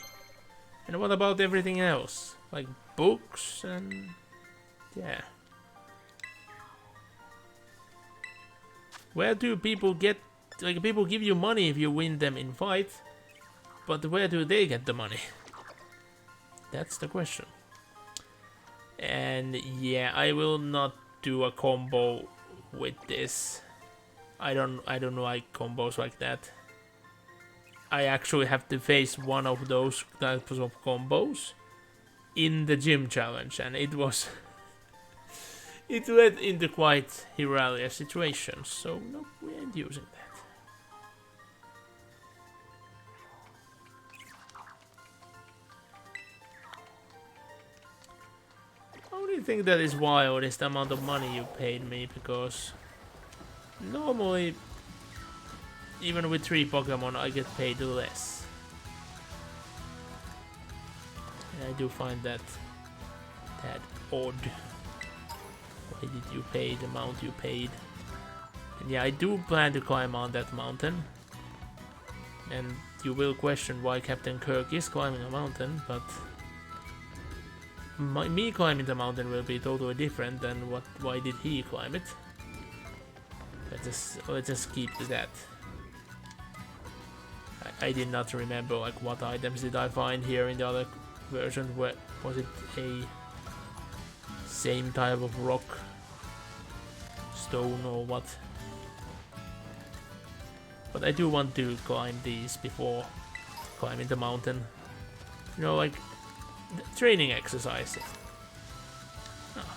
And what about everything else? Like books and... yeah. Where do people get... like, people give you money if you win them in fight, but where do they get the money? That's the question. And yeah, I will not do a combo with this. I don't like combos like that. I actually have to face one of those types of combos in the gym challenge, and it was it led into quite hilarious situations, so no, we ain't using that. I only think that is wild is the amount of money you paid me, because normally even with 3 Pokemon I get paid less. And I do find that odd. Why did you pay the amount you paid? And yeah, I do plan to climb on that mountain. And you will question why Captain Kirk is climbing a mountain, but me climbing the mountain will be totally different than why did he climb it. Let's just keep to that. I did not remember like what items did I find here in the other version. Where was it? A same type of rock? stone or what. But I do want to climb these before climbing the mountain. You know, like training exercises.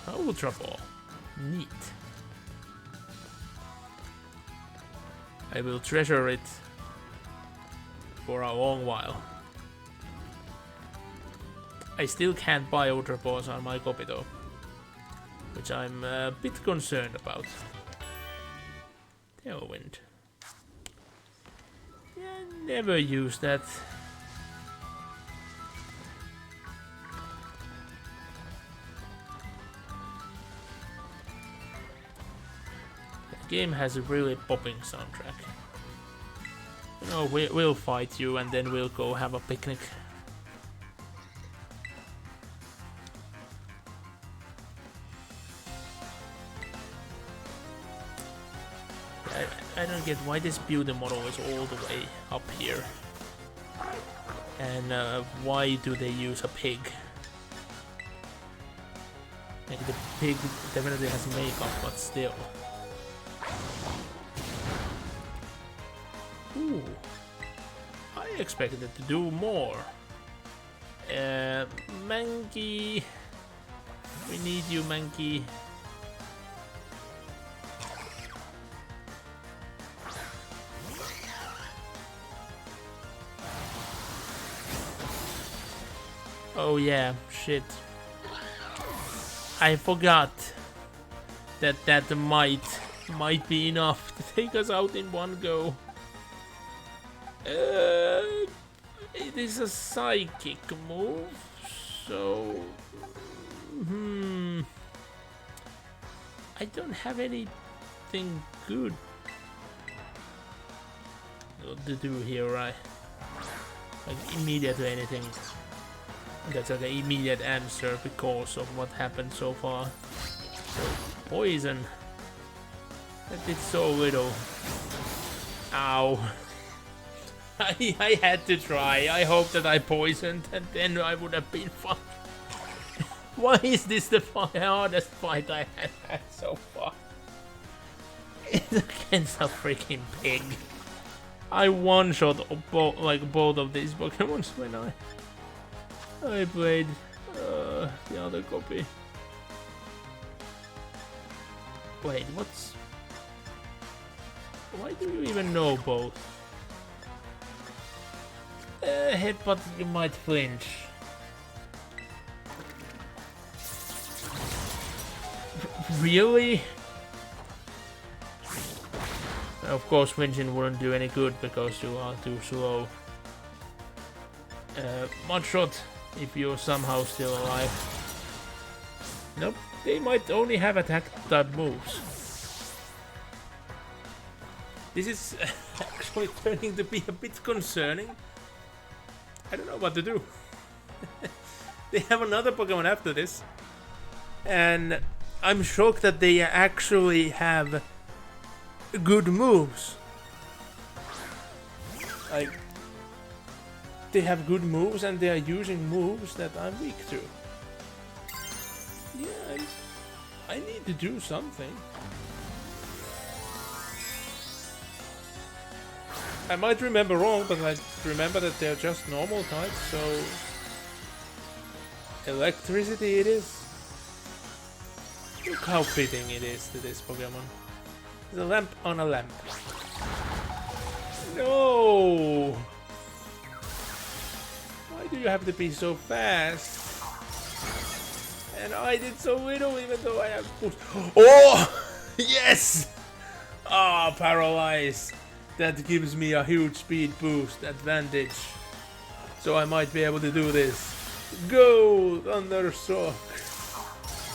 Oh, Ultra Ball. Neat. I will treasure it for a long while. I still can't buy Ultra Balls on my copy though, which I'm a bit concerned about. Tailwind. Yeah, never use that. The game has a really popping soundtrack. You know, we'll fight you and then we'll go have a picnic. I don't get why this beauty model is all the way up here. And why do they use a pig? Like the pig definitely has makeup, but still. Ooh. I expected it to do more. Mankey. We need you, Mankey. Oh yeah, shit. I forgot that might be enough to take us out in one go. It is a psychic move, so I don't have anything good to do here, right? Like immediately anything. That's like an immediate answer because of what happened so far. So, poison. That did so little. Ow. I had to try. I hope that I poisoned and then I would have been fine. Why is this the hardest fight I have had so far? It's against a freaking pig. I one-shot both of these Pokemons when I played the other copy. Wait, what's... Why do you even know both? Headbutt, you might flinch. Really? Of course, flinching wouldn't do any good because you are too slow. Mudshot, if you're somehow still alive. Nope, they might only have attack type moves. This is actually turning to be a bit concerning. I don't know what to do. They have another Pokemon after this. And I'm shocked that they actually have good moves. Like, they have good moves and they are using moves that I'm weak to. Yeah, I need to do something. I might remember wrong, but I remember that they're just normal types, so... Electricity it is. Look how fitting it is to this Pokemon. There's a lamp on a lamp. No! Why do you have to be so fast? And I did so little even though I have push. Oh! Yes! Ah, paralyzed. That gives me a huge speed boost advantage. So I might be able to do this. Go! Thunder Shock!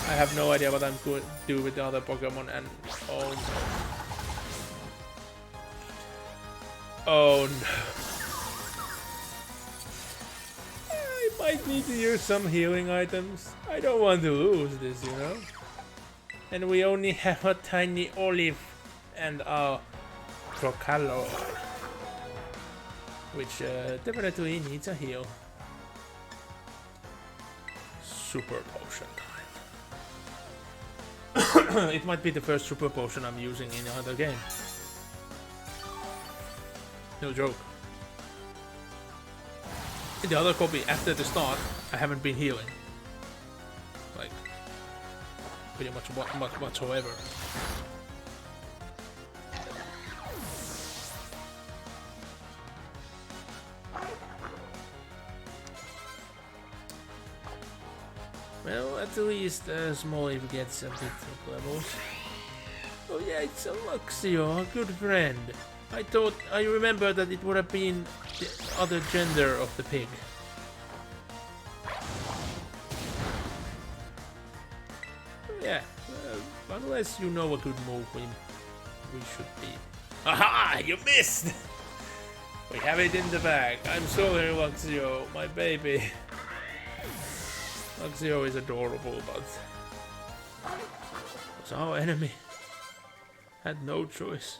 I have no idea what I'm going to do with the other Pokemon and... Oh no. Oh no. I might need to use some healing items. I don't want to lose this, you know? And we only have a tiny olive and a Crocalor, which definitely needs a heal. Super potion time. It might be the first super potion I'm using in another game. No joke. In the other copy, after the start, I haven't been healing. Like, pretty much whatsoever. Well, at least Smoliv gets a bit of levels. Oh yeah, it's a Luxio, a good friend. I remember that it would have been the other gender of the pig. Yeah, unless you know a good move, we should be. Aha! You missed! We have it in the bag. I'm sorry, Luxio, my baby. Luxio is adorable, but was our enemy. Had no choice.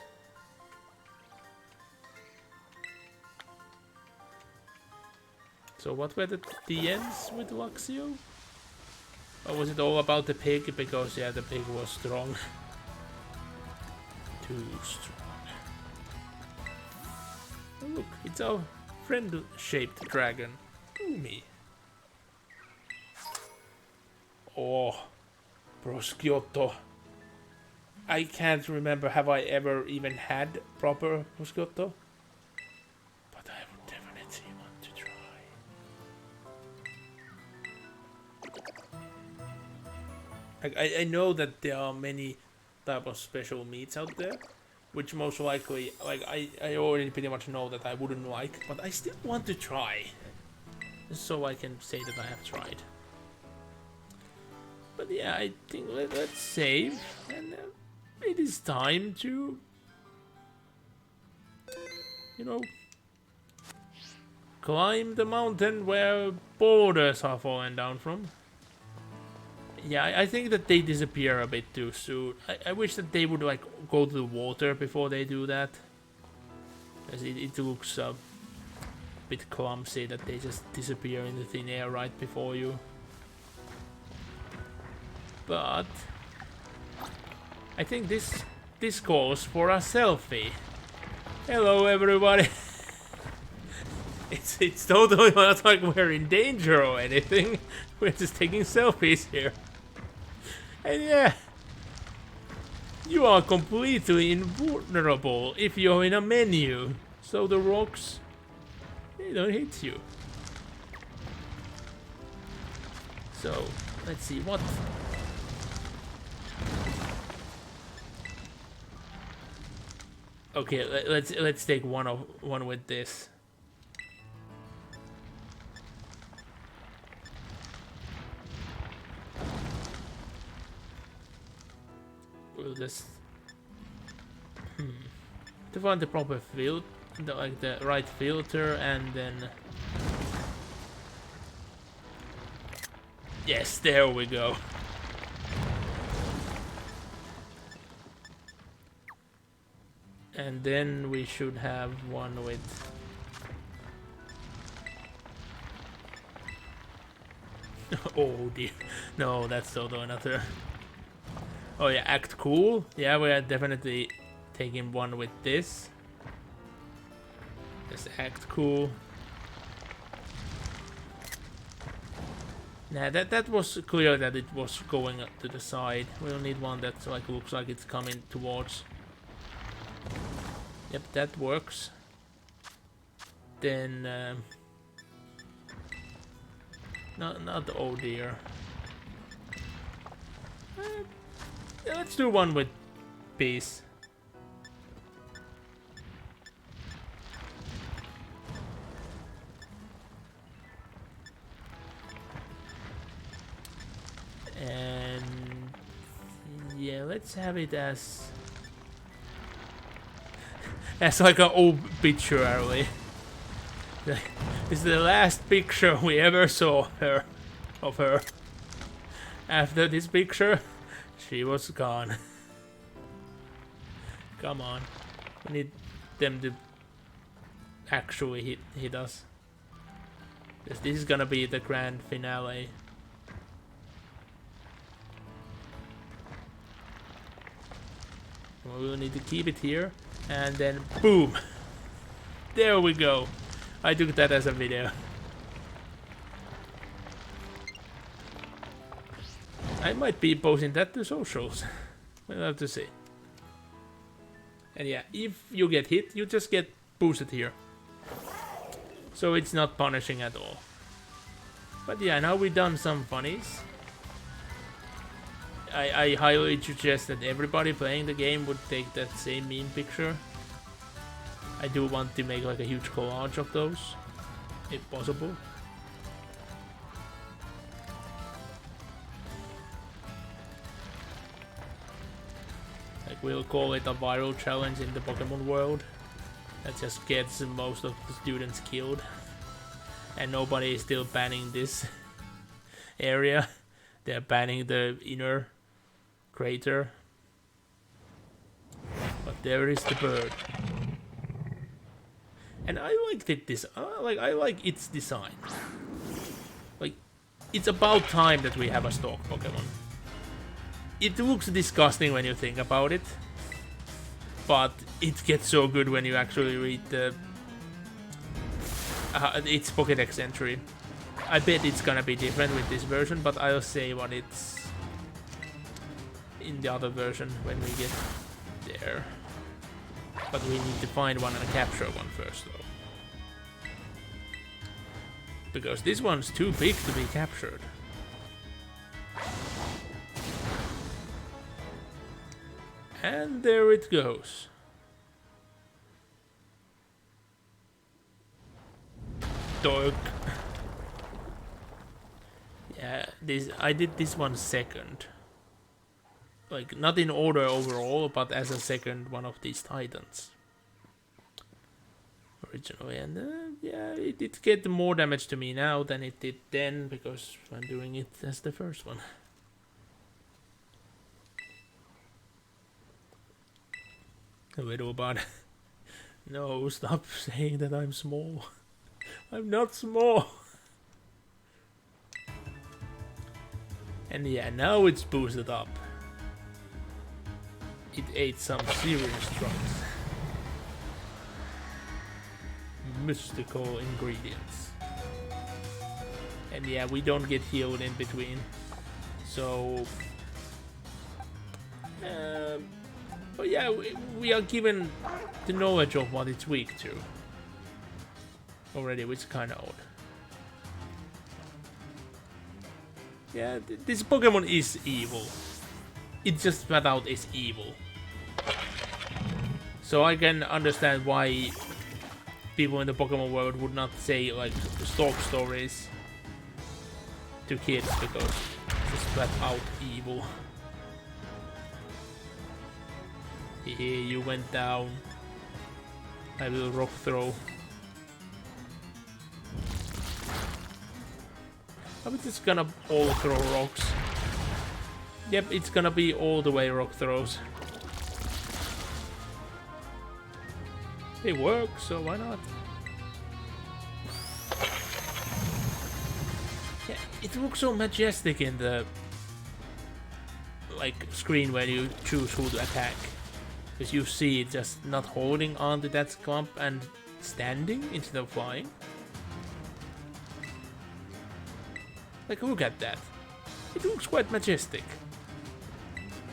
So what were the ends with Luxio? Or was it all about the pig? Because yeah, the pig was strong. Too strong. Oh, look, it's our friend-shaped dragon. Umi. Oh, Prosciutto. I can't remember, have I ever even had proper Prosciutto? But I would definitely want to try. I know that there are many type of special meats out there, which most likely, like, I already pretty much know that I wouldn't like, but I still want to try. Just so I can say that I have tried. But yeah, I think let's save, and it is time to, you know, climb the mountain where boulders are falling down from. Yeah, I think that they disappear a bit too soon. I wish that they would like go to the water before they do that. Because it looks a bit clumsy that they just disappear in the thin air right before you. But I think this calls for a selfie. Hello, everybody. It's totally not like we're in danger or anything. We're just taking selfies here. And yeah, you are completely invulnerable if you're in a menu. So the rocks, they don't hit you. So let's see what. Okay, let's take one with this. We'll just to find the proper filter, like the right filter, and then yes, there we go. And then we should have one with oh dear, no, that's totally another. Oh yeah, act cool. Yeah, we are definitely taking one with this. Just act cool. Nah, that was clear that it was going up to the side. We'll need one that like looks like it's coming towards. Yep, that works. Then not oh dear. Yeah, let's do one with peace. And yeah, let's have it as like an obituary. This is the last picture we ever saw of her. After this picture, she was gone. Come on. We need them to actually hit us. This is gonna be the grand finale. We'll need to keep it here. And then boom! There we go. I took that as a video. I might be posting that to socials. We'll have to see. And yeah, if you get hit, you just get boosted here. So it's not punishing at all. But yeah, now we've done some funnies. I highly suggest that everybody playing the game would take that same meme picture. I do want to make like a huge collage of those, if possible. Like we'll call it a viral challenge in the Pokemon world. That just gets most of the students killed. And nobody is still banning this area. They're banning the inner crater. But there is the bird. And I liked it I like its design. Like, it's about time that we have a stock Pokemon. It looks disgusting when you think about it. But it gets so good when you actually read the its Pokédex entry. I bet it's gonna be different with this version, but I'll say what it's in the other version when we get there. But we need to find one and capture one first, though. Because this one's too big to be captured. And there it goes. Dork. Yeah, I did this one second. Like, not in order overall, but as a second one of these titans. Originally, and yeah, it did get more damage to me now than it did then, because I'm doing it as the first one. A little about no, stop saying that I'm small. I'm not small. And yeah, now it's boosted up. It ate some serious drugs. Mystical ingredients. And yeah, we don't get healed in between. So... but yeah, we are given the knowledge of what it's weak to. Already, which is kinda odd. Yeah, this Pokemon is evil. It just flat out is evil. So I can understand why people in the Pokemon world would not say like stock stories to kids, because it's just flat out evil. Here you went down. I will rock throw. I'm just gonna all throw rocks. Yep, it's gonna be all the way rock throws. They work, so why not? Yeah, it looks so majestic in the like screen when you choose who to attack. Because you see it just not holding onto that clump and standing instead of flying. Like, look at that. It looks quite majestic.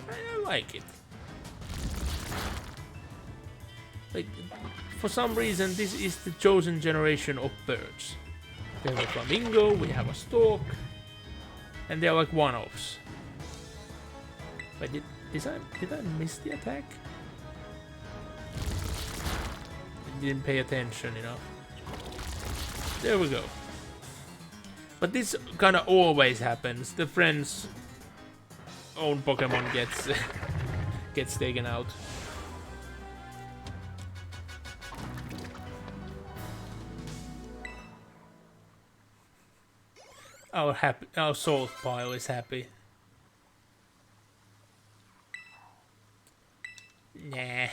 I like it. Like, for some reason, this is the chosen generation of birds. We have a flamingo, we have a stork, and they're like one-offs. But did I miss the attack? I didn't pay attention enough. There we go. But this kind of always happens. The friend's own Pokemon gets gets taken out. Our salt pile is happy. Nah.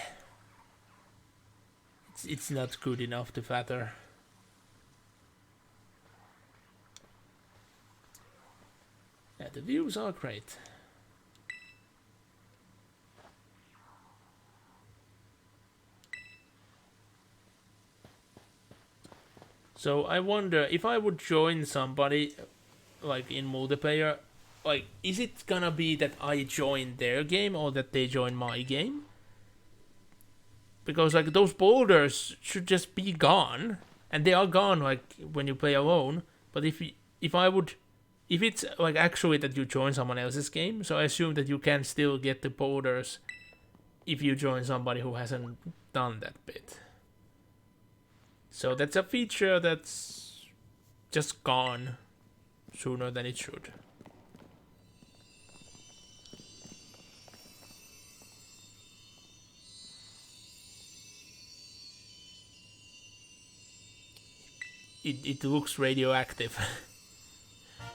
It's not good enough to flatter. Yeah, the views are great. So I wonder if I would join somebody like in multiplayer, like is it gonna be that I join their game or that they join my game? Because like those boulders should just be gone, and they are gone like when you play alone. But if I would, if it's like actually that you join someone else's game, so I assume that you can still get the boulders if you join somebody who hasn't done that bit. So that's a feature that's just gone sooner than it should. It looks radioactive.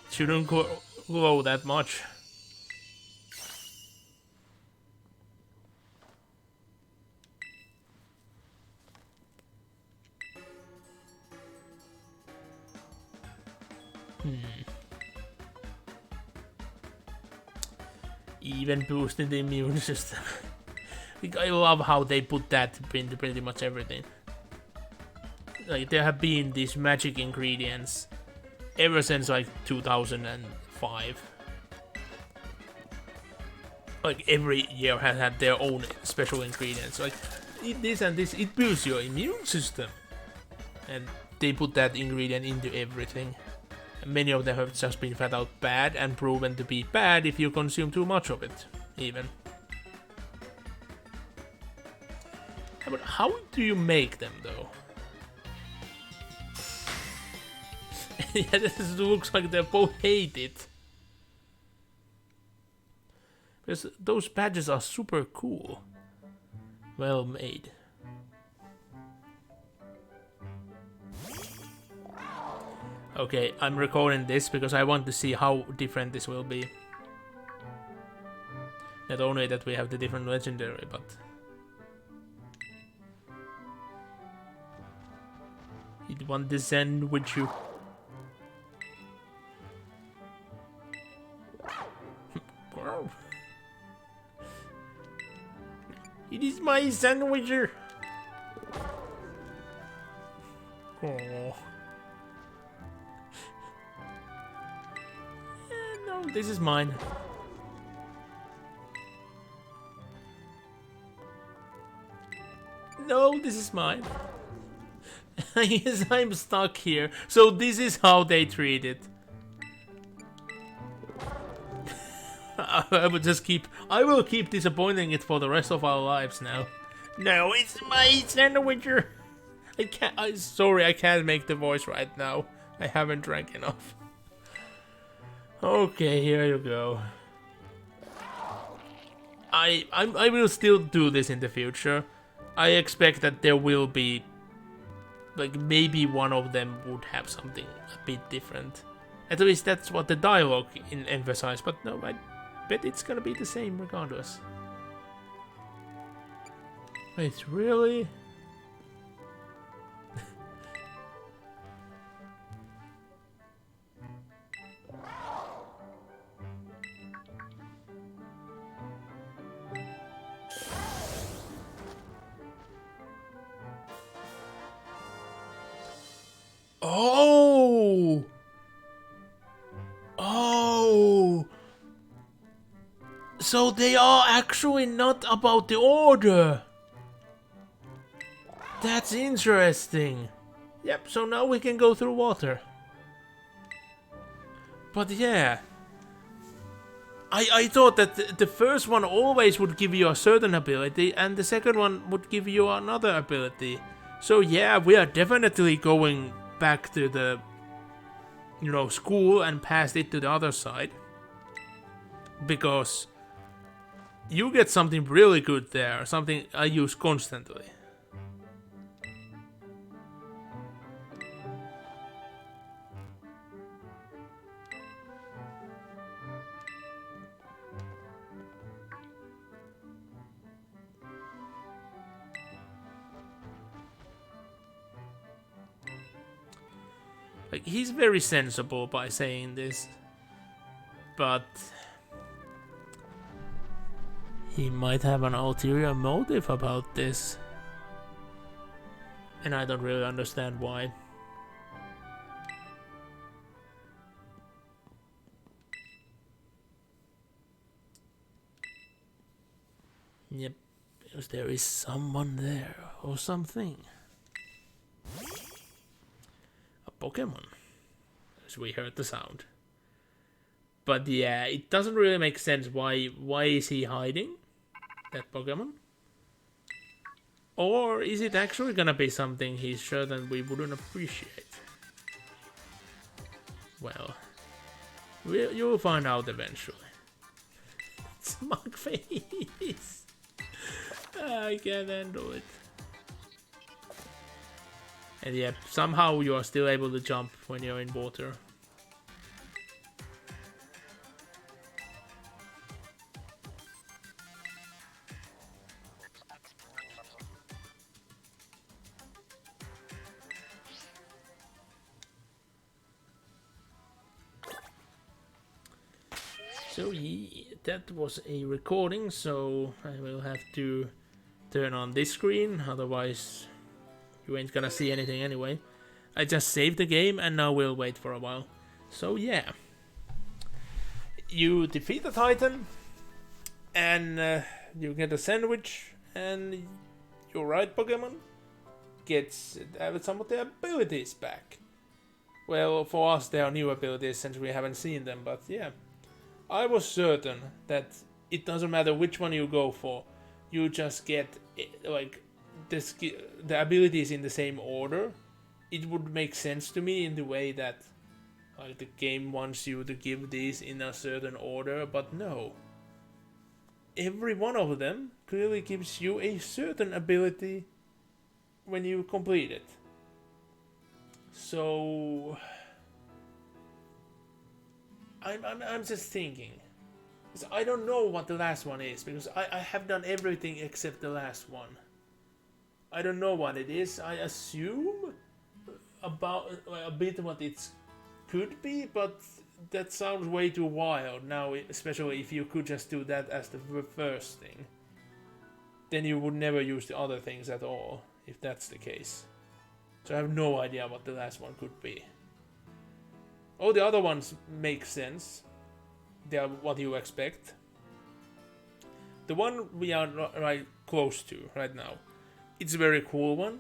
It shouldn't glow that much. Even boosting the immune system. I love how they put that into pretty much everything. Like there have been these magic ingredients ever since like 2005. Like every year has had their own special ingredients. Like eat this and this, it boosts your immune system. And they put that ingredient into everything. And many of them have just been flat out bad and proven to be bad if you consume too much of it, even. But how do you make them though? Yeah, this looks like they both hate it. Because those badges are super cool. Well made. Okay, I'm recording this because I want to see how different this will be. Not only that we have the different legendary, but... You'd want to sandwich you. It is my sandwicher. Oh. No, this is mine. No, this is mine. I guess I'm stuck here. So this is how they treat it. I will keep disappointing it for the rest of our lives now. No, it's my sandwicher. Sorry, I can't make the voice right now. I haven't drank enough. Okay, here you go. I will still do this in the future. I expect that there will be, like, maybe one of them would have something a bit different. At least that's what the dialogue emphasized, but no, I bet it's gonna be the same regardless. Wait, really? Oh! Oh! So they are actually not about the order. That's interesting. Yep, so now we can go through water. But yeah. I thought that the first one always would give you a certain ability and the second one would give you another ability. So yeah, we are definitely going back to the, you know, school and past it to the other side. Because you get something really good there, something I use constantly. Like, he's very sensible by saying this, but he might have an ulterior motive about this, and I don't really understand why. Yep, because there is someone there or something. A Pokemon, as we heard the sound. But yeah, it doesn't really make sense why is he hiding that Pokemon? Or is it actually gonna be something he's sure that we wouldn't appreciate? Well, you'll find out eventually. Smug face. I can't handle it. And yeah, somehow you are still able to jump when you're in water. So that was a recording, so I will have to turn on this screen, otherwise you ain't gonna see anything anyway. I just saved the game and now we'll wait for a while. So yeah, you defeat the Titan and you get a sandwich, and your right Pokemon gets some of their abilities back. Well, for us they are new abilities since we haven't seen them, but yeah. I was certain that it doesn't matter which one you go for, you just get like the abilities in the same order. It would make sense to me in the way that like the game wants you to give these in a certain order, but no. Every one of them clearly gives you a certain ability when you complete it. So I'm just thinking. I don't know what the last one is, because I have done everything except the last one. I don't know what it is. I assume about a bit what it could be, but that sounds way too wild now, especially if you could just do that as the first thing. Then you would never use the other things at all, if that's the case. So I have no idea what the last one could be. All the other ones make sense. They are what you expect. The one we are right close to right now, it's a very cool one,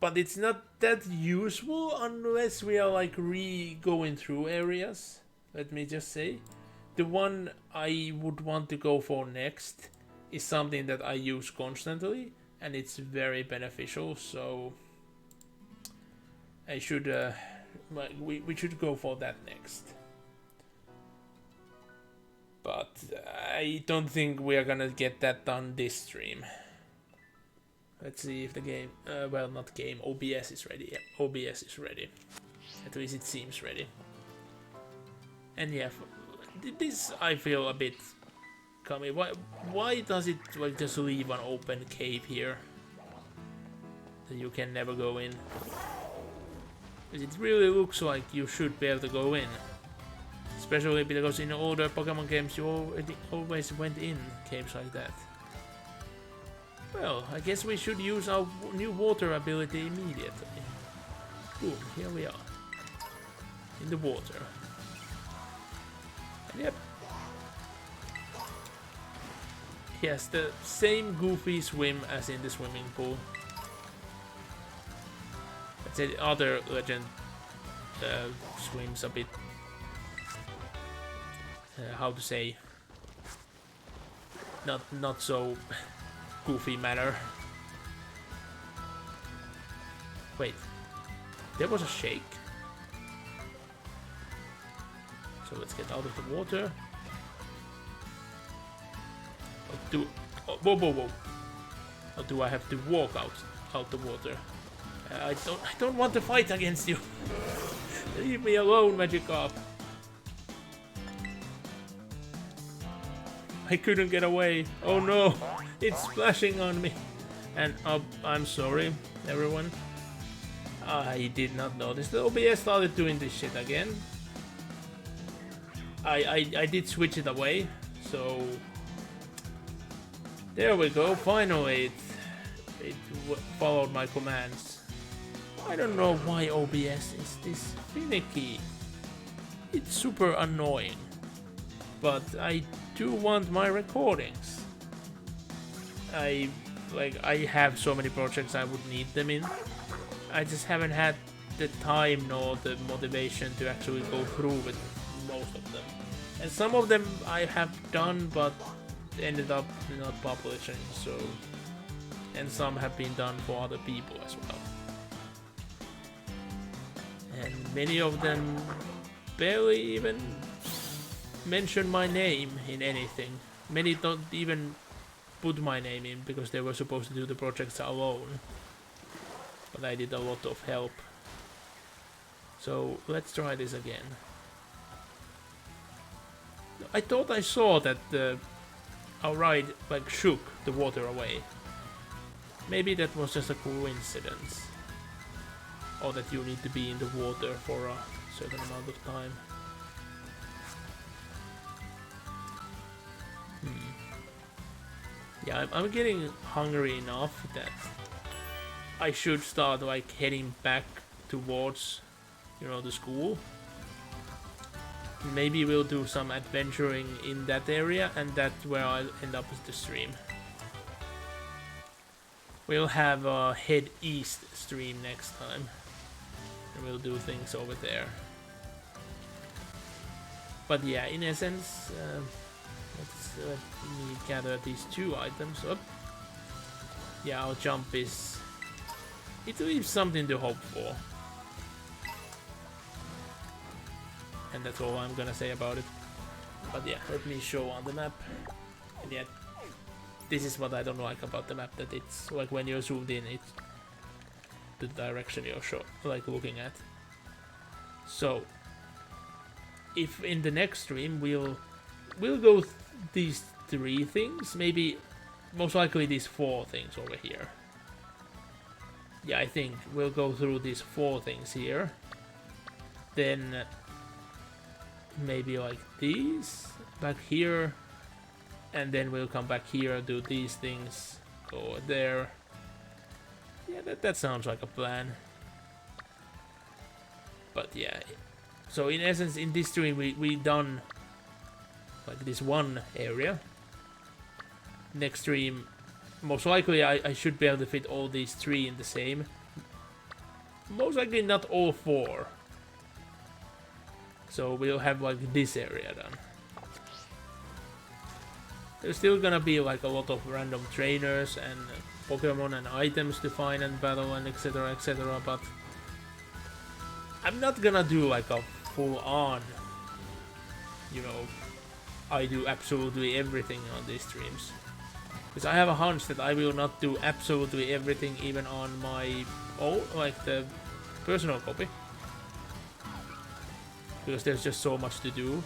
but it's not that useful unless we are like going through areas. Let me just say, the one I would want to go for next is something that I use constantly, and it's very beneficial. So I should. We should go for that next. But I don't think we are gonna get that done this stream. Let's see if the game, well, not game, OBS is ready. Yeah, OBS is ready. At least it seems ready. And yeah, this I feel a bit coming. Why does it like just leave an open cave here that you can never go in? It really looks like you should be able to go in. Especially because in older Pokemon games you always went in caves like that. Well, I guess we should use our new water ability immediately. Boom, here we are. In the water. And yep. He has the same goofy swim as in the swimming pool. The other legend swims a bit, how to say, not so goofy manner. Wait, there was a shake. So let's get out of the water. Whoa. Or do I have to walk out the water? I don't want to fight against you. Leave me alone, Magikarp. I couldn't get away. Oh no, it's splashing on me. And I'm sorry, everyone. I did not notice the OBS started doing this shit again. I did switch it away, so there we go. Finally, it followed my commands. I don't know why OBS is this finicky. It's super annoying. But I do want my recordings. I have so many projects I would need them in. I just haven't had the time nor the motivation to actually go through with most of them. And some of them I have done but ended up not publishing, so... And some have been done for other people as well. And many of them barely even mention my name in anything. Many don't even put my name in because they were supposed to do the projects alone. But I did a lot of help. So let's try this again. I thought I saw that our ride like shook the water away. Maybe that was just a coincidence. Or that you need to be in the water for a certain amount of time. Yeah, I'm getting hungry enough that I should start like heading back towards, you know, the school. Maybe we'll do some adventuring in that area, and that's where I'll end up with the stream. We'll have a head east stream next time, and we'll do things over there. But yeah, in essence, let me gather these 2 items up. Yeah, our jump is... It leaves something to hope for. And that's all I'm gonna say about it. But yeah, let me show on the map. And yeah, this is what I don't like about the map, that it's like when you're zoomed in, it's the direction you're like looking at. So if in the next stream we'll go these 3 things, maybe most likely these 4 things over here. Yeah, I think we'll go through these 4 things here. Then maybe like these back here, and then we'll come back here, do these things, go there. Yeah, that sounds like a plan. But yeah, so in essence in this stream we done like this one area. Next stream, most likely I should be able to fit all these 3 in the same. Most likely not all 4. So we'll have like this area done. There's still gonna be like a lot of random trainers and Pokemon and items to find and battle and etc, etc, but I'm not gonna do like a full on, you know, I do absolutely everything on these streams. Because I have a hunch that I will not do absolutely everything even on my own, like the personal copy. Because there's just so much to do.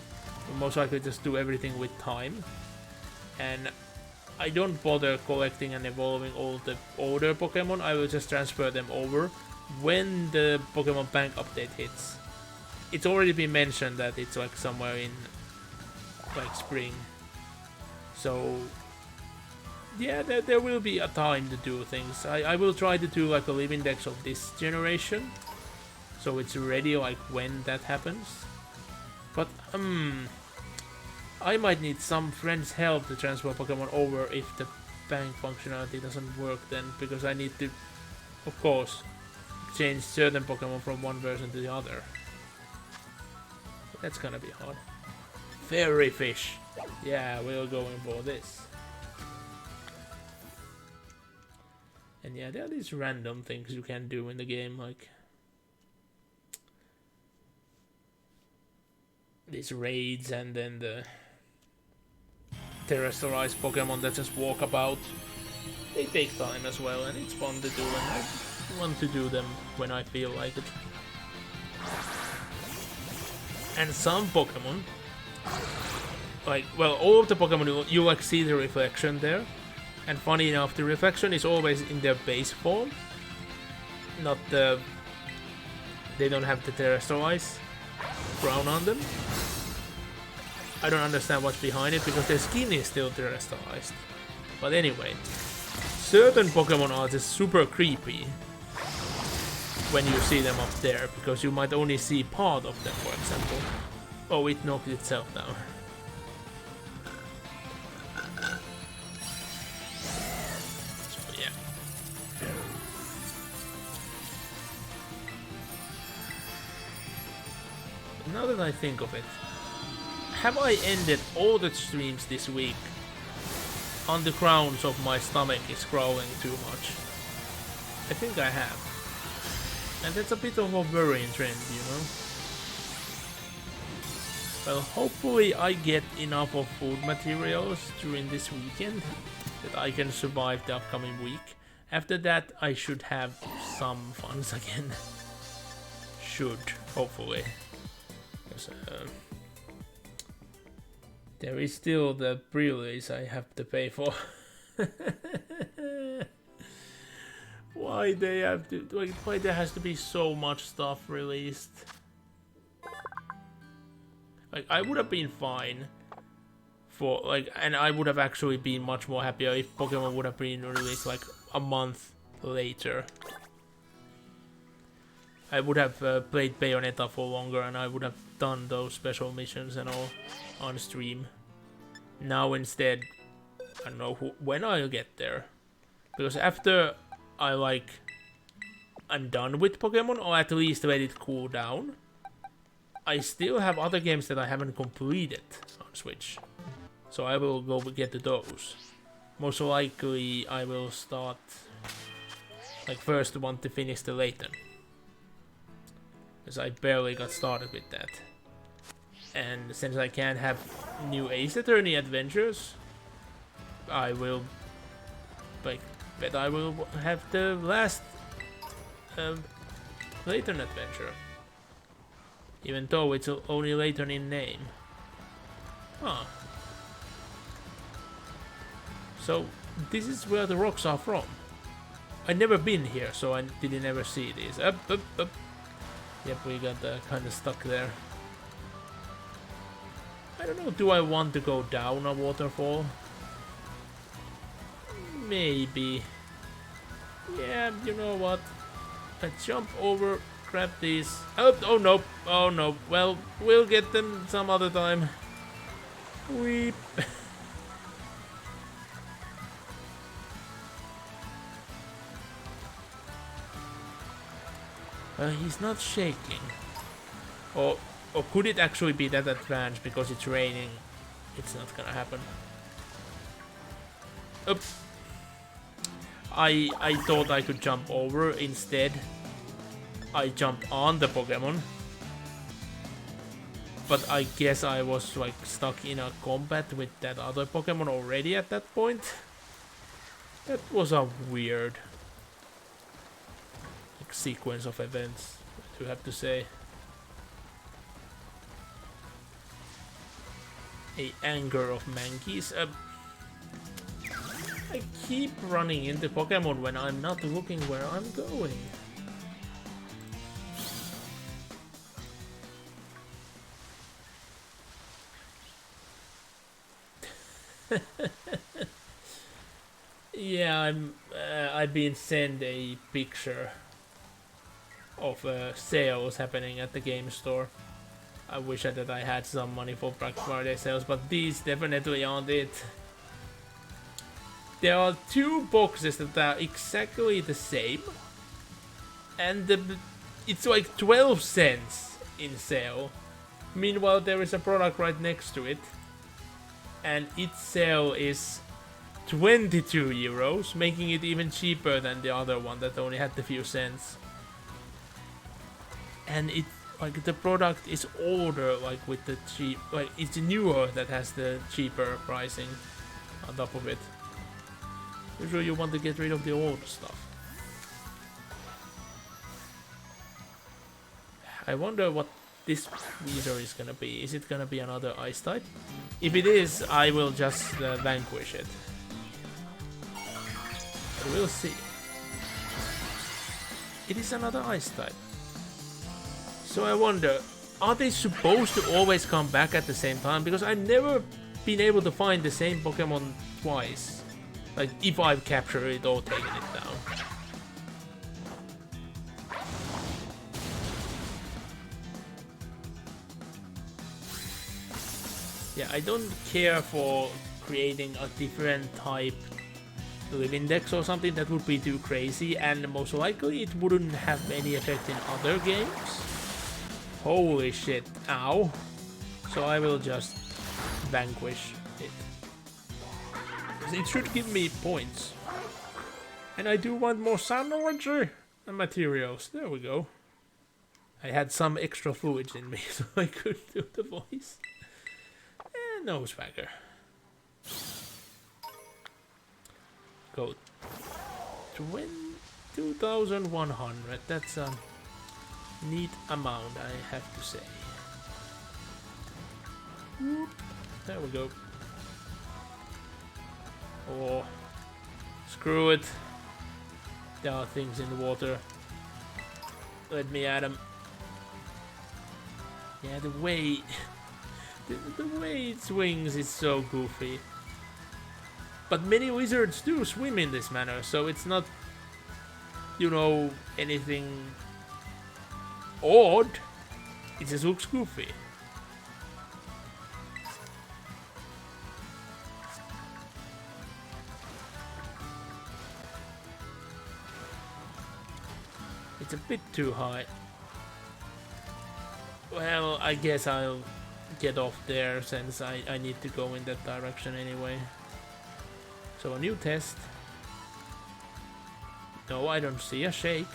I'll most likely just do everything with time. And I don't bother collecting and evolving all the older Pokemon, I will just transfer them over when the Pokemon Bank update hits. It's already been mentioned that it's like somewhere in like spring. So yeah, there will be a time to do things. I will try to do like a live index of this generation, so it's ready like when that happens. But I might need some friend's help to transfer Pokemon over if the bank functionality doesn't work then, because I need to, of course, change certain Pokemon from one version to the other. That's gonna be hard. Fairy fish. Yeah, we're going for this. And yeah, there are these random things you can do in the game, like these raids, and then the terrestrialized Pokemon that just walk about. They take time as well, and it's fun to do, and I want to do them when I feel like it. And some Pokemon, like, well, all of the Pokemon, you like see the reflection there. And funny enough, the reflection is always in their base form, not the... They don't have the terrestrialized brown on them. I don't understand what's behind it, because their skin is still terrestrialized. But anyway, certain Pokemon are just super creepy when you see them up there, because you might only see part of them, for example. Oh, it knocked itself down. now that I think of it, have I ended all the streams this week on the grounds of my stomach is growling too much? I think I have. And that's a bit of a worrying trend, you know? Well, hopefully I get enough of food materials during this weekend that I can survive the upcoming week. After that, I should have some funds again. Should, hopefully. Because, there is still the pre-release I have to pay for. Why they have to? Like, why there has to be so much stuff released? Like, I would have been fine for like, and I would have actually been much more happier if Pokemon would have been released like a month later. I would have played Bayonetta for longer, and I would have done those special missions and all on stream. Now instead, I don't know when I'll get there, because after I'm done with Pokemon, or at least let it cool down, I still have other games that I haven't completed on Switch, so I will go get to those. Most likely, I will start like first want to finish the Layton, because I barely got started with that. And since I can't have new Ace Attorney adventures, I will bet I will have the last Layton adventure, even though it's only Layton in name. Huh. So this is where the rocks are from. I've never been here, so I didn't ever see these. Up. Yep, we got kind of stuck there. I don't know, do I want to go down a waterfall? Maybe. Yeah, you know what? Let's jump over, grab these. Oh no, oh no. Well, we'll get them some other time. Weep. He's not shaking. Or could it actually be that advanced because it's raining? It's not gonna happen. Oops. I thought I could jump over. Instead, I jumped on the Pokemon. But I guess I was like stuck in a combat with that other Pokemon already at that point. That was a weird sequence of events, I do have to say. A anger of Mankeys. I keep running into Pokemon when I'm not looking where I'm going. Yeah, I've been sent a picture of sales happening at the game store. I wish that I had some money for Black Friday sales, but these definitely aren't it. There are two boxes that are exactly the same, and it's like 12 cents in sale. Meanwhile, there is a product right next to it, and its sale is 22 euros, making it even cheaper than the other one that only had a few cents. And it like the product is older, like with the cheap, like it's newer that has the cheaper pricing on top of it. Usually you want to get rid of the old stuff. I wonder what this Weezer is gonna be. Is it gonna be another ice type? If it is, I will just vanquish it. But we'll see. It is another ice type. So I wonder, are they supposed to always come back at the same time? Because I've never been able to find the same Pokemon twice. Like, if I've captured it or taken it down. Yeah, I don't care for creating a different type live index or something. That would be too crazy, and most likely it wouldn't have any effect in other games. Holy shit. Ow. So I will just vanquish it. It should give me points. And I do want more sound energy and materials. There we go. I had some extra fluids in me, so I could do the voice. And nosebagger. Go 2,100. That's a neat amount, I have to say. Whoop. There we go. Oh, screw it. There are things in the water. Let me at them. Yeah, the way the way it swings is so goofy. But many wizards do swim in this manner, so it's not, you know, anything odd. It just looks goofy. It's a bit too high. Well, I guess I'll get off there since I need to go in that direction anyway. So a new test. No, I don't see a shake.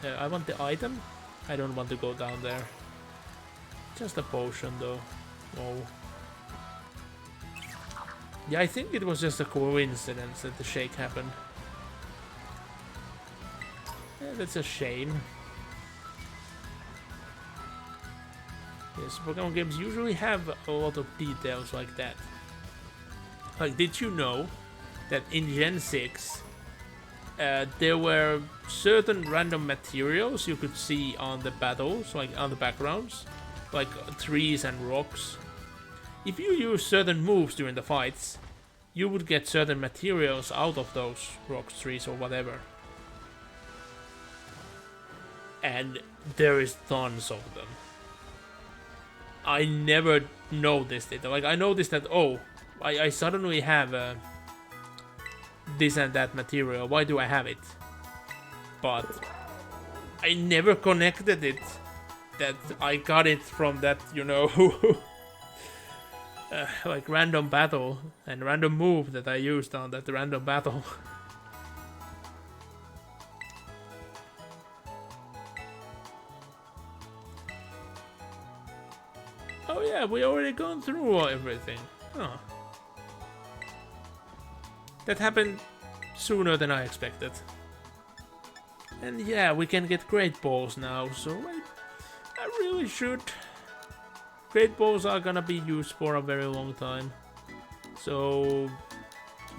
I want the item. I don't want to go down there. Just a potion though. Oh. Yeah, I think it was just a coincidence that the shake happened. Yeah, that's a shame. Yes, Pokemon games usually have a lot of details like that. Like, did you know that in Gen 6 there were certain random materials you could see on the battles, like on the backgrounds, like trees and rocks? If you use certain moves during the fights, you would get certain materials out of those rocks, trees, or whatever. And there is tons of them. I never noticed it. Like, I noticed that, oh, I suddenly have this and that material. Why do I have it? But I never connected it that I got it from that, you know, like random battle and random move that I used on that random battle. Oh yeah, we already gone through everything. Huh. That happened sooner than I expected. And yeah, we can get great balls now, so I really should. Great balls are gonna be used for a very long time. So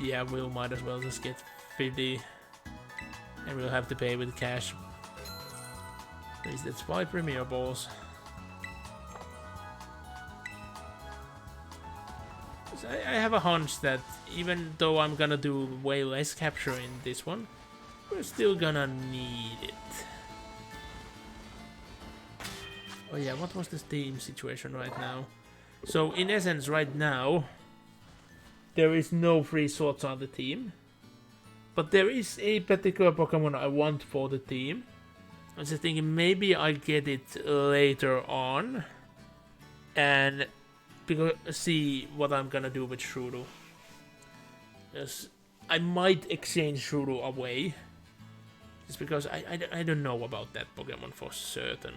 yeah, we'll might as well just get 50. And we'll have to pay with cash. At least that's 5 Premier balls. I have a hunch that even though I'm gonna do way less capture in this one, we're still gonna need it. Oh yeah, what was the team situation right now? So in essence right now, there is no free slots on the team. But there is a particular Pokemon I want for the team. I was just thinking maybe I get it later on. And see what I'm gonna do with Shuru. Yes, I might exchange Shuru away. Just because I don't know about that Pokemon for certain.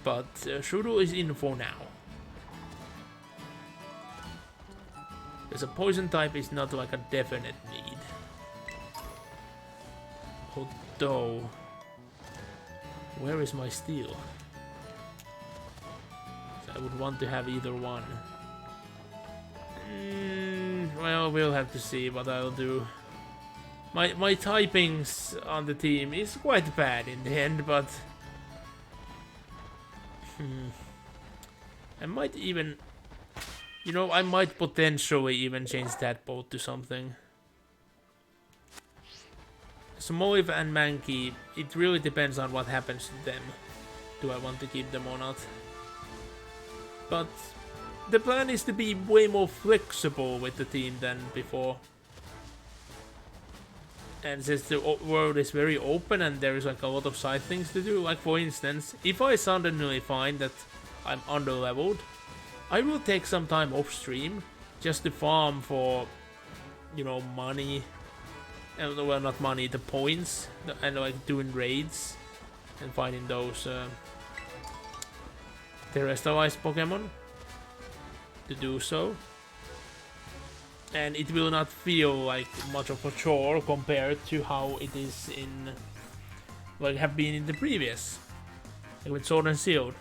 But Shuru is in for now. Because a poison type is not like a definite need. Although, where is my steel? I would want to have either one. Well, we'll have to see what I'll do. My typings on the team is quite bad in the end, but I might even, you know, I might potentially even change that boat to something. Smoliv and Mankey, it really depends on what happens to them. Do I want to keep them or not? But the plan is to be way more flexible with the team than before. And since the world is very open and there is like a lot of side things to do, like for instance, if I suddenly find that I'm under-leveled, I will take some time off stream just to farm for, you know, money. And well, not money, the points, and like doing raids and finding those terrestrialized Pokemon to do so. And it will not feel like much of a chore compared to how it is in, like, have been in the previous, like with Sword and Shield.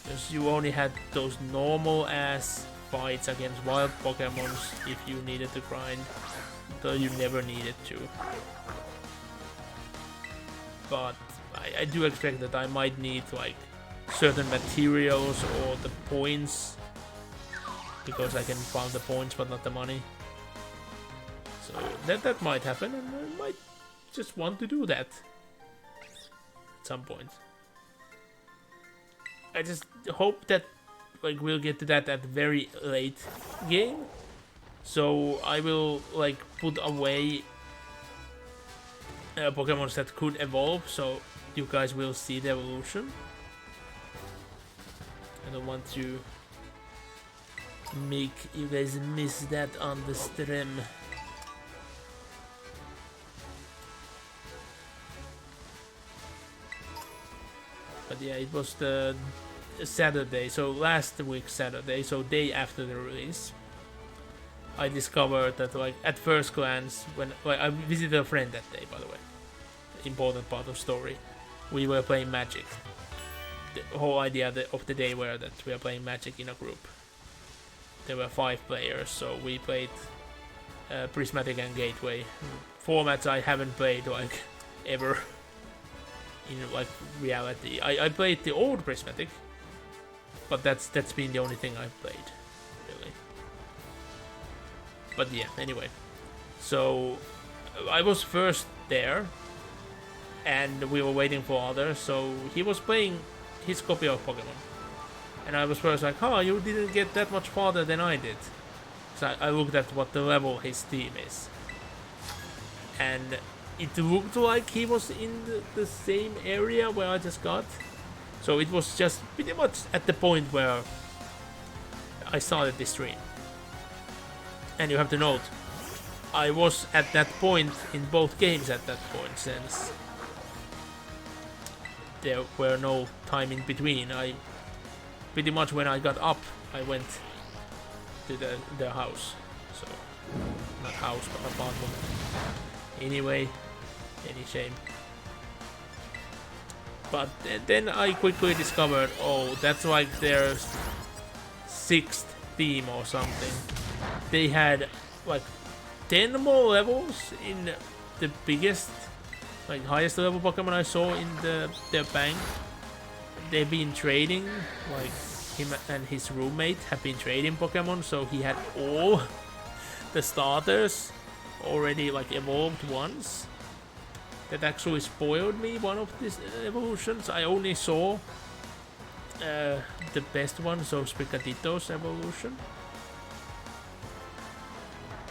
Because you only had those normal ass fights against wild Pokemons if you needed to grind, though you never needed to. But I do expect that I might need like certain materials or the points, because I can farm the points but not the money. So that might happen, and I might just want to do that at some point. I just hope that like we'll get to that at very late game. So I will like put away Pokemons that could evolve, so you guys will see the evolution. I don't want to make you guys miss that on the stream. But yeah, it was the Saturday, so last week Saturday, so day after the release, I discovered that like at first glance, when like, I visited a friend that day, by the way, important part of story, we were playing Magic. The whole idea of the day were that we are playing Magic in a group. There were 5 players, so we played Prismatic and Gateway, formats I haven't played like ever in like reality. I played the old Prismatic, but that's been the only thing I've played, really. But yeah, anyway, so I was first there, and we were waiting for others. So he was playing his copy of Pokemon. And I was first like, oh, you didn't get that much farther than I did. So I looked at what the level his team is. And it looked like he was in the same area where I just got. So it was just pretty much at the point where I started this stream. And you have to note, I was at that point in both games at that point, since there were no time in between. Pretty much when I got up, I went to the house. So, not house, but apartment. Anyway, any shame. But then I quickly discovered, oh, that's like their 6th team or something. They had like 10 more levels in the biggest, like highest level Pokemon I saw in their bank. They've been trading, like him and his roommate have been trading Pokemon, so he had all the starters already like evolved once. That actually spoiled me one of these evolutions. I only saw the best one, so Sprigatito's evolution.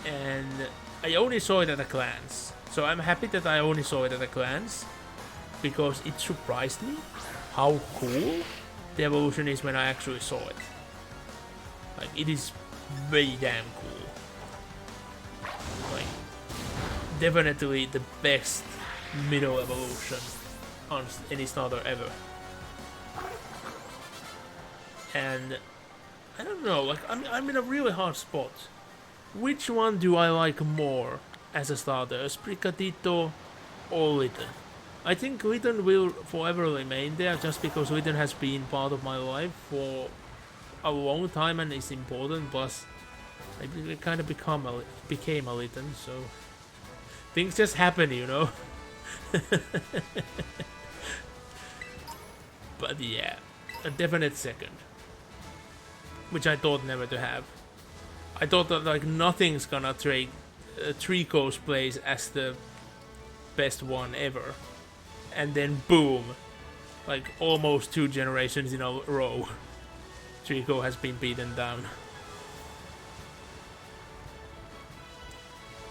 And I only saw it at a glance. So I'm happy that I only saw it at a glance, because it surprised me how cool the evolution is when I actually saw it. Like, it is very damn cool. Like, definitely the best middle evolution on any starter ever. And I don't know, like I'm in a really hard spot. Which one do I like more as a starter, Sprigatito or Litten? I think Litten will forever remain there, just because Litten has been part of my life for a long time and is important. Plus, I kind of became a Litten, so things just happen, you know. But yeah, a definite second, which I thought never to have. I thought that like nothing's gonna trade Trico's place as the best one ever. And then boom, like almost 2 generations in a row, Trico has been beaten down.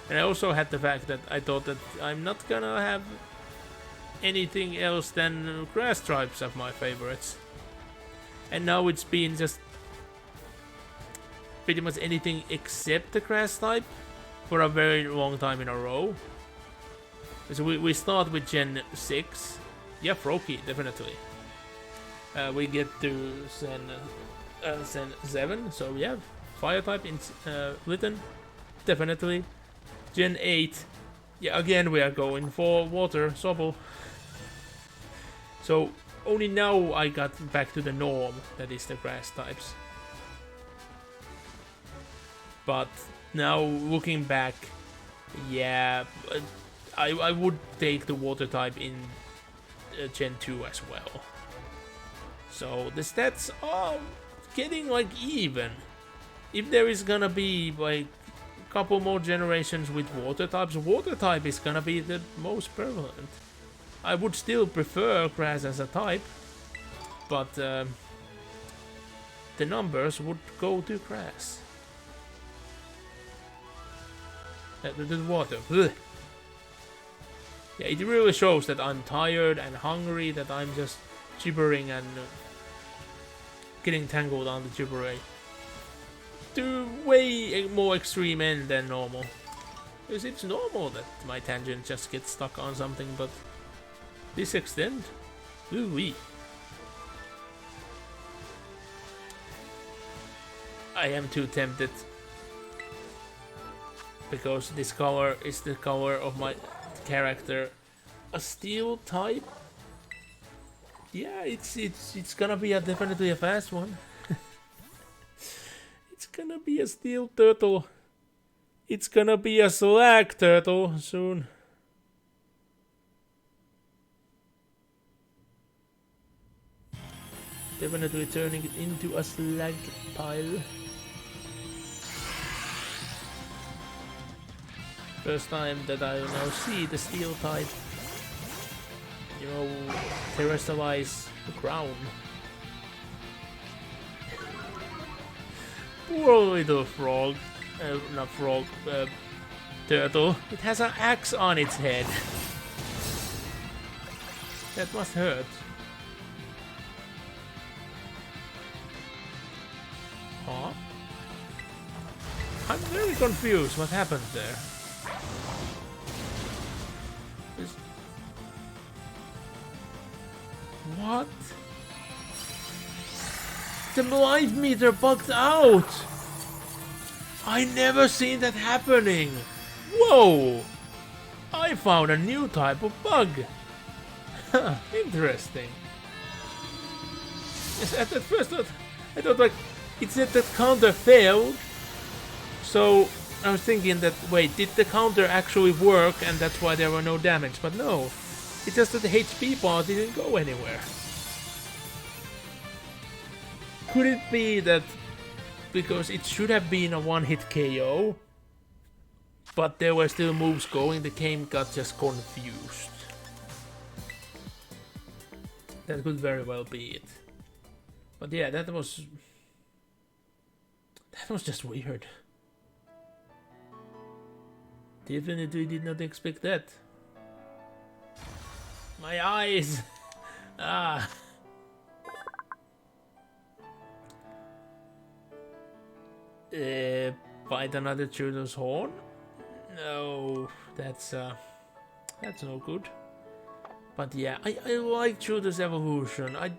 And I also had the fact that I thought that I'm not gonna have anything else than grass types of my favorites. And now it's been just pretty much anything except the grass type for a very long time in a row. So we start with Gen 6. Yeah, Froakie, definitely. We get to Gen 7, so we have Fire type in Litten, definitely. Gen 8, yeah, again we are going for Water, Sobble. So only now I got back to the norm, that is the grass types. But now looking back, yeah, I would take the Water type in Gen 2 as well. So the stats are getting like even. If there is gonna be like a couple more generations with Water types, Water type is gonna be the most prevalent. I would still prefer grass as a type, but the numbers would go to grass. The water. Ugh. Yeah, it really shows that I'm tired and hungry, that I'm just gibbering and getting tangled on the gibberay to way more extreme end than normal. Because it's normal that my tangent just gets stuck on something, but this extent, ooh-wee. I am too tempted, because this color is the color of my character. A steel type? Yeah, it's gonna be definitely a fast one. It's gonna be a steel turtle. It's gonna be a slag turtle soon. Definitely turning it into a slag pile. First time that I now see the steel type, you know, terrestrialize the ground. Poor little frog, not frog, turtle. It has an axe on its head. That must hurt. Huh? I'm very confused. What happened there? What? The life meter bugged out! I never seen that happening! Whoa! I found a new type of bug! Interesting. Yes, at first I thought like, it said that counter failed. So I was thinking that, wait, did the counter actually work and that's why there were no damage? But no. It's just that the HP bar didn't go anywhere. Could it be that because it should have been a one-hit KO, but there were still moves going, the game got just confused? That could very well be it. But yeah, that was just weird. Definitely did not expect that. My eyes! Ah! Find another Chudo's horn? No, that's no good. But yeah, I like Chudo's evolution. I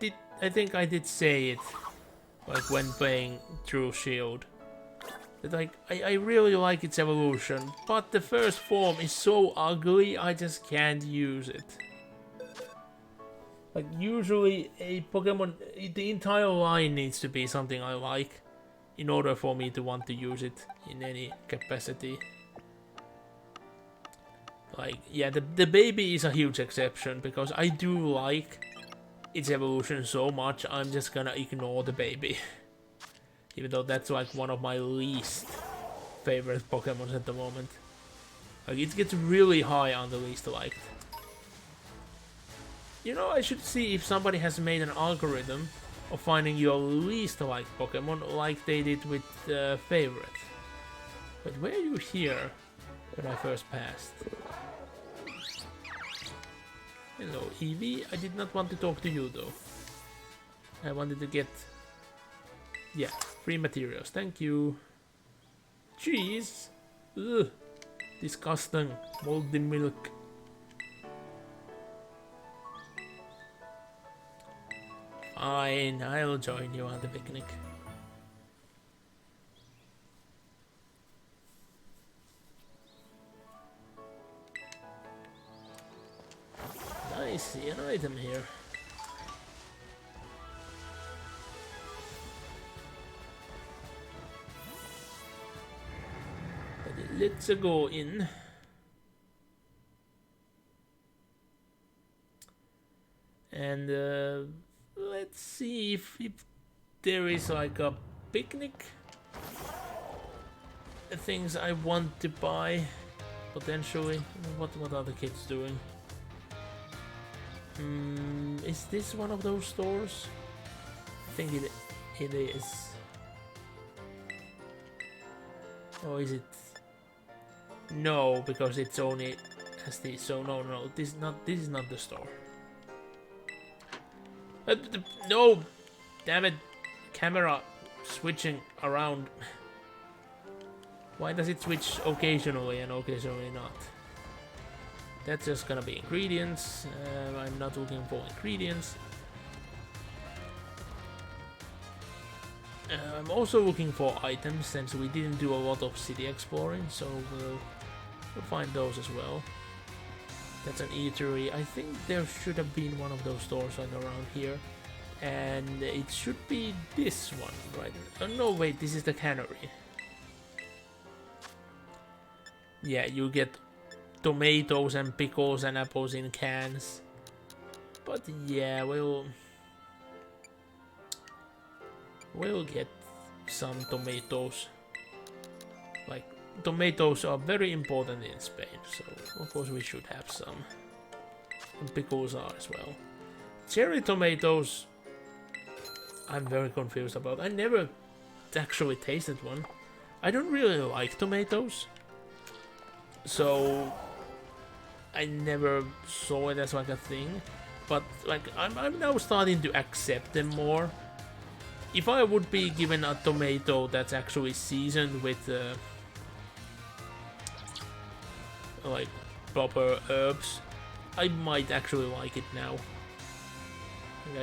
think I did say it, like when playing through Shield. That like I really like its evolution, but the first form is so ugly, I just can't use it. Like, usually a Pokemon, the entire line needs to be something I like in order for me to want to use it in any capacity. Like, yeah, the baby is a huge exception, because I do like its evolution so much, I'm just gonna ignore the baby. Even though that's like one of my least favorite Pokemon at the moment. Like, it gets really high on the least liked. You know, I should see if somebody has made an algorithm of finding your least liked Pokemon like they did with favorite. But where are you here? when I first passed. Hello, Evie. I did not want to talk to you though. I wanted to get... yeah, free materials. Thank you. Cheese. Ugh. Disgusting. Moldy milk. Fine, I'll join you on the picnic. I see an item here. Let's go in. And let's see if there is like a picnic. Things I want to buy, potentially. What are the kids doing? Is this one of those stores? I think it is. Or is it? No, because it's only has this. So no, this is not the store. No, damn it! Camera switching around. Why does it switch occasionally and occasionally not? That's just gonna be ingredients. I'm not looking for ingredients. I'm also looking for items since we didn't do a lot of city exploring, so we'll find those as well. That's an eatery. I think there should have been one of those stores like around here. And it should be this one, right? Oh no, wait, this is the cannery. Yeah, you get tomatoes and pickles and apples in cans. But yeah, we'll get some tomatoes. Like, tomatoes are very important in Spain, so of course we should have some. And pickles are as well. Cherry tomatoes, I'm very confused about. I never actually tasted one. I don't really like tomatoes, so I never saw it as like a thing. But like I'm now starting to accept them more. If I would be given a tomato that's actually seasoned with like proper herbs, I might actually like it now.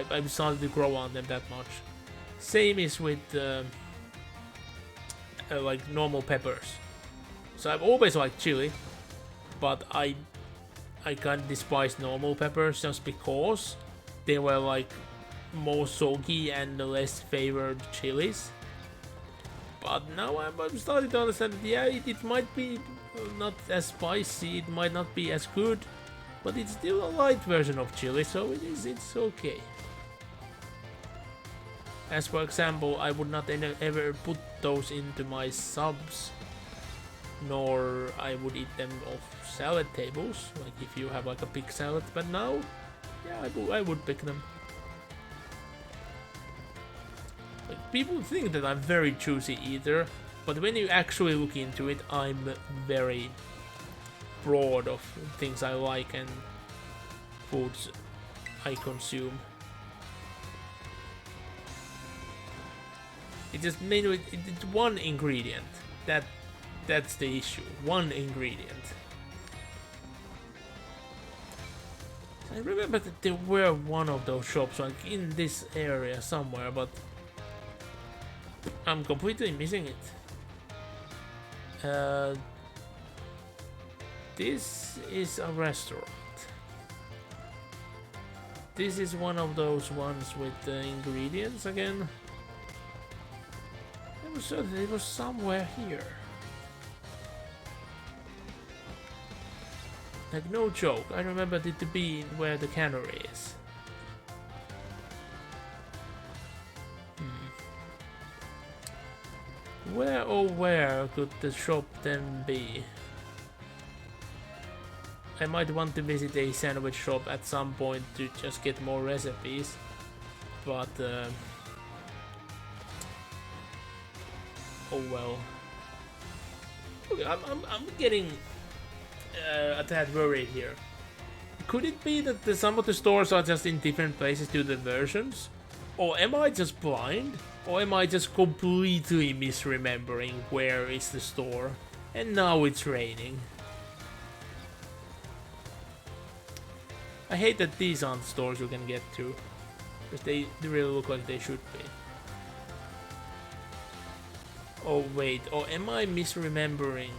I've started to grow on them that much. Same is with like normal peppers. So I've always liked chili, but I kind of despise normal peppers just because they were like more soggy and less favored chilies. But now I'm starting to understand that yeah, it might be not as spicy, it might not be as good, but it's still a light version of chili, so it's okay. As for example, I would not ever put those into my subs, nor I would eat them off salad tables, like if you have like a pig salad, but now, yeah, I would pick them. Like, people think that I'm very choosy eater, but when you actually look into it, I'm very broad of things I like and foods I consume. It just mainly it's one ingredient. That's the issue. One ingredient. I remember that there were one of those shops like in this area somewhere, but I'm completely missing it. This is a restaurant. This is one of those ones with the ingredients again. It was somewhere here. Like, no joke, I remembered it to be where the cannery is. Where oh where could the shop then be? I might want to visit a sandwich shop at some point to just get more recipes, but oh well. Okay, I'm getting a tad worried here. Could it be that some of the stores are just in different places to the versions? Or am I just blind? Or am I just completely misremembering where is the store? And now it's raining. I hate that these aren't stores you can get to. Because they really look like they should be. Oh wait, or am I misremembering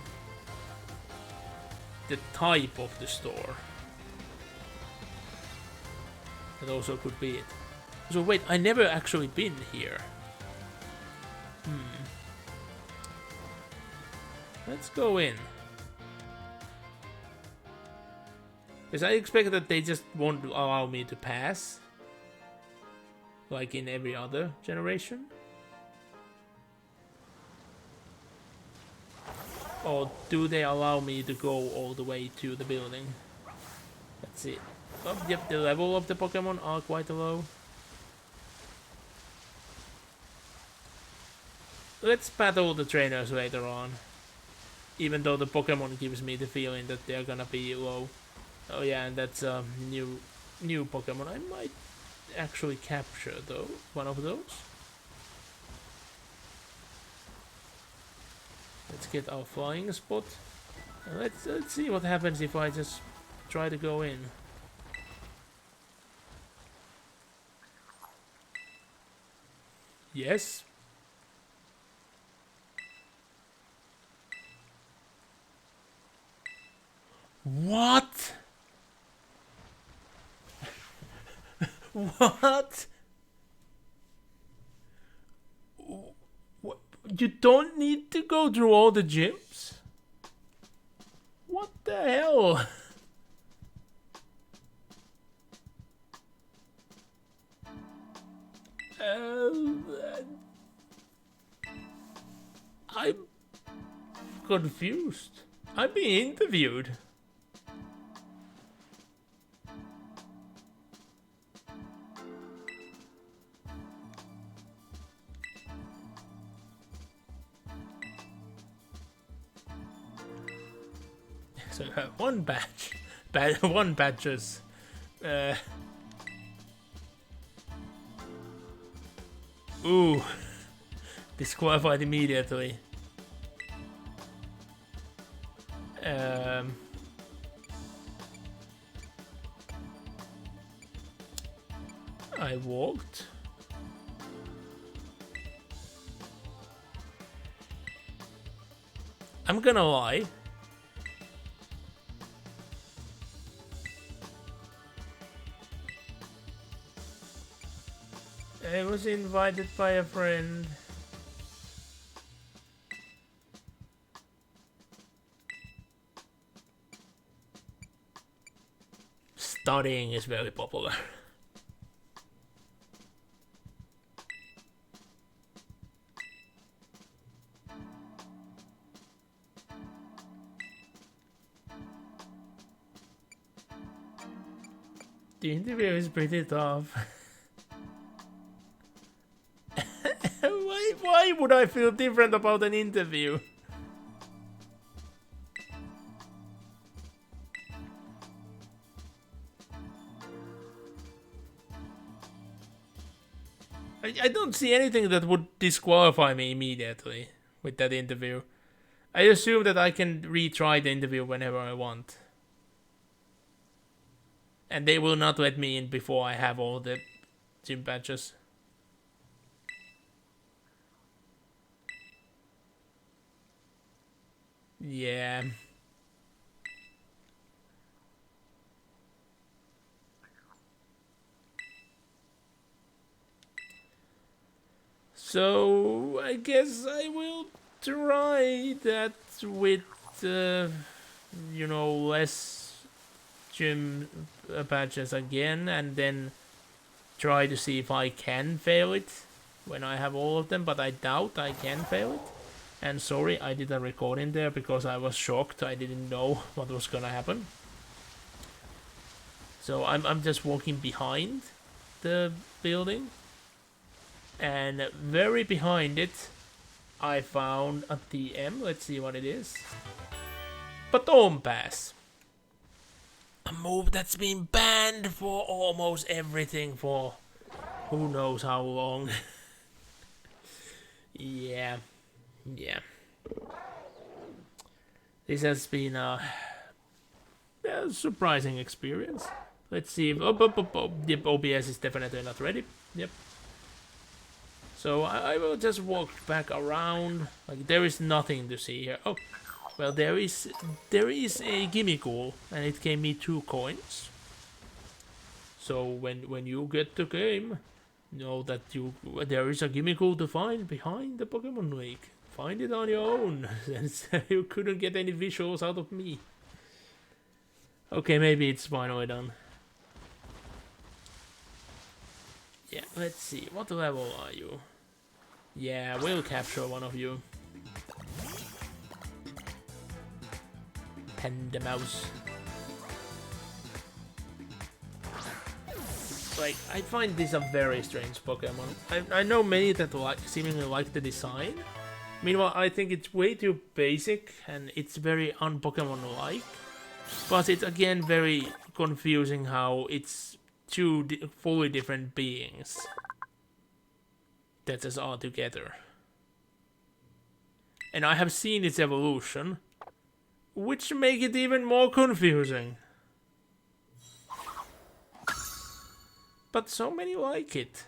the type of the store? That also could be it. So wait, I never actually been here. Let's go in. Because I expect that they just won't allow me to pass. Like in every other generation. Or do they allow me to go all the way to the building? Let's see. Oh, yep, the level of the Pokemon are quite low. Let's battle the trainers later on. Even though the Pokemon gives me the feeling that they're gonna be low. Oh yeah, and that's a new Pokemon. I might actually capture though one of those. Let's get our flying spot. And let's see what happens if I just try to go in. Yes. What? What? What? You don't need to go through all the gyms? What the hell? I'm confused. I'm being interviewed. So one batch, one batches. Ooh, disqualified immediately. I walked. I'm gonna lie. I was invited by a friend. Studying is very popular. The interview is pretty tough. Why would I feel different about an interview? I don't see anything that would disqualify me immediately with that interview. I assume that I can retry the interview whenever I want. And they will not let me in before I have all the gym badges. Yeah. So I guess I will try that with, you know, less gym badges again, and then try to see if I can fail it when I have all of them, but I doubt I can fail it. And sorry, I did a recording there because I was shocked. I didn't know what was gonna happen. So I'm just walking behind the building. And very behind it, I found a TM. Let's see what it is. Baton Pass. A move that's been banned for almost everything for who knows how long. Yeah. This has been a surprising experience. Let's see if yep, OBS is definitely not ready. Yep. So I will just walk back around. Like there is nothing to see here. Oh, well there is a gimmickool, and it gave me 2 coins. So when you get the game, know that there is a gimmickool to find behind the Pokemon Lake. Find it on your own, since you couldn't get any visuals out of me. Okay, maybe it's finally done. Yeah, let's see. What level are you? Yeah, we'll capture one of you. Panda mouse. Like, I find this a very strange Pokemon. I know many that seemingly like the design. Meanwhile, I think it's way too basic and it's very un-Pokemon-like. But it's again very confusing how it's 2 fully different beings that just are together. And I have seen its evolution, which make it even more confusing. But so many like it.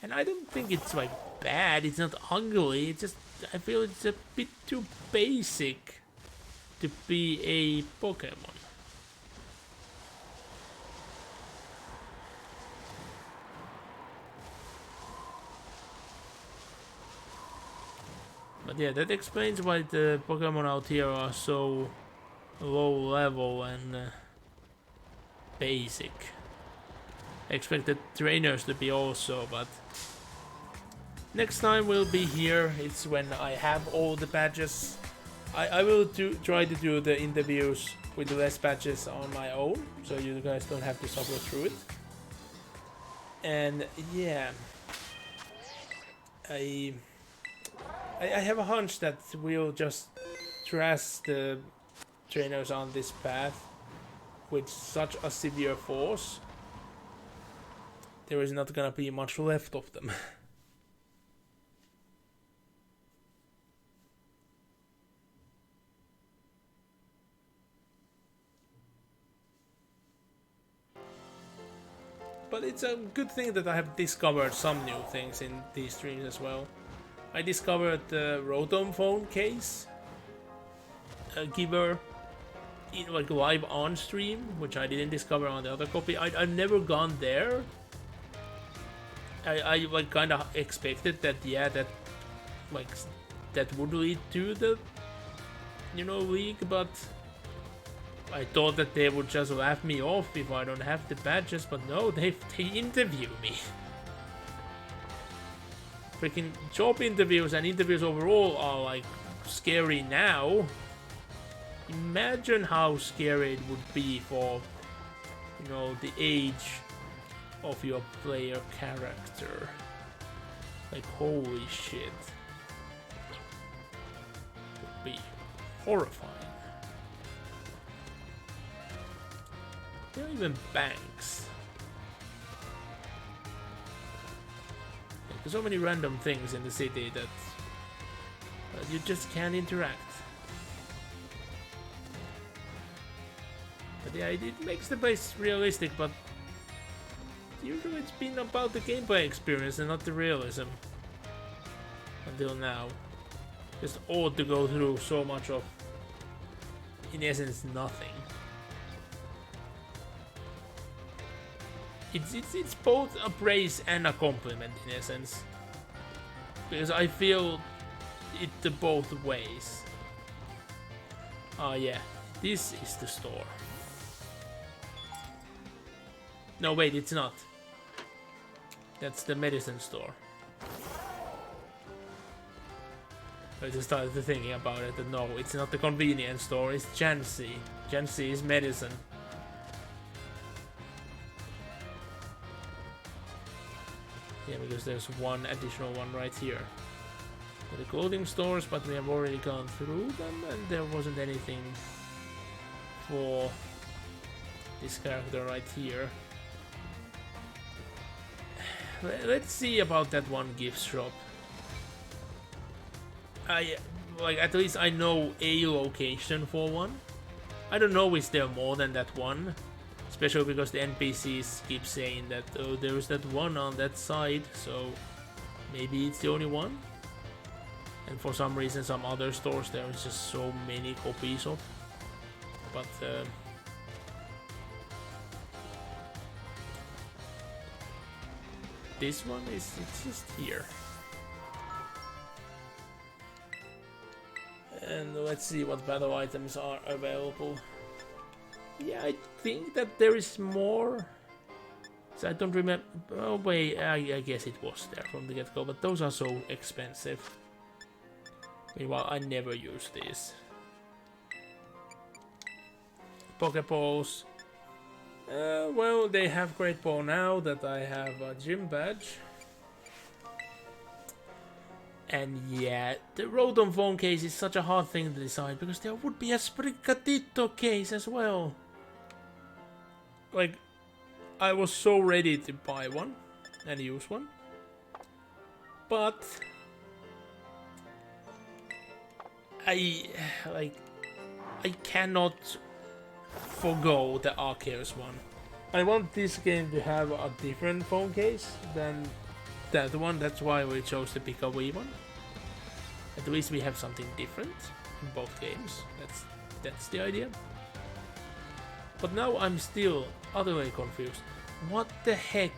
And I don't think it's like bad, it's not ugly, it's just I feel it's a bit too basic to be a Pokemon. But yeah, that explains why the Pokemon out here are so low level and basic. I expect the trainers to be also, but next time we'll be here. It's when I have all the badges. I will try to do the interviews with less badges on my own, so you guys don't have to suffer through it. And yeah, I have a hunch that we'll just trash the trainers on this path with such a severe force. There is not gonna be much left of them. But it's a good thing that I have discovered some new things in these streams as well. I discovered the Rotom phone case giver in like live on stream, which I didn't discover on the other copy. I've never gone there. I like kind of expected that, yeah, that like that would lead to the league, but I thought that they would just laugh me off if I don't have the badges, but no, they interview me. Freaking job interviews and interviews overall are like scary now. Imagine how scary it would be for the age of your player character. Like, holy shit. It would be horrifying. There are even banks. There's so many random things in the city that you just can't interact. But yeah, it makes the place realistic, but usually it's been about the gameplay experience and not the realism. Until now. Just odd to go through so much of, in essence, nothing. It's both a praise and a compliment in essence, because I feel it the both ways. Oh yeah, this is the store. No wait, it's not. That's the medicine store. I just started thinking about it, that no, it's not the convenience store, it's Jancy. Jancy is medicine. Yeah, because there's one additional one right here. The clothing stores, but we have already gone through them, and there wasn't anything for this character right here. Let's see about that one gift shop. At least I know a location for one. I don't know is there more than that one, especially because the NPCs keep saying that, oh, there's that one on that side, so maybe it's the only one. And for some reason, some other stores there is just so many copies of. But this one it's just here. And let's see what battle items are available. Yeah, I think that there is more. So I don't remember. Oh wait, I guess it was there from the get-go, but those are so expensive. Meanwhile, I never use these. Pokeballs. Well, they have Great Ball now that I have a gym badge. And yeah, the Rotom phone case is such a hard thing to decide because there would be a Sprigatito case as well. Like, I was so ready to buy one and use one, but I cannot forgo the Arceus one. I want this game to have a different phone case than that one. That's why we chose the Pika Wii one. At least we have something different in both games. That's the idea. But now I'm still utterly confused. What the heck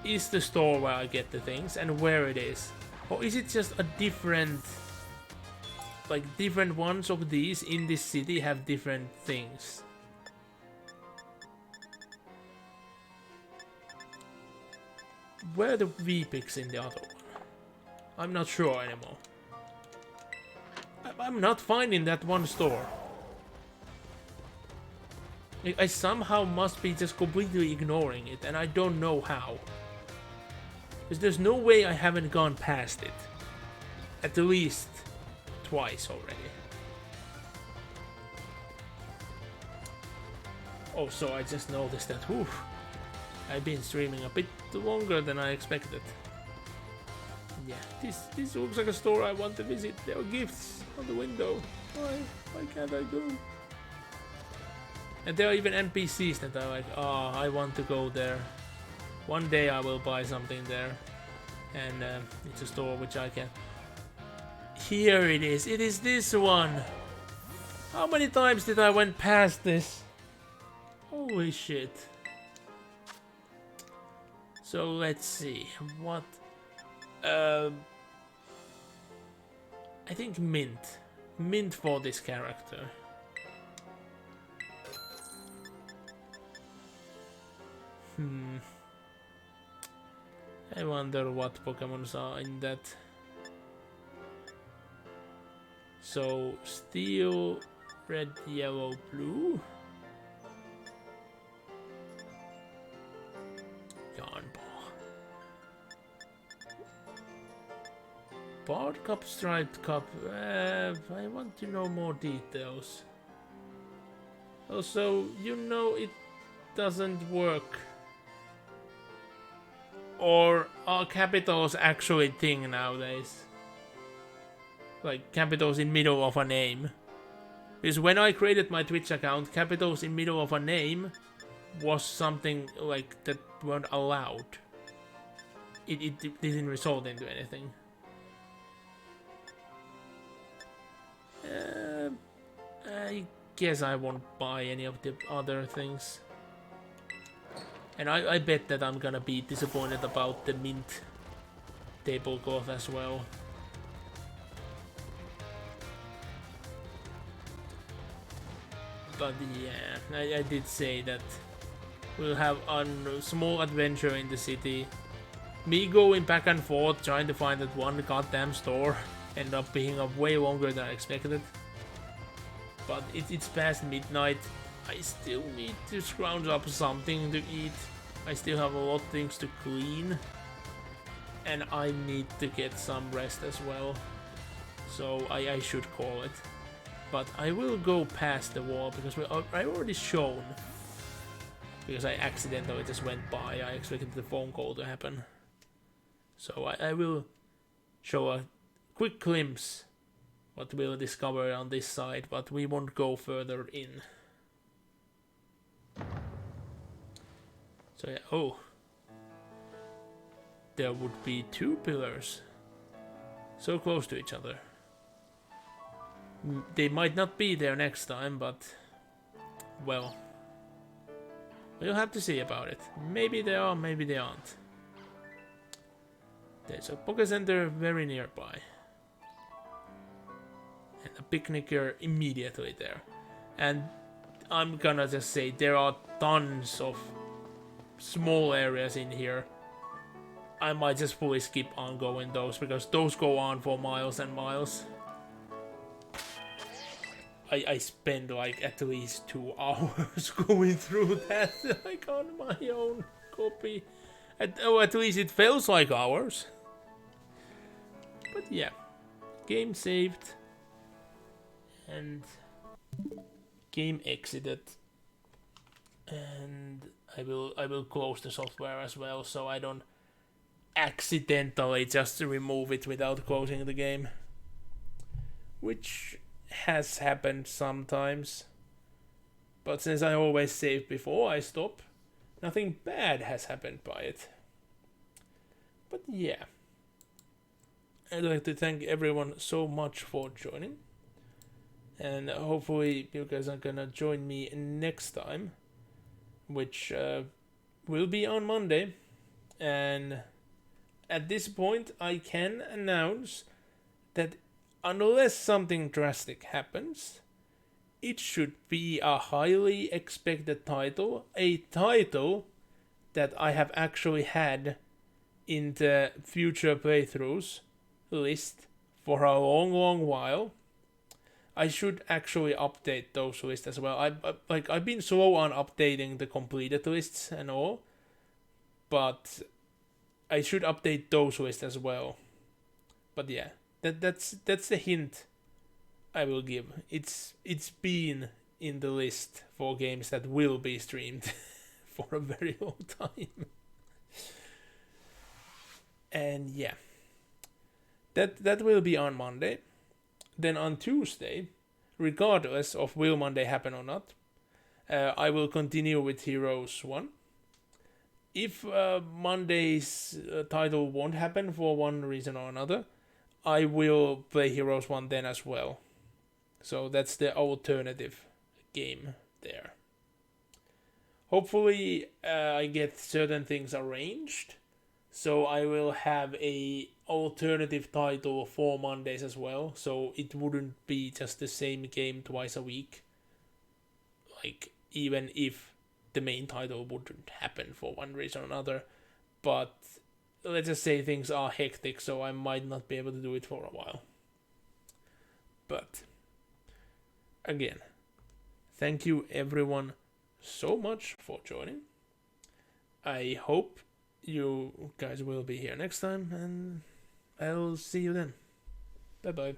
is the store where I get the things and where it is? Or is it just a different... like different ones of these in this city have different things? Where are the V-Picks in the other one? I'm not sure anymore. I'm not finding that one store. I somehow must be just completely ignoring it, and I don't know how. Because there's no way I haven't gone past it. At least twice already. Also, I just noticed that, whew, I've been streaming a bit longer than I expected. Yeah, this looks like a store I want to visit. There are gifts on the window. Why can't I go? And there are even NPCs that are like, oh, I want to go there. One day I will buy something there. And it's a store which I can... Here it is. It is this one. How many times did I went past this? Holy shit. So let's see. What... I think mint. Mint for this character. I wonder what Pokemons are in that. So, Steel, Red, Yellow, Blue. Bard Cup, Striped Cup. I want to know more details. Also, you know it doesn't work. Or are capitals actually a thing nowadays? Like capitals in middle of a name. Because when I created my Twitch account, capitals in middle of a name was something like that weren't allowed. It didn't result into anything. I guess I won't buy any of the other things. And I bet that I'm gonna be disappointed about the mint tablecloth as well. But yeah, I did say that we'll have a small adventure in the city. Me going back and forth trying to find that one goddamn store ended up being up way longer than I expected. But it's past midnight. I still need to scrounge up something to eat. I still have a lot of things to clean. And I need to get some rest as well. So I should call it. But I will go past the wall because I've already shown because I accidentally just went by. I expected the phone call to happen. So I will show a quick glimpse what we'll discover on this side, but we won't go further in. So yeah, oh. There would be 2 pillars. So close to each other. They might not be there next time, but... well... we'll have to see about it. Maybe they are, maybe they aren't. There's a Poké Center very nearby. And a picnicker immediately there. And I'm gonna just say there are tons of small areas in here. I might just fully skip on going those, because those go on for miles and miles. I spend like at least 2 hours going through that, like on my own copy. At least it feels like hours. But yeah, game saved and game exited, and I will close the software as well, so I don't accidentally just remove it without closing the game, which has happened sometimes. But since I always save before I stop, nothing bad has happened by it. But yeah, I'd like to thank everyone so much for joining, and hopefully you guys are gonna join me next time, which will be on Monday. And at this point I can announce that unless something drastic happens, it should be a highly expected title, a title that I have actually had in the future playthroughs list for a long while. I should actually update those lists as well. I've been slow on updating the completed lists and all, but I should update those lists as well. But yeah, that's the hint I will give. It's been in the list for games that will be streamed for a very long time. And yeah, that will be on Monday. Then on Tuesday, regardless of will Monday happen or not, I will continue with Heroes 1. If Monday's title won't happen for one reason or another, I will play Heroes 1 then as well. So that's the alternative game there. Hopefully I get certain things arranged, so I will have a alternative title for Mondays as well, so it wouldn't be just the same game twice a week. Like, even if the main title wouldn't happen for one reason or another. But let's just say things are hectic, so I might not be able to do it for a while. But again, thank you everyone so much for joining. I hope you guys will be here next time, and I'll see you then. Bye bye.